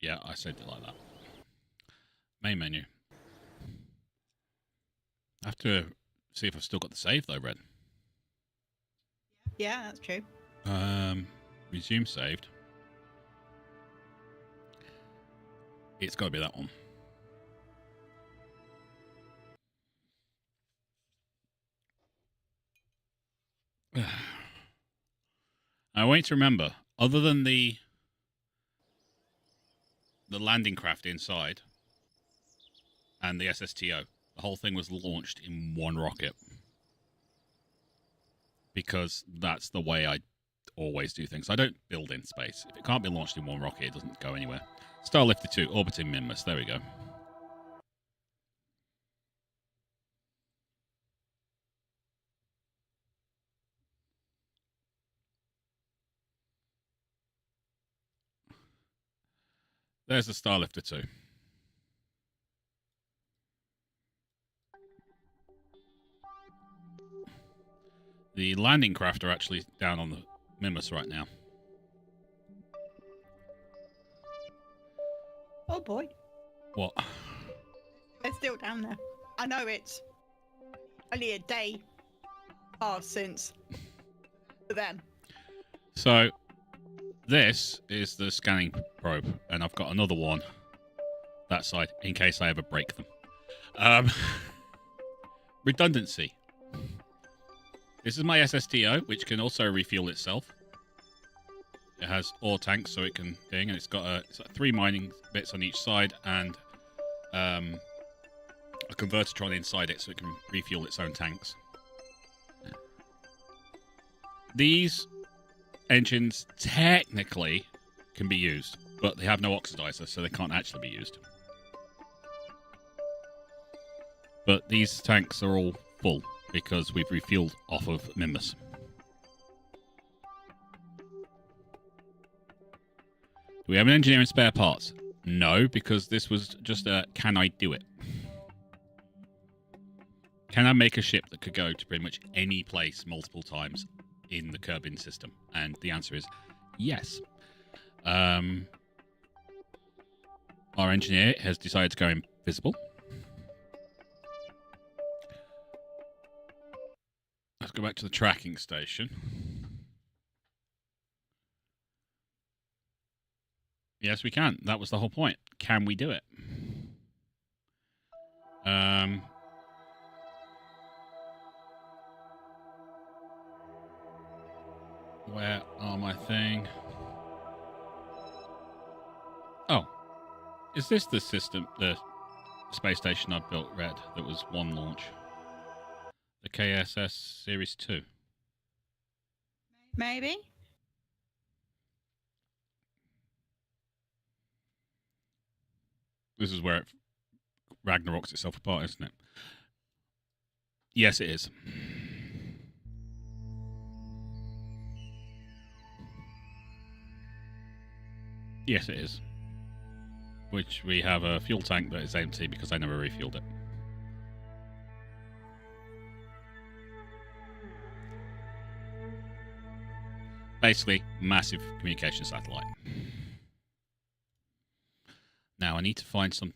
Speaker 1: Yeah, I saved it like that. Main menu. I have to see if I've still got the save though, Red.
Speaker 2: Yeah, that's true.
Speaker 1: Resume saved. It's got to be that one. I want you to remember, other than the landing craft inside and the SSTO, the whole thing was launched in one rocket. Because that's the way I always do things. I don't build in space. If it can't be launched in one rocket, it doesn't go anywhere. Starlifter 2, orbiting Minmus. There we go. There's the Starlifter 2. The landing craft are actually down on the Minmus right now.
Speaker 2: Oh boy.
Speaker 1: What?
Speaker 2: They're still down there. I know it's only a day passed since for them.
Speaker 1: So, this is the scanning probe, and I've got another one that side in case I ever break them. Redundancy. This is my SSTO, which can also refuel itself. It has ore tanks, so it can ding, and it's got like 3 mining bits on each side, and a convertitron inside it, so it can refuel its own tanks. These engines technically can be used, but they have no oxidizer, so they can't actually be used. But these tanks are all full because we've refueled off of Minmus. Do we have an engineer and spare parts? No, because this was just a can I do it? Can I make a ship that could go to pretty much any place multiple times in the Kerbin system? And the answer is yes. Our engineer has decided to go invisible. Let's go back to the tracking station. Yes, we can. That was the whole point. Can we do it? Where are my thing? Oh. Is this the system, the space station I built, Red, that was one launch? The KSS Series 2.
Speaker 2: Maybe.
Speaker 1: This is where it Ragnaroks itself apart, isn't it? Yes, it is. Yes, it is. Which we have a fuel tank that is empty because I never refueled it. Basically, massive communication satellite. Now, I need to find some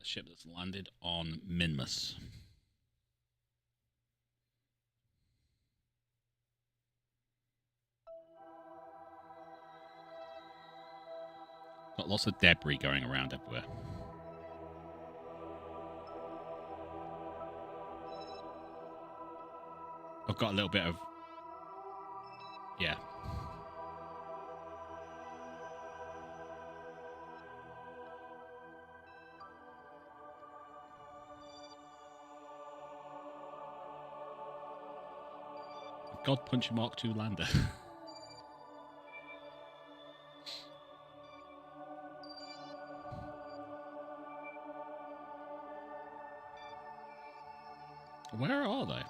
Speaker 1: ship that's landed on Minmus. Got lots of debris going around everywhere. I've got a little bit of... Yeah. God Punch Mark II lander. where are they?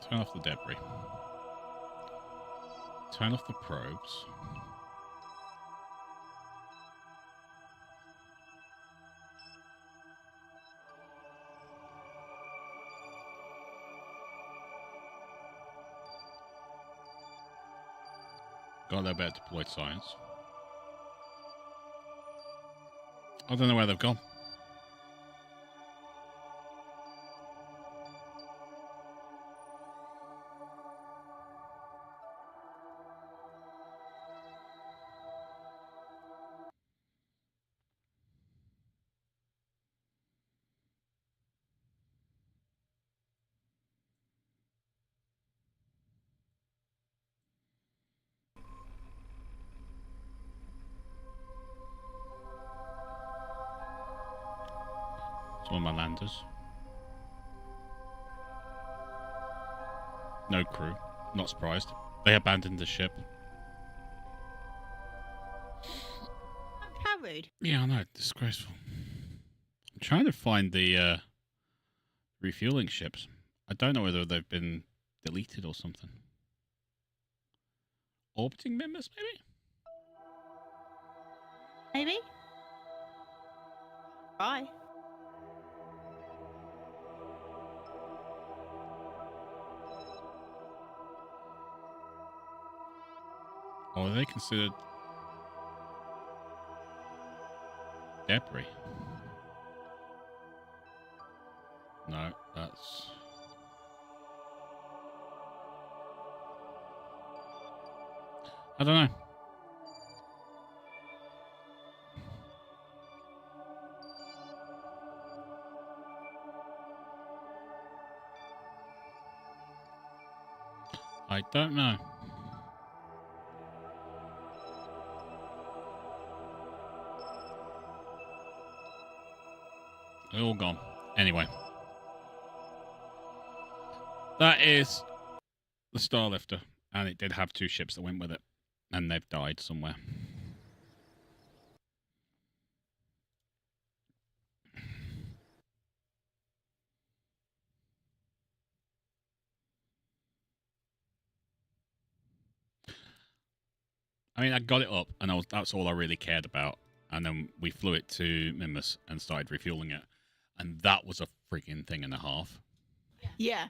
Speaker 1: Turn off the debris. Turn off the probes. Got their better deployed science. I don't know where they've gone. It's one of my landers. No crew. Not surprised. They abandoned the ship.
Speaker 2: How rude.
Speaker 1: Yeah, I know. Disgraceful. I'm trying to find the refueling ships. I don't know whether they've been deleted or something. Orbiting members, maybe?
Speaker 2: Maybe? Bye.
Speaker 1: Or are they considered debris? No, that's... I don't know. I don't know. They're all gone. Anyway. That is the Starlifter. And it did have 2 ships that went with it. And they've died somewhere. I mean, I got it up, and that's all I really cared about. And then we flew it to Mimas and started refueling it. And that was a freaking thing and a half.
Speaker 2: Yeah.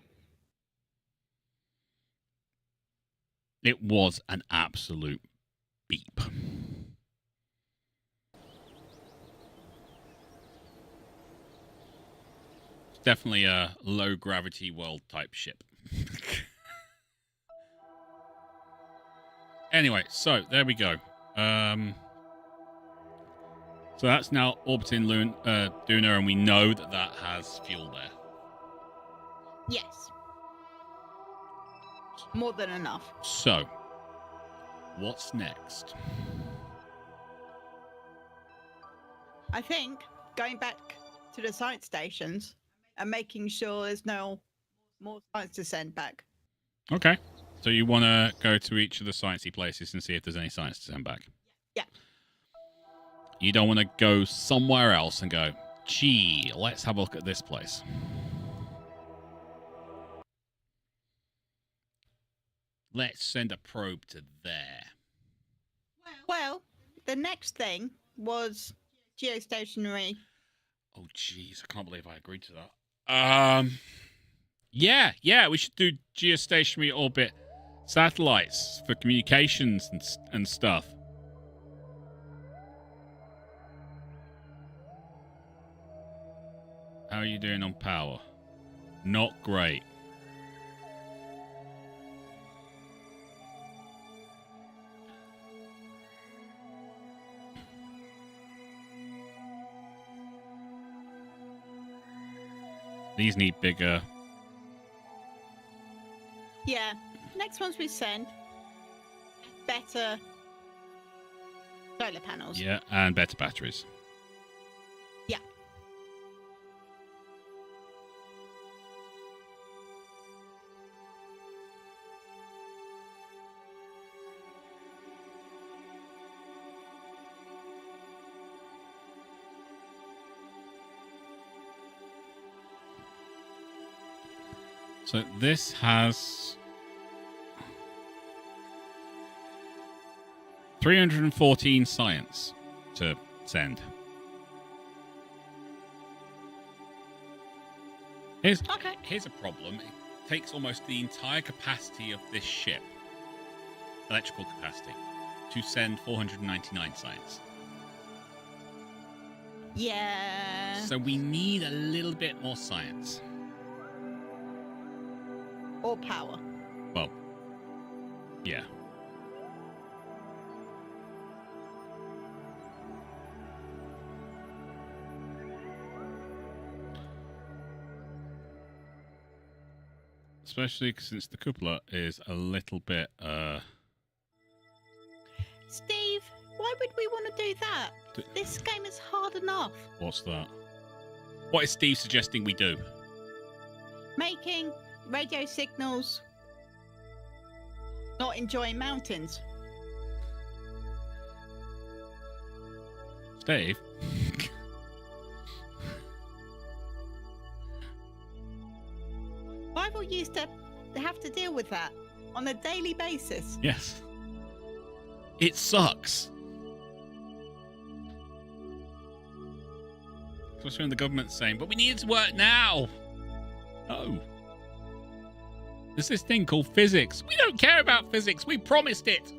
Speaker 1: It was an absolute beep. It's definitely a low-gravity world-type ship. Anyway, so there we go. So that's now orbiting Duna, and we know that that has fuel there.
Speaker 2: Yes. More than enough.
Speaker 1: So, what's next?
Speaker 2: I think going back to the science stations and making sure there's no more science to send back.
Speaker 1: Okay. So you want to go to each of the sciencey places and see if there's any science to send back?
Speaker 2: Yeah.
Speaker 1: You don't want to go somewhere else and go, gee, let's have a look at this place. Let's send a probe to there.
Speaker 2: Well, the next thing was geostationary.
Speaker 1: Oh, jeez, I can't believe I agreed to that. Yeah, we should do geostationary orbit satellites for communications and stuff. How are you doing on power? Not great. These need bigger.
Speaker 2: Yeah. Next ones we send better solar panels.
Speaker 1: Yeah, and better batteries.
Speaker 2: Yeah.
Speaker 1: So this has 314 science to send. Here's a problem. It takes almost the entire capacity of this ship, electrical capacity, to send 499 science.
Speaker 2: Yeah.
Speaker 1: So we need a little bit more science.
Speaker 2: Or power.
Speaker 1: Well, yeah. Especially since the cupola is a little bit,
Speaker 2: Steve, why would we want to do that? This game is hard enough.
Speaker 1: What's that? What is Steve suggesting we do?
Speaker 2: Making radio signals. Not enjoying mountains.
Speaker 1: Steve?
Speaker 2: Rival used to have to deal with that on a daily basis.
Speaker 1: Yes. It sucks. Especially when the government's saying, but we need it to work now. Oh. There's this thing called physics. We don't care about physics. We promised it.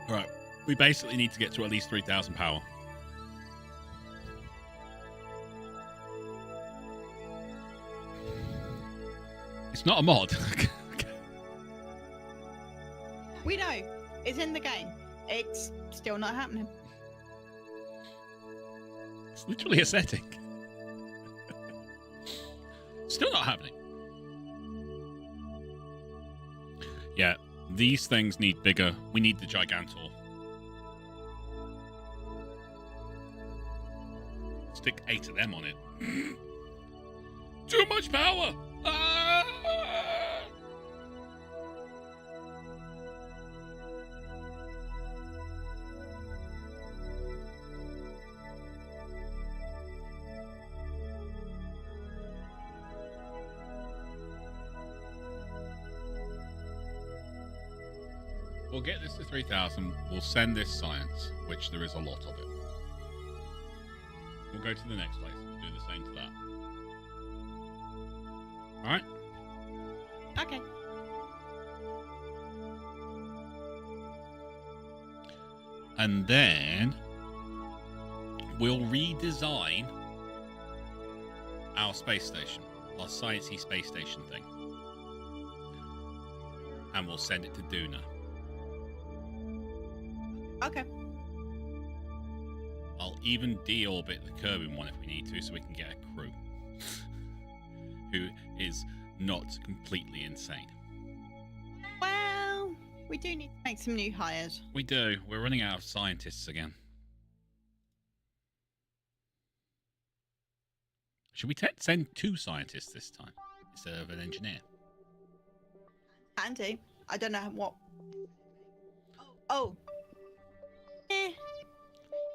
Speaker 1: Right. We basically need to get to at least 3,000 power. It's not a mod.
Speaker 2: We know. It's in the game. It's still not happening.
Speaker 1: It's literally a setting. Still not happening. Yeah, these things need bigger. We need the Gigantor. Stick 8 of them on it. Too much power! Ah! We'll get this to 3,000. We'll send this science, which there is a lot of it. We'll go to the next place. We'll do the same to that. Alright?
Speaker 2: Okay.
Speaker 1: And then we'll redesign our space station, our sciencey space station thing. And we'll send it to Duna.
Speaker 2: Okay.
Speaker 1: I'll even deorbit the Kerbin one if we need to, so we can get a crew who is not completely insane.
Speaker 2: Well, we do need to make some new hires.
Speaker 1: We do. We're running out of scientists again. Should we send 2 scientists this time instead of an engineer?
Speaker 2: Can do. I don't know what. Oh.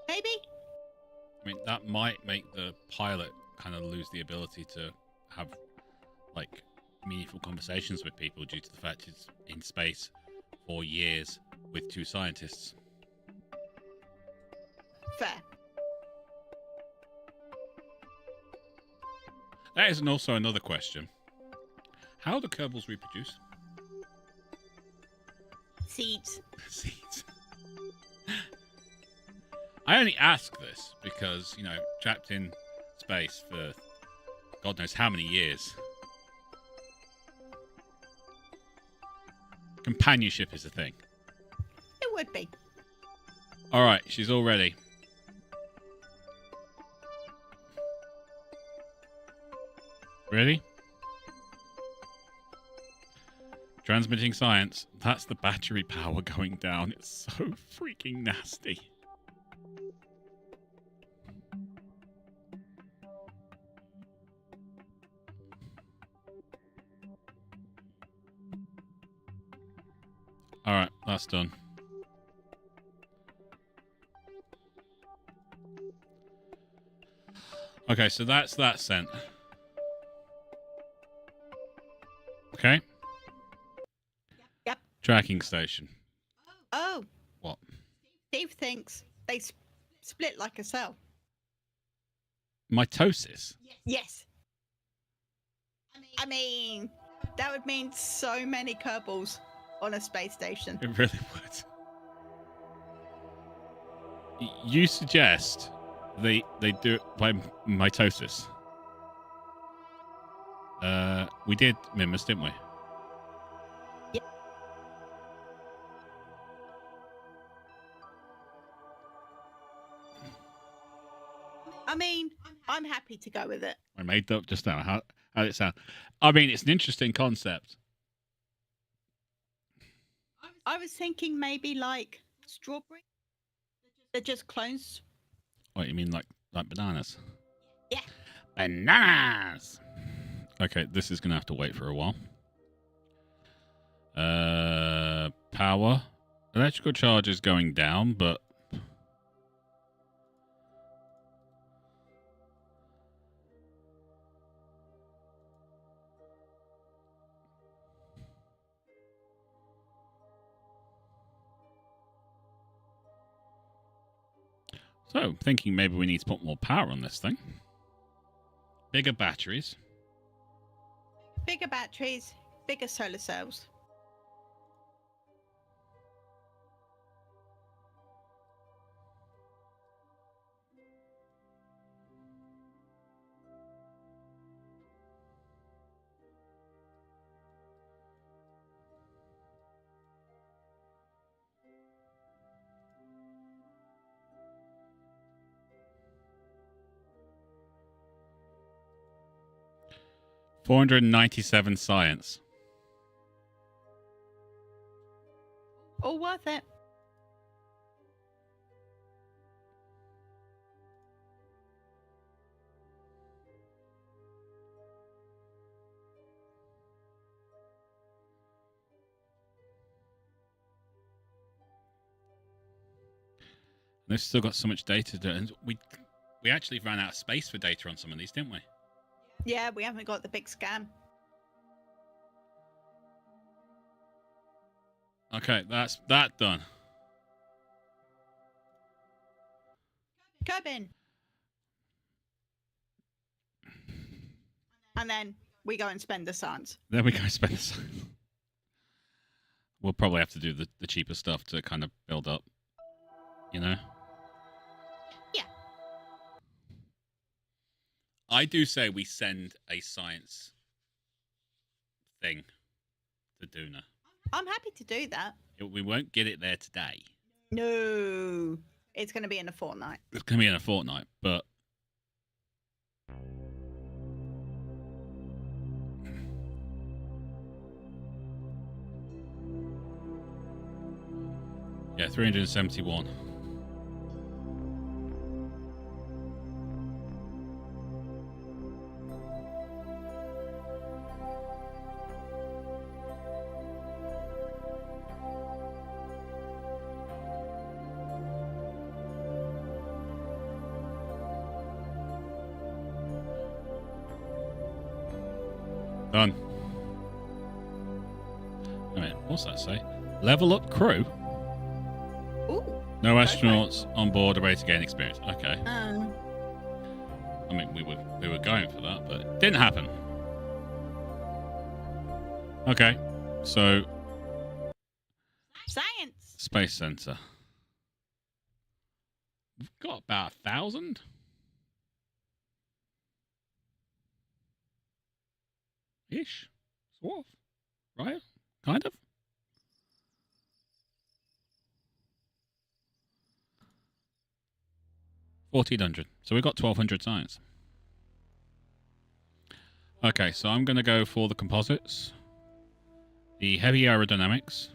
Speaker 2: Maybe?
Speaker 1: I mean, that might make the pilot kind of lose the ability to have, like, meaningful conversations with people due to the fact it's in space for years with 2 scientists.
Speaker 2: Fair.
Speaker 1: That is also another question. How do Kerbals reproduce?
Speaker 2: Seeds.
Speaker 1: Seeds. I only ask this because, you know, trapped in space for God knows how many years. Companionship is a thing.
Speaker 2: It would be.
Speaker 1: Alright, she's all ready. Ready? Transmitting science. That's the battery power going down. It's so freaking nasty. Alright, that's done. Okay, so that's that sent. Okay.
Speaker 2: Yep.
Speaker 1: Tracking station.
Speaker 2: Oh,
Speaker 1: What?
Speaker 2: Steve thinks they split like a cell.
Speaker 1: Mitosis?
Speaker 2: Yes. I mean, that would mean so many Kerbals on a space station.
Speaker 1: It really would. You suggest they do it by mitosis. We did Mimus, didn't we?
Speaker 2: Yep. I mean, I'm happy to go with it.
Speaker 1: I made that up just now. How did it sound? I mean, it's an interesting concept.
Speaker 2: I was thinking maybe like strawberry. They're just clones.
Speaker 1: What, you mean like bananas?
Speaker 2: Yeah.
Speaker 1: Bananas! Okay, this is going to have to wait for a while. Power. Electrical charge is going down, but... So, thinking maybe we need to put more power on this thing. Bigger batteries.
Speaker 2: Bigger batteries, bigger solar cells.
Speaker 1: $497 science.
Speaker 2: All worth it.
Speaker 1: They've still got so much data to do. And we actually ran out of space for data on some of these, didn't we?
Speaker 2: Yeah, we haven't got the big scan.
Speaker 1: Okay, that's that done.
Speaker 2: Kerbin. And then we go and spend the science.
Speaker 1: There we go, spend this. We'll probably have to do the cheaper stuff to kind of build up, you know?
Speaker 2: Yeah.
Speaker 1: I do say we send a science thing to Duna.
Speaker 2: I'm happy to do that.
Speaker 1: We won't get it there today.
Speaker 2: No. It's going to be in a fortnight.
Speaker 1: It's going to be in a fortnight, but... Yeah, 371. Done. Wait a minute, what's that say? Level up crew?
Speaker 2: Ooh.
Speaker 1: No astronauts on board are ready to gain experience. Okay. I mean, we were going for that, but it didn't happen. Okay, so
Speaker 2: Science.
Speaker 1: Space Center. We've got about 1,000. Ish, sort of, right? Kind of. $1,400. So we've got 1,200 science. Okay, so I'm going to go for the composites, the heavy aerodynamics.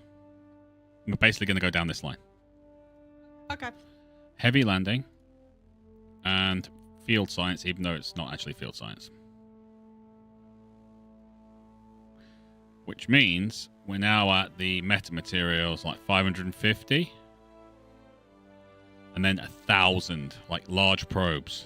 Speaker 1: I'm basically going to go down this line.
Speaker 2: Okay.
Speaker 1: Heavy landing and field science, even though it's not actually field science. Which means we're now at the metamaterials like 550. And then 1,000, like large probes.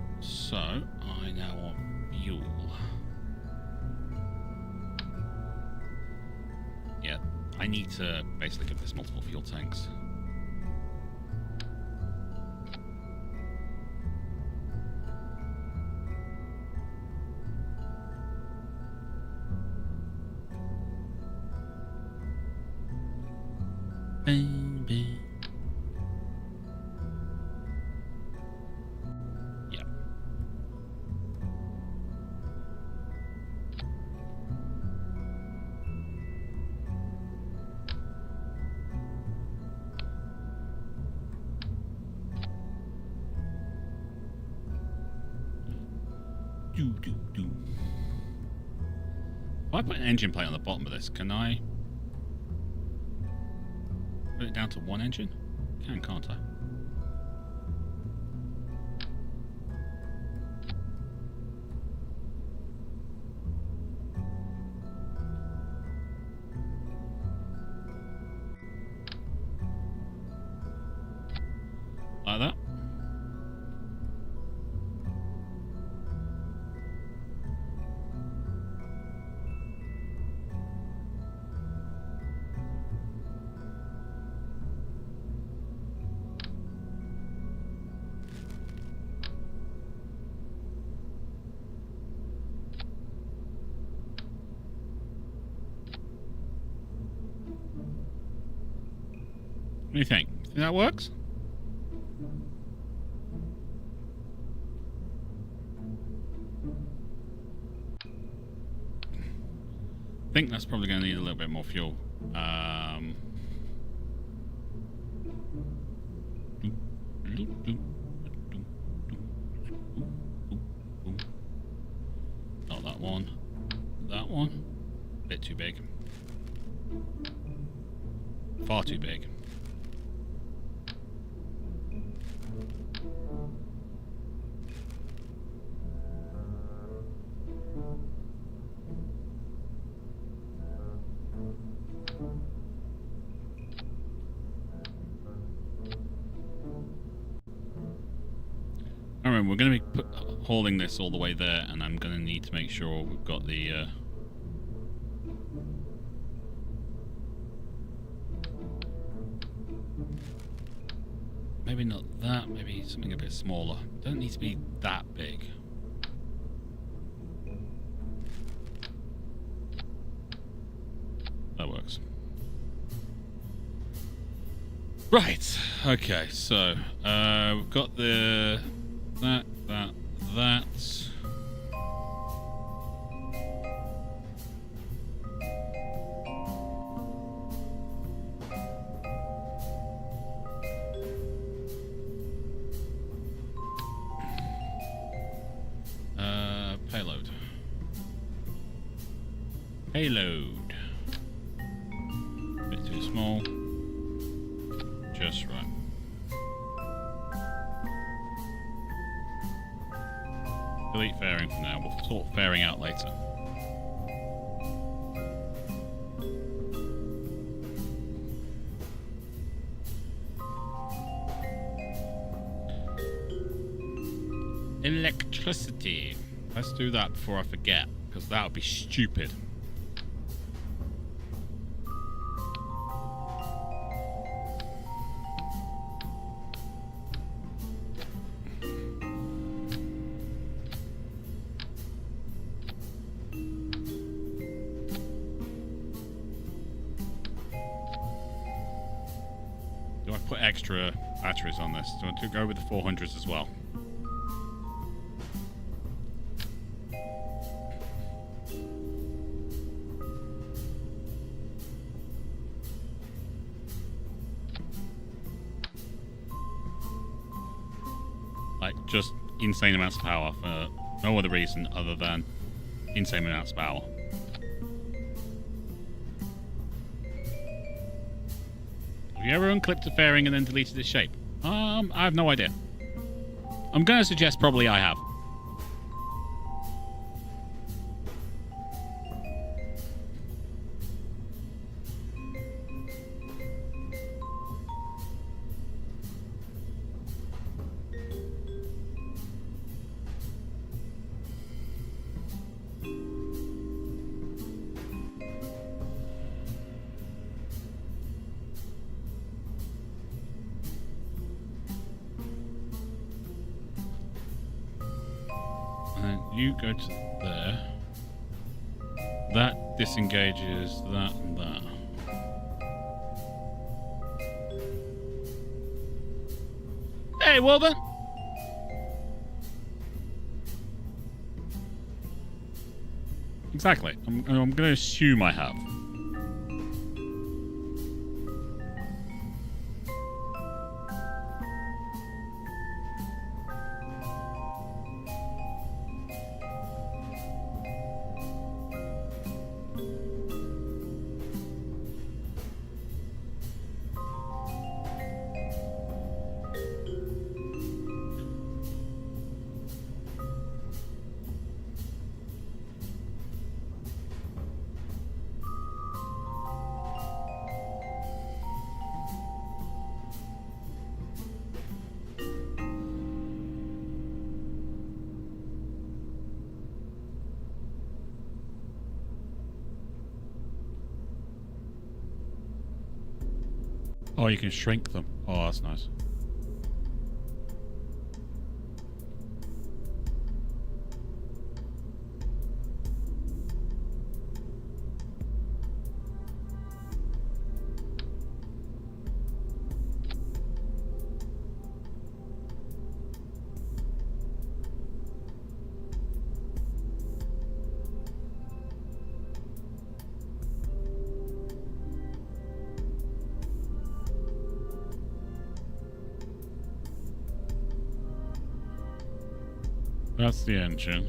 Speaker 1: So, I now want fuel. Yeah, I need to basically give this multiple fuel tanks. Baby. Yeah. Do. If I put an engine plate on the bottom of this, can I put it down to one engine? Can't I? Like that. What do you think? Think that works? I think that's probably going to need a little bit more fuel. Not that one. That one. Bit too big. Far too big. Alright, we're going to be hauling this all the way there, and I'm going to need to make sure we've got the... Maybe not that, maybe something a bit smaller. Don't need to be that big. That works. Right, okay, so we've got the that. Payload. Bit too small. Just right. Delete fairing for now. We'll sort fairing out later. Electricity. Let's do that before I forget, because that would be stupid. Do I put extra batteries on this? Do I want to go with the 400s as well? Like, just insane amounts of power for no other reason other than insane amounts of power. Have you ever unclipped a fairing and then deleted its shape? I have no idea. I'm going to suggest probably I have. you go to there. That disengages that and that. Hey, well then. Exactly. I'm going to assume I have. Oh, you can shrink them. Oh, that's nice. That's the engine.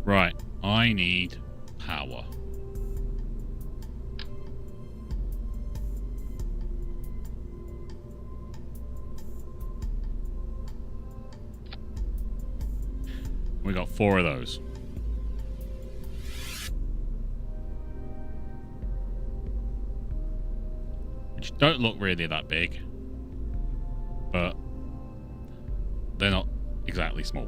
Speaker 1: Right, I need power. We got 4 of those. Which don't look really that big, but they're not exactly small.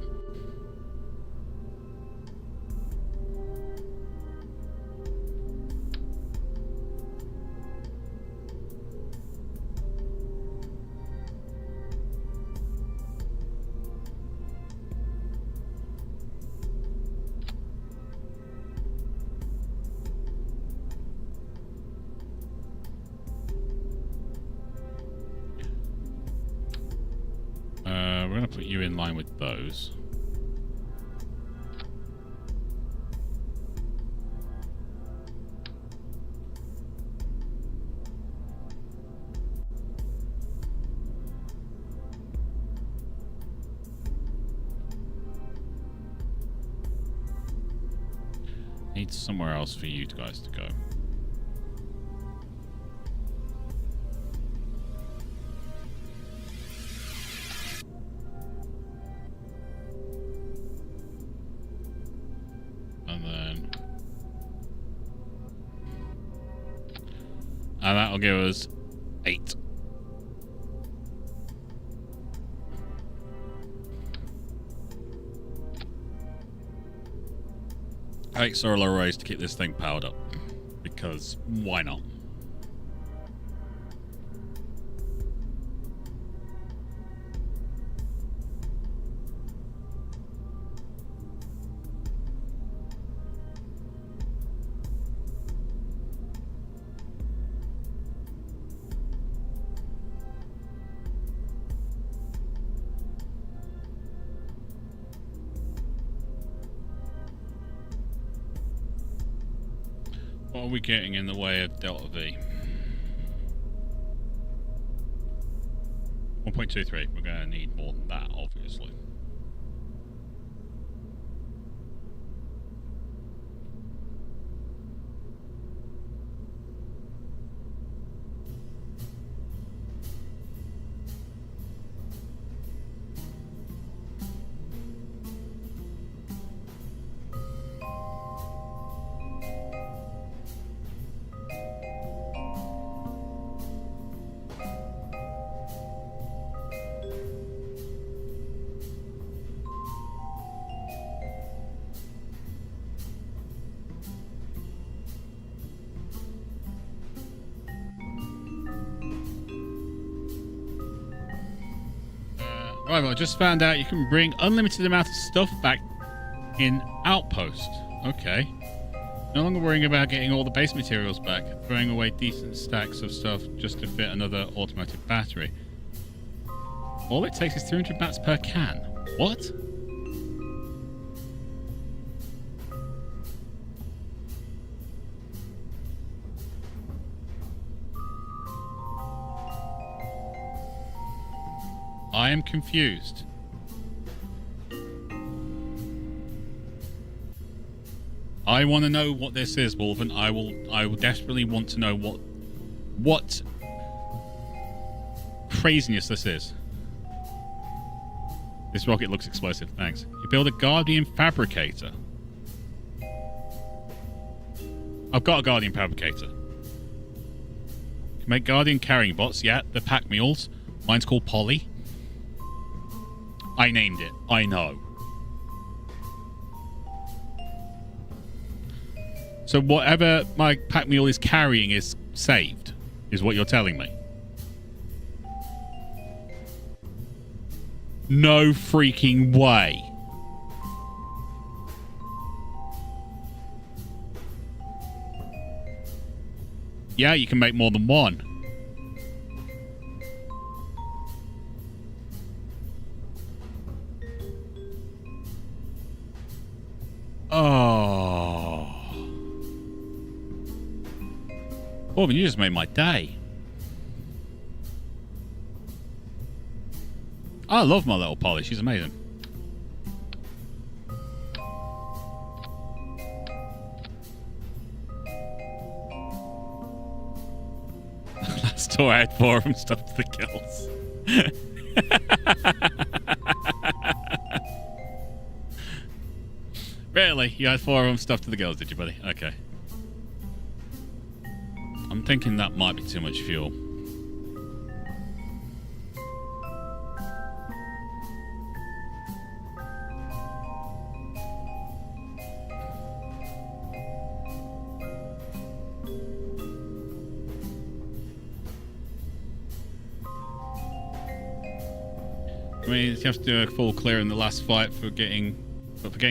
Speaker 1: We're going to put you in line with those. Need somewhere else for you guys to go. And that'll give us 8. Eight solar arrays to keep this thing powered up. Because why not? What are we getting in the way of Delta V? 1.23. We're going to need more than that, obviously. Right, well, I just found out you can bring unlimited amount of stuff back in Outpost. Okay. No longer worrying about getting all the base materials back, throwing away decent stacks of stuff just to fit another automotive battery. All it takes is 300 bats per can. What? I am confused. I want to know what this is, Wolven. I will desperately want to know what craziness this is. This rocket looks explosive, thanks. You build a Guardian Fabricator. I've got a Guardian Fabricator. You make Guardian carrying bots, yeah, the pack mules. Mine's called Polly. I named it, I know. So whatever my pack mule is carrying is saved, is what you're telling me. No freaking way. Yeah, you can make more than one. Oh. Oh, you just made my day. I love my little Polly. She's amazing. Last tour I had 4 of them stuffed to the gills. Really? You had 4 of them stuffed to the gills, did you, buddy? Okay. I'm thinking that might be too much fuel. I mean, you have to do a full clear in the last fight for getting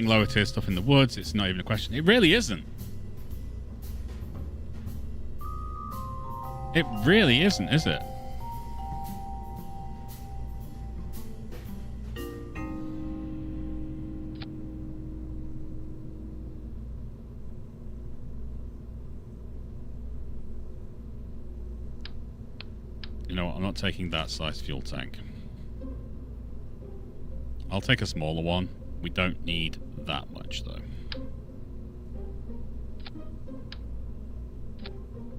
Speaker 1: lower tier stuff in the woods. It's not even a question. It really isn't. It really isn't, is it? You know what? I'm not taking that size fuel tank. I'll take a smaller one. We don't need that much, though.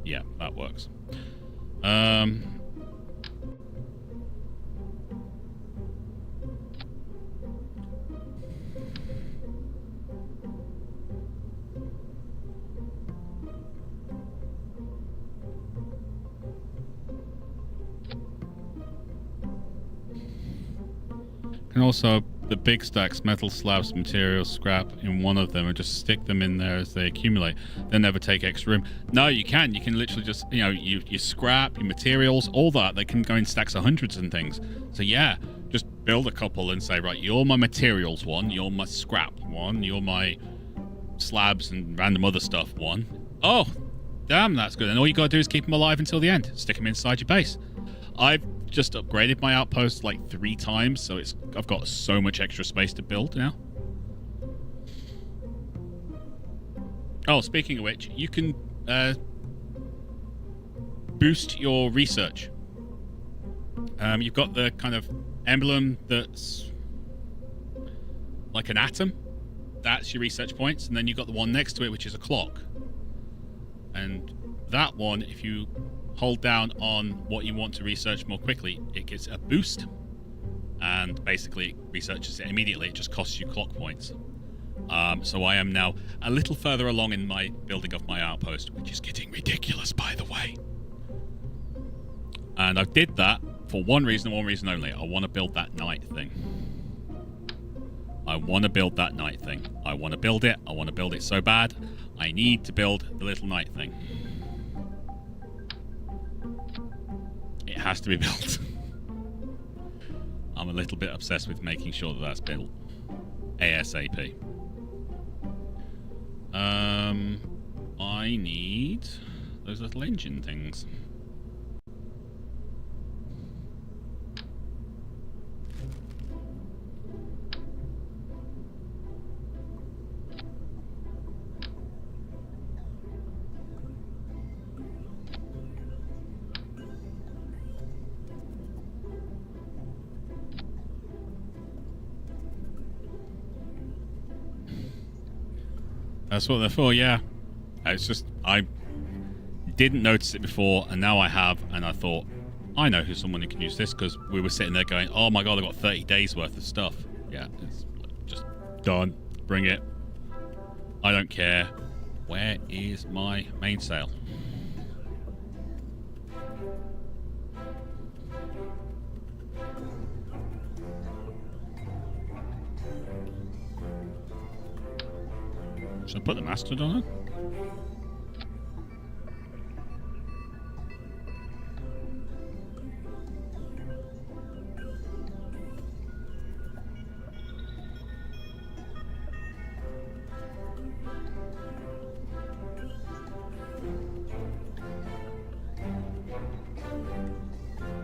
Speaker 1: Yeah, that works. And also the big stacks, metal slabs, materials, scrap in one of them, and just stick them in there as they accumulate. They'll never take extra room. No, you can. You can literally just, you know, your scrap, your materials, all that. They can go in stacks of hundreds and things. So yeah, just build a couple and say, right, you're my materials one, you're my scrap one, you're my slabs and random other stuff one. Oh, damn, that's good. And all you gotta do is keep them alive until the end. Stick them inside your base. I've just upgraded my outpost like 3 times, so I've got so much extra space to build now. Oh, speaking of which, you can boost your research. You've got the kind of emblem that's like an atom. That's your research points, and then you've got the one next to it, which is a clock. And that one, if you hold down on what you want to research more quickly, it gets a boost, and basically it researches it immediately. It just costs you clock points. So I am now a little further along in my building of my outpost, which is getting ridiculous, by the way. And I did that for one reason and one reason only. I want to build that night thing. I want to build that night thing. I want to build it. I want to build it so bad. I need to build the little night thing. It has to be built. I'm a little bit obsessed with making sure that that's built ASAP. I need those little engine things. That's what they're for, yeah. It's just, I didn't notice it before, and now I have, and I thought, I know who's someone who can use this, because we were sitting there going, oh my god, I've got 30 days worth of stuff. Yeah, it's just done. Bring it. I don't care. Where is my mainsail? Should I put the mastodon on?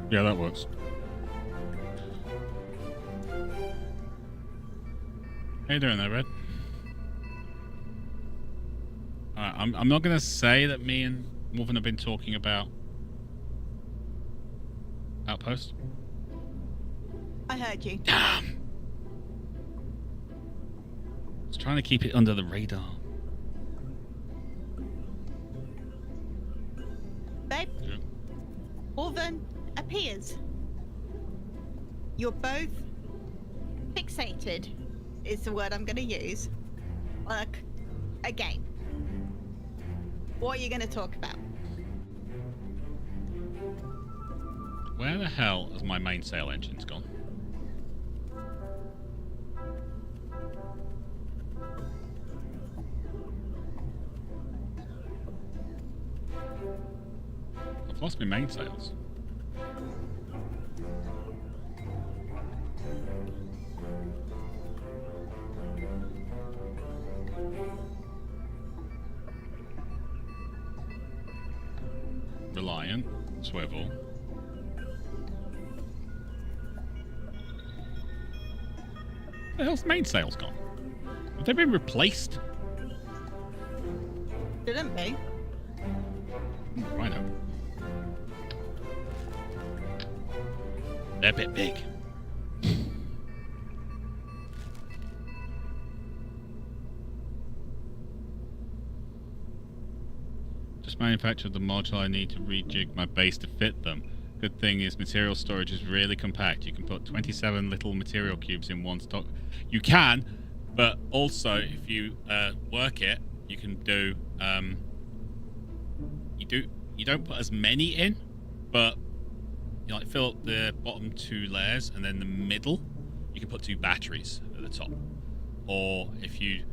Speaker 1: Yeah, that works. How you doing there, Red? I'm not going to say that me and Morven have been talking about Outpost.
Speaker 2: I heard you.
Speaker 1: Damn! I was trying to keep it under the radar.
Speaker 2: Babe,
Speaker 1: Yeah.
Speaker 2: Morven appears. You're both fixated, is the word I'm going to use, on a game. What are you going to talk about?
Speaker 1: Where the hell has my mainsail engines gone? I've lost my mainsails. Reliant, swivel. The hell's mainsails gone? Have they been replaced?
Speaker 2: Shouldn't be.
Speaker 1: Rhino. They're a bit big. Just manufactured the module I need to rejig my base to fit them. Good thing is material storage is really compact. You can put 27 little material cubes in one stock. You can, but also if you work it, you can do you don't put as many in, but you like fill up the bottom 2 layers, and then the middle you can put 2 batteries at the top. Or if you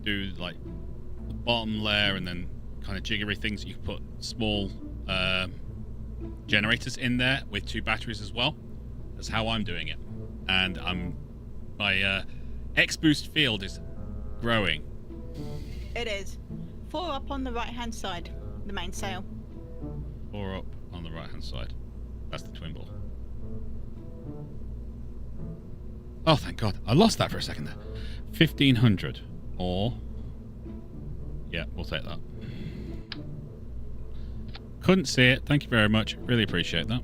Speaker 1: do like the bottom layer and then kind of jiggery things, you can put small generators in there with 2 batteries as well. That's how I'm doing it, and my X boost field is growing.
Speaker 2: It is. 4 up on the right-hand side, the mainsail.
Speaker 1: 4 up on the right-hand side. That's the twin ball. Oh, thank God. I lost that for a second there. 1,500. Or... yeah, we'll take that. Couldn't see it. Thank you very much. Really appreciate that.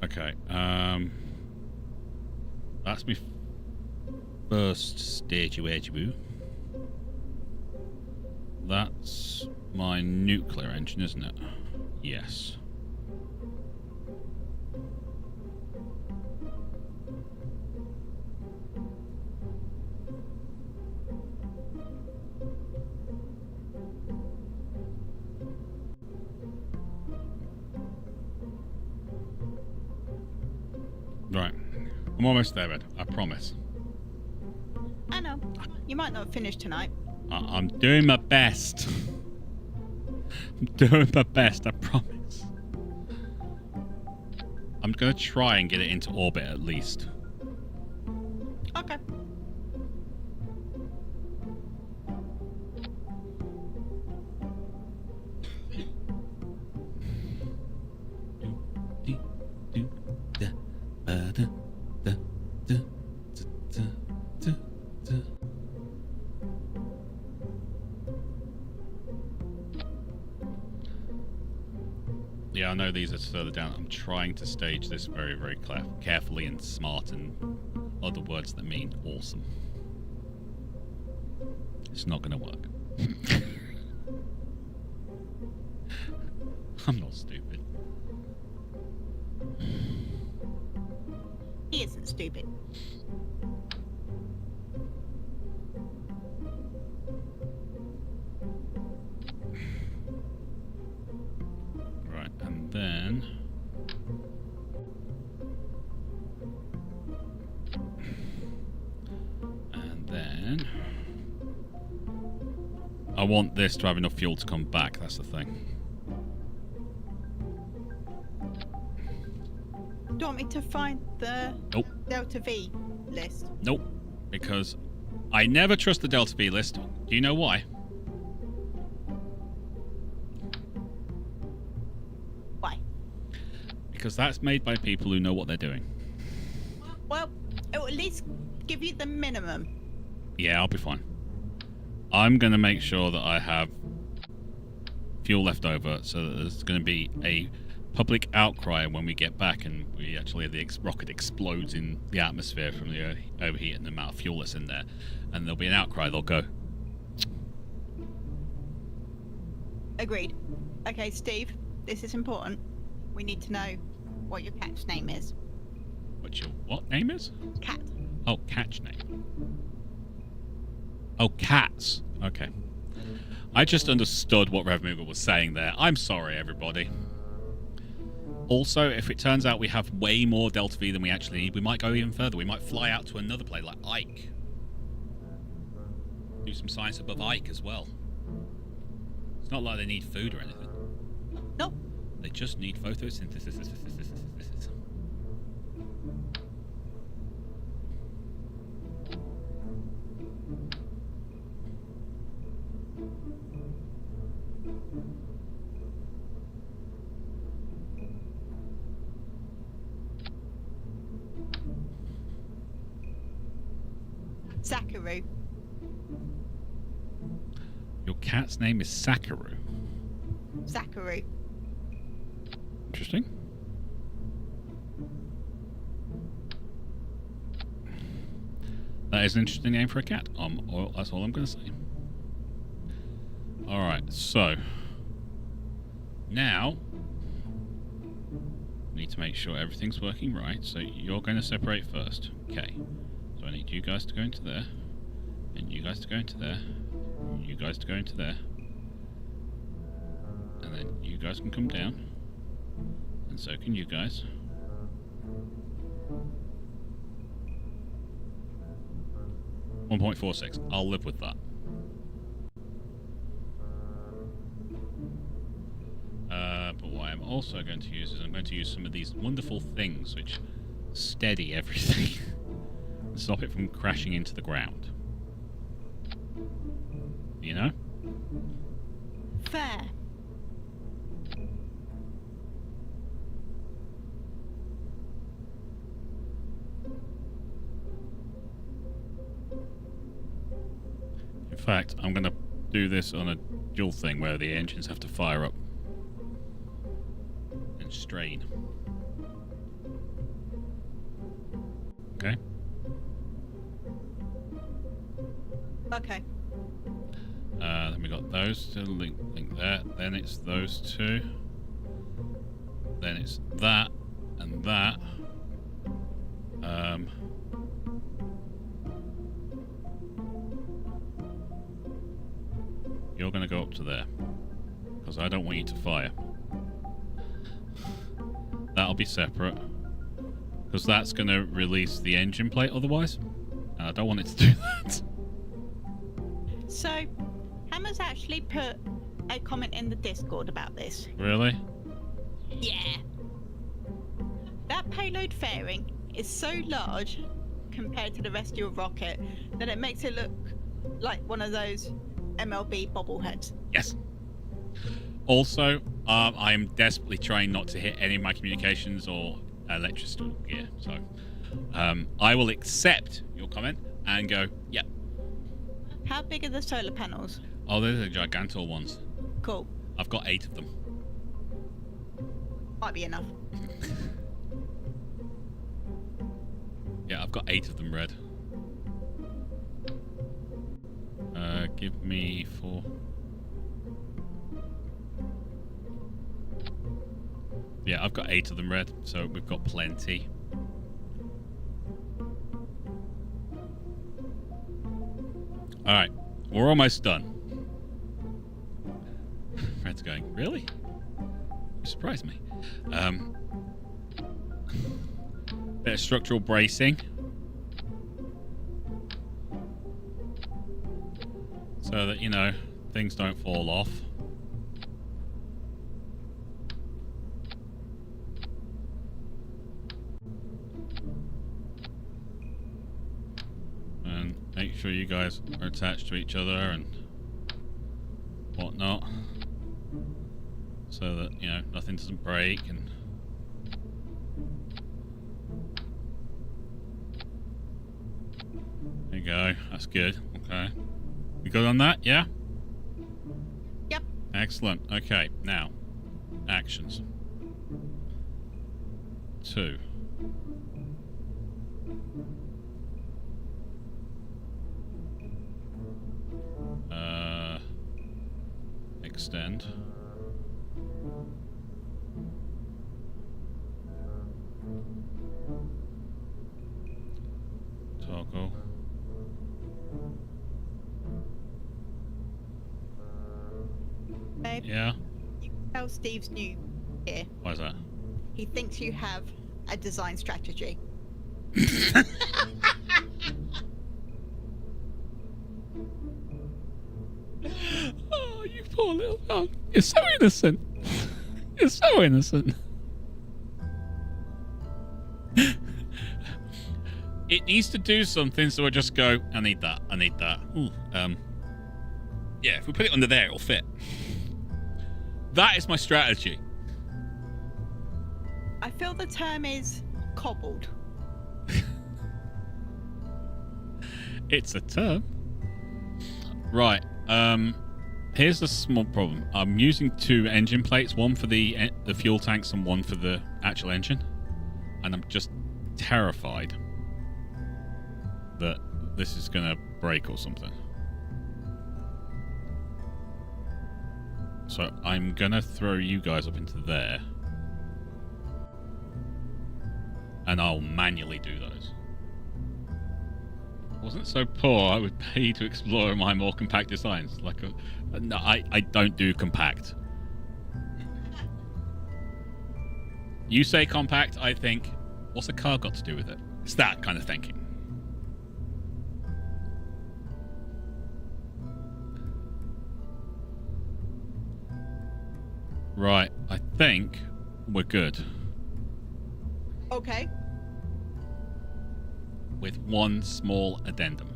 Speaker 1: Okay. That's my first stage of edge. That's my nuclear engine, isn't it? Yes. Right. I'm almost there, Ed. I promise.
Speaker 2: I know. You might not finish tonight.
Speaker 1: I'm doing my best. I'm doing my best, I promise. I'm going to try and get it into orbit at least.
Speaker 2: Okay.
Speaker 1: Yeah, I know these are further down. I'm trying to stage this very, very carefully and smart and other words that mean awesome. It's not going to work. I'm not stupid.
Speaker 2: He isn't stupid.
Speaker 1: Right, and then... And then... I want this to have enough fuel to come back, that's the thing.
Speaker 2: Do you want me to find the
Speaker 1: Nope.
Speaker 2: Delta V list?
Speaker 1: Nope. Because I never trust the Delta V list. Do you know why?
Speaker 2: Why?
Speaker 1: Because that's made by people who know what they're doing.
Speaker 2: Well, it will at least give you the minimum.
Speaker 1: Yeah, I'll be fine. I'm going to make sure that I have fuel left over so that there's going to be a public outcry when we get back and we actually the rocket explodes in the atmosphere from the overheat and the amount of fuel that's in there, and there'll be an outcry. They'll go.
Speaker 2: Agreed. Okay, Steve, this is important. We need to know what your cat's name is.
Speaker 1: What your what name is?
Speaker 2: Cat.
Speaker 1: Oh, catch name. Oh, cats. Okay. I just understood what Rev Moogle was saying there. I'm sorry, everybody. Also, if it turns out we have way more Delta V than we actually need, we might go even further. We might fly out to another place like Ike. Do some science above Ike as well. It's not like they need food or anything.
Speaker 2: Nope.
Speaker 1: They just need photosynthesis.
Speaker 2: Zachary.
Speaker 1: Your cat's name is Sakaru.
Speaker 2: Zachary.
Speaker 1: Interesting. That is an interesting name for a cat. That's all I'm going to say. Alright, so now we need to make sure everything's working right. So you're going to separate first. Okay. So I need you guys to go into there, and you guys to go into there, and you guys to go into there, and then you guys can come down, and so can you guys. .46. I'll live with that. But what I'm also going to use is I'm going to use some of these wonderful things which steady everything. Stop it from crashing into the ground. You know?
Speaker 2: Fair.
Speaker 1: In fact, I'm going to do this on a dual thing where the engines have to fire up and strain. Okay?
Speaker 2: Okay.
Speaker 1: Then we got those to link there. Then it's those two. Then it's that and that. You're going to go up to there because I don't want you to fire. That'll be separate because that's going to release the engine plate otherwise, and I don't want it to do that.
Speaker 2: So, Hammer's actually put a comment in the Discord about this.
Speaker 1: Really?
Speaker 2: Yeah. That payload fairing is so large compared to the rest of your rocket that it makes it look like one of those MLB bobbleheads.
Speaker 1: Yes. Also, I am desperately trying not to hit any of my communications or electrical gear. So, I will accept your comment and go, yep.
Speaker 2: How big are the solar panels?
Speaker 1: Oh, they're the gigantor ones.
Speaker 2: Cool.
Speaker 1: I've got 8 of them.
Speaker 2: Might be enough.
Speaker 1: Yeah, I've got 8 of them, Red. Give me 4. Yeah, I've got 8 of them, Red, so we've got plenty. Alright, we're almost done. Red's going, really? You surprised me. Bit of structural bracing. So that, you know, things don't fall off. And make sure you guys are attached to each other and whatnot. So that, you know, nothing doesn't break and... There you go. That's good. Okay. You good on that? Yeah?
Speaker 2: Yep.
Speaker 1: Excellent. Okay. Now, actions. 2. Extend. Toggle.
Speaker 2: Babe,
Speaker 1: Yeah?
Speaker 2: you can tell Steve's new here.
Speaker 1: Why is that?
Speaker 2: He thinks you have a design strategy.
Speaker 1: Oh, you poor little... Oh, you're so innocent. You're so innocent. It needs to do something, so I just go, I need that, I need that. Ooh, yeah, if we put it under there, it'll fit. That is my strategy.
Speaker 2: I feel the term is cobbled.
Speaker 1: It's a term. Right, here's a small problem. I'm using 2 engine plates, one for the fuel tanks and one for the actual engine. And I'm just terrified that this is going to break or something. So I'm going to throw you guys up into there. And I'll manually do those. I wasn't so poor, I would pay you to explore my more compact designs. No, I don't do compact. You say compact, I think, what's a car got to do with it? It's that kind of thinking. Right, I think we're good.
Speaker 2: Okay.
Speaker 1: With one small addendum.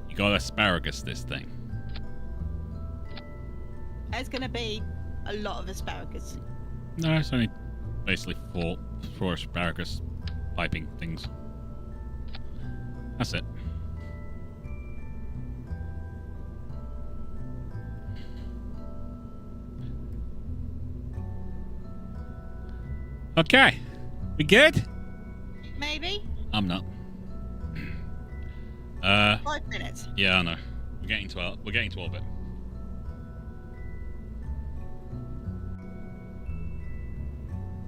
Speaker 1: You got asparagus this thing.
Speaker 2: There's going to be a lot of asparagus.
Speaker 1: No, it's only basically four asparagus piping things. That's it. Okay. We good?
Speaker 2: Maybe?
Speaker 1: I'm not.
Speaker 2: 5 minutes.
Speaker 1: Yeah, I know. We're getting to orbit.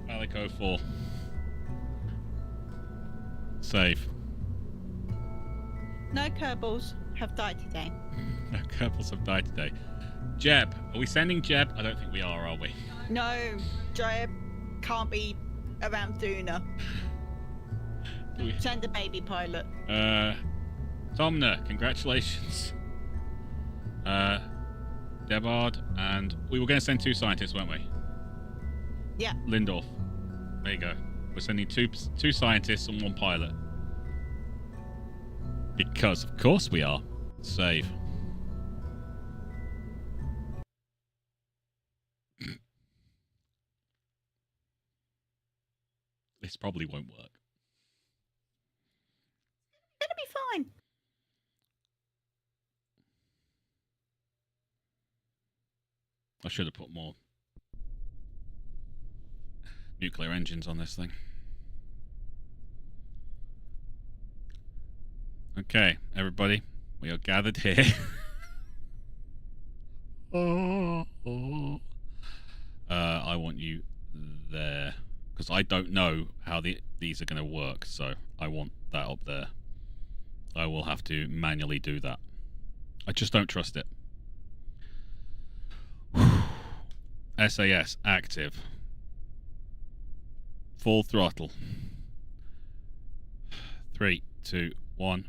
Speaker 1: Alico 4. Save.
Speaker 2: No Kerbals have died today.
Speaker 1: No Kerbals have died today. Jeb. Are we sending Jeb? I don't think we are we?
Speaker 2: No, Jeb can't be around Duna. Send a baby pilot.
Speaker 1: Tomner, congratulations. Debard, and we were going to send 2 scientists, weren't we?
Speaker 2: Yeah.
Speaker 1: Lindorf. There you go. We're sending two scientists and 1 pilot. Because, of course, we are. Save. This probably won't work.
Speaker 2: It's gonna be fine.
Speaker 1: I should have put more nuclear engines on this thing. Okay, everybody, we are gathered here. I want you there because I don't know how these are going to work, so I want that up there. I will have to manually do that. I just don't trust it. SAS active. Full throttle. 3, 2, 1.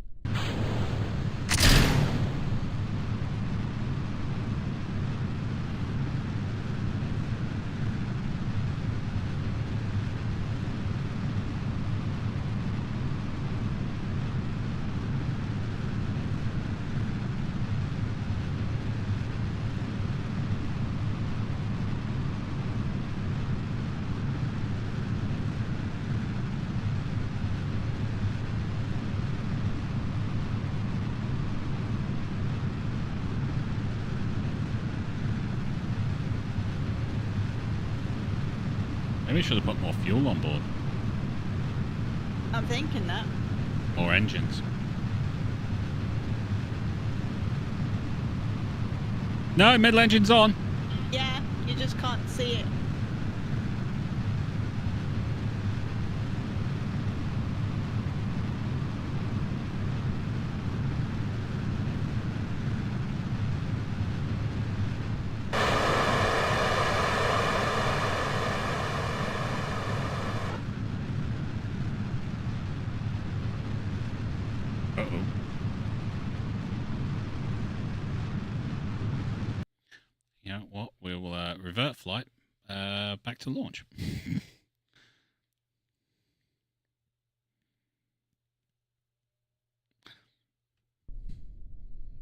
Speaker 1: Maybe we should have put more fuel on board.
Speaker 2: I'm thinking that.
Speaker 1: More engines. No, middle engine's on.
Speaker 2: Yeah, you just can't see it.
Speaker 1: Uh-oh. Yeah, what? We will revert flight back to launch.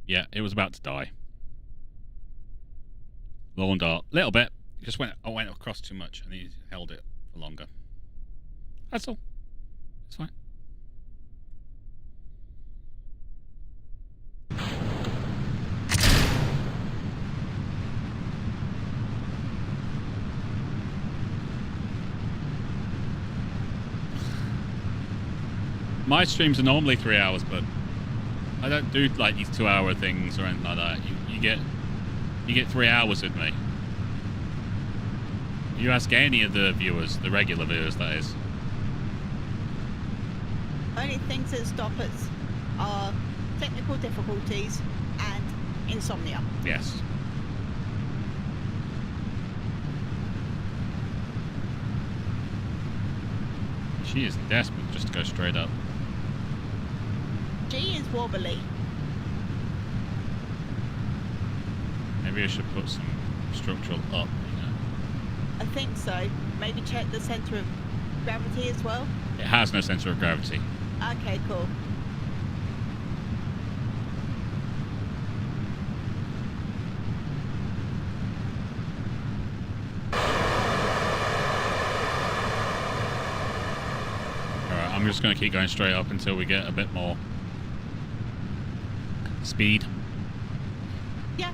Speaker 1: Yeah, it was about to die. Lawn dart, little bit. I went across too much, and he held it for longer. That's all. It's fine. My streams are normally 3 hours, but I don't do like these 2-hour things or anything like that. You get 3 hours with me. You ask any of the viewers, the regular viewers, that is.
Speaker 2: Only things that stop us are technical difficulties and insomnia.
Speaker 1: Yes. She is desperate just to go straight up.
Speaker 2: G is wobbly.
Speaker 1: Maybe I should put some structural up, you know.
Speaker 2: I think so. Maybe check the center of gravity as well.
Speaker 1: It has no center of gravity.
Speaker 2: Okay, cool.
Speaker 1: Alright, I'm just going to keep going straight up until we get a bit more speed.
Speaker 2: Yeah.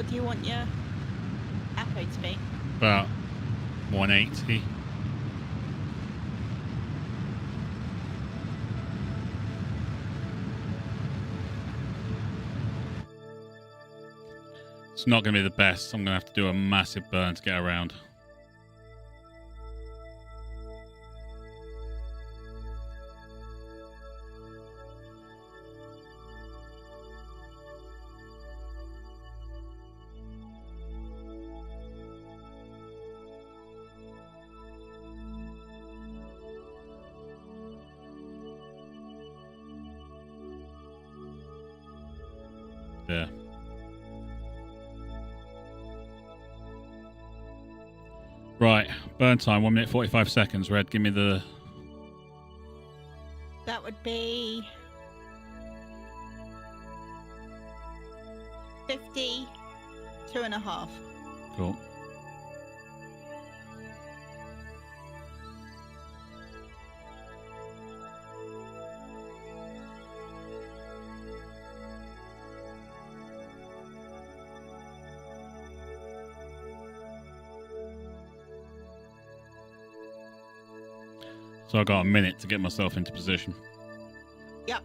Speaker 2: What do you want your cathode to be?
Speaker 1: About 180. It's not going to be the best. I'm going to have to do a massive burn to get around. There. Right, burn time, 1 minute 45 seconds. Red, give me the...
Speaker 2: That would be 52.5.
Speaker 1: Cool. So I got a minute to get myself into position.
Speaker 2: Yep.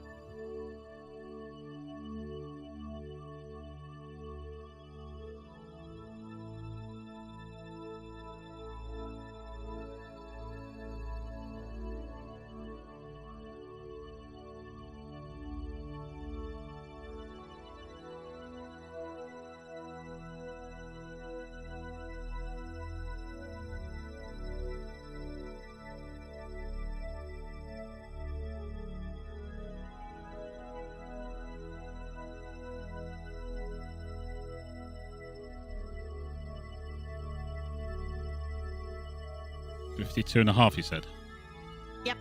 Speaker 1: Fifty-two and a half, you said?
Speaker 2: Yep.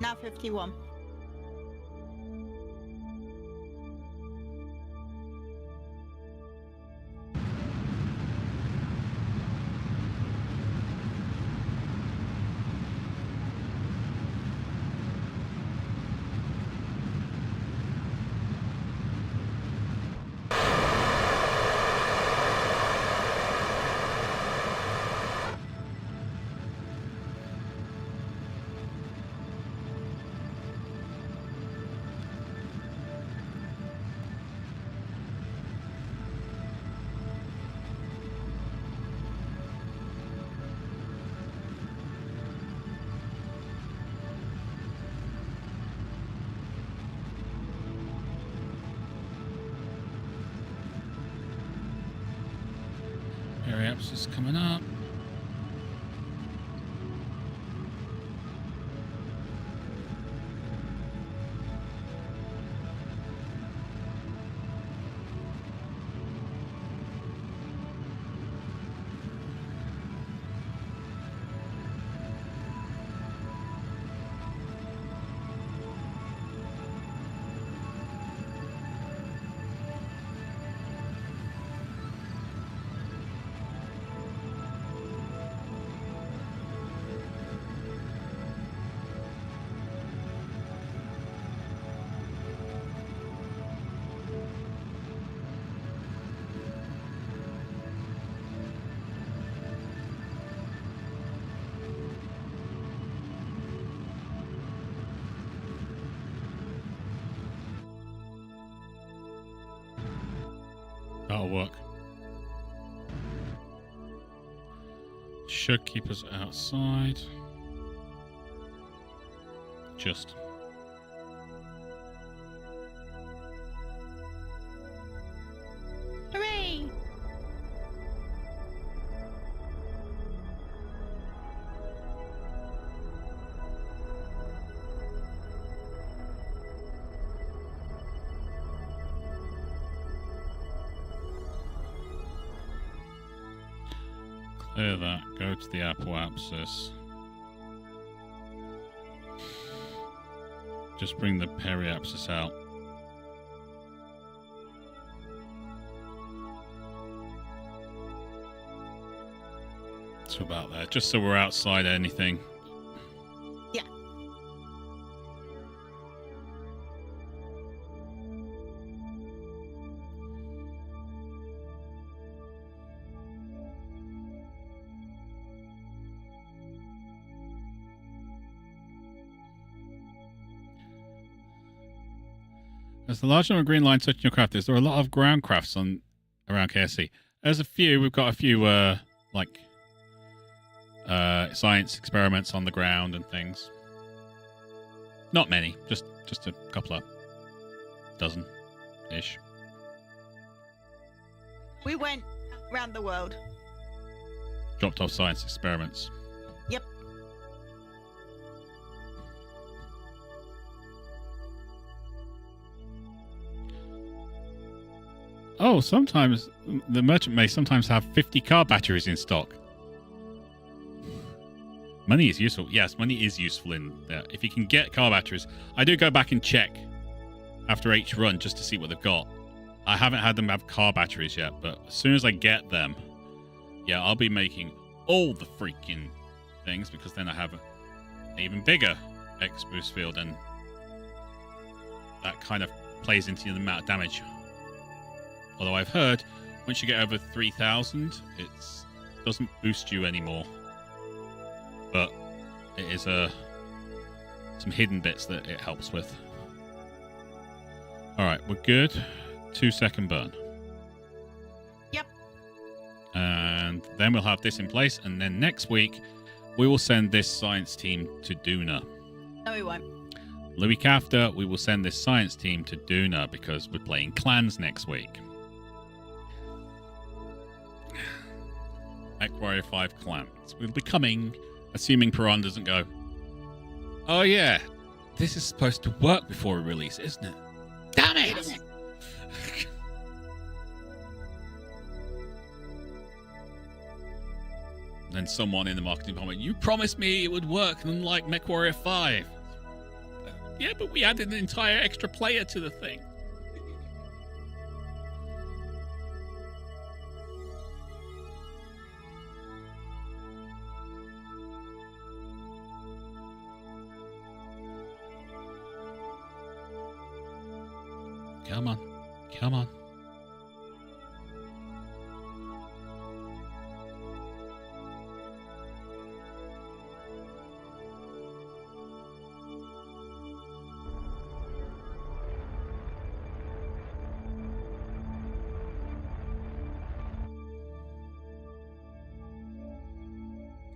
Speaker 2: Now 51.
Speaker 1: Apps is coming up. That'll work. Should keep us outside. Just.
Speaker 2: Hooray!
Speaker 1: Clear that. Go to the Apple Apsis. just bring the periapsis out. So about there, just so we're outside anything.
Speaker 2: Yeah.
Speaker 1: As the large number of green lines touching your craft is, there are a lot of ground crafts on around KSC. There's a few. We've got a few science experiments on the ground and things. Not many, just a couple of dozen-ish.
Speaker 2: We went around the world.
Speaker 1: Dropped off science experiments.
Speaker 2: Yep.
Speaker 1: Oh, sometimes the merchant may sometimes have 50 car batteries in stock. Money is useful. Yes, money is useful in there. If you can get car batteries, I do go back and check after each run just to see what they've got. I haven't had them have car batteries yet, but as soon as I get them, yeah, I'll be making all the freaking things, because then I have an even bigger X boost field, and that kind of plays into the amount of damage. Although I've heard once you get over 3,000, it doesn't boost you anymore. But it is some hidden bits that it helps with. All right, we're good. 2-second burn.
Speaker 2: Yep.
Speaker 1: And then we'll have this in place, and then next week we will send this science team to Duna.
Speaker 2: No, we won't.
Speaker 1: The week after, we will send this science team to Duna because we're playing clans next week. MechWarrior 5 clans will be coming, assuming Piran doesn't go, oh yeah, this is supposed to work before we release, isn't it? Damn it! Then someone in the marketing department, you promised me it would work unlike MechWarrior 5. Yeah, but we added an entire extra player to the thing. Come on. Come on.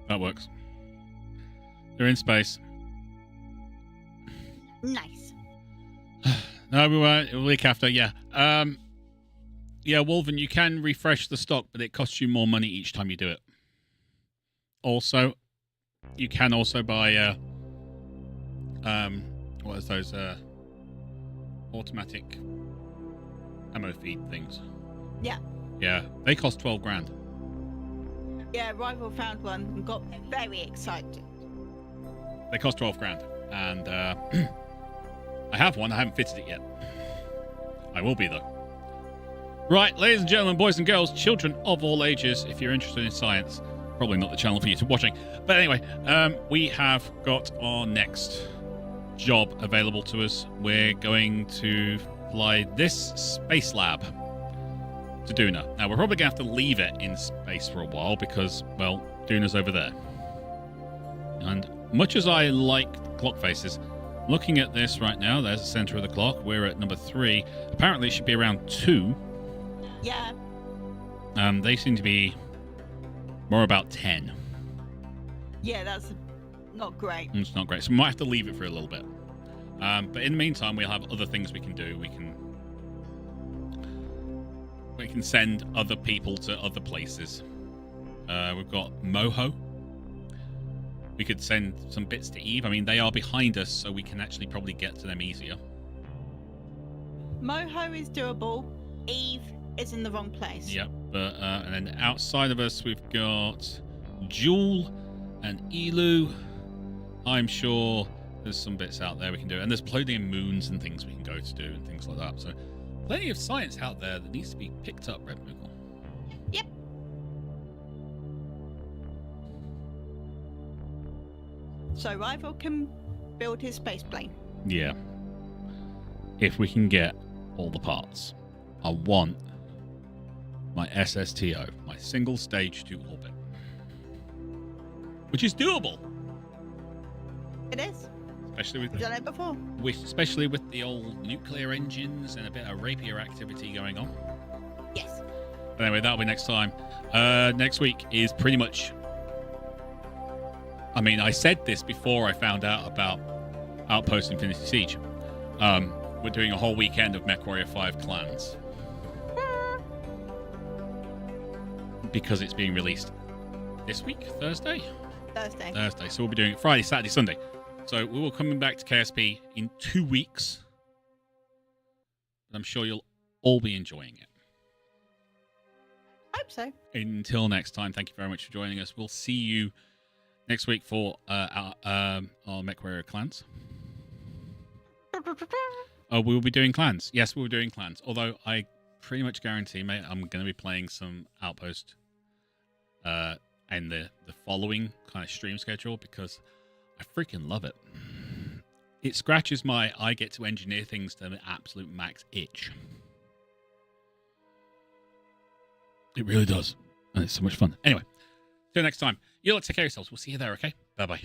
Speaker 1: That works. They're in space.
Speaker 2: Nice.
Speaker 1: No, we won't. A week after, yeah. Yeah, Wolven, you can refresh the stock, but it costs you more money each time you do it. Also, you can also buy what is those automatic ammo feed things.
Speaker 2: Yeah.
Speaker 1: Yeah, they cost 12 grand.
Speaker 2: Yeah, Rival found one and got very excited.
Speaker 1: They cost 12 grand. And I have one. I haven't fitted it yet. I will be, though. Right, ladies and gentlemen, boys and girls, children of all ages, if you're interested in science, probably not the channel for you to be watching. But anyway, we have got our next job available to us. We're going to fly this space lab to Duna. Now, we're probably going to have to leave it in space for a while because, well, Duna's over there. And much as I like clock faces, looking at this right now, there's the center of the clock. We're at number 3. Apparently, it should be around 2.
Speaker 2: Yeah.
Speaker 1: They seem to be more about 10.
Speaker 2: Yeah, that's not great.
Speaker 1: It's not great. So we might have to leave it for a little bit. But in the meantime, we'll have other things we can do. We can send other people to other places. We've got Moho. We could send some bits to Eve. I mean, they are behind us, so we can actually probably get to them easier.
Speaker 2: Moho is doable. Eve is in the wrong place.
Speaker 1: Yep. But and then outside of us, we've got Jewel and Elu. I'm sure There's some bits out there we can do, and there's plenty of moons and things we can go to do and things like that. So plenty of science out there that needs to be picked up, Red Moogle.
Speaker 2: Yep. So Rival can build his space plane.
Speaker 1: Yeah. If we can get all the parts. I want my SSTO, my single stage to orbit. Which is doable.
Speaker 2: It is.
Speaker 1: Especially
Speaker 2: We've done it before.
Speaker 1: especially with the old nuclear engines and a bit of rapier activity going on.
Speaker 2: Yes.
Speaker 1: But anyway, that'll be next time. Next week is pretty much... I mean, I said this before I found out about Outpost Infinity Siege. We're doing a whole weekend of MechWarrior 5 clans. Because it's being released this week, Thursday? Thursday. So we'll be doing it Friday, Saturday, Sunday. So we will be coming back to KSP in 2 weeks. I'm sure you'll all be enjoying it.
Speaker 2: Hope so.
Speaker 1: Until next time, thank you very much for joining us. We'll see you next week for our MechWarrior clans. Oh, we'll be doing clans. Yes, we'll be doing clans. Although I pretty much guarantee, mate, I'm going to be playing some Outpost and the following kind of stream schedule because I freaking love it. It scratches my I get to engineer things to the absolute max itch. It really does. And it's so much fun. Anyway, till next time. You lot take care of yourselves. We'll see you there, okay? Bye-bye.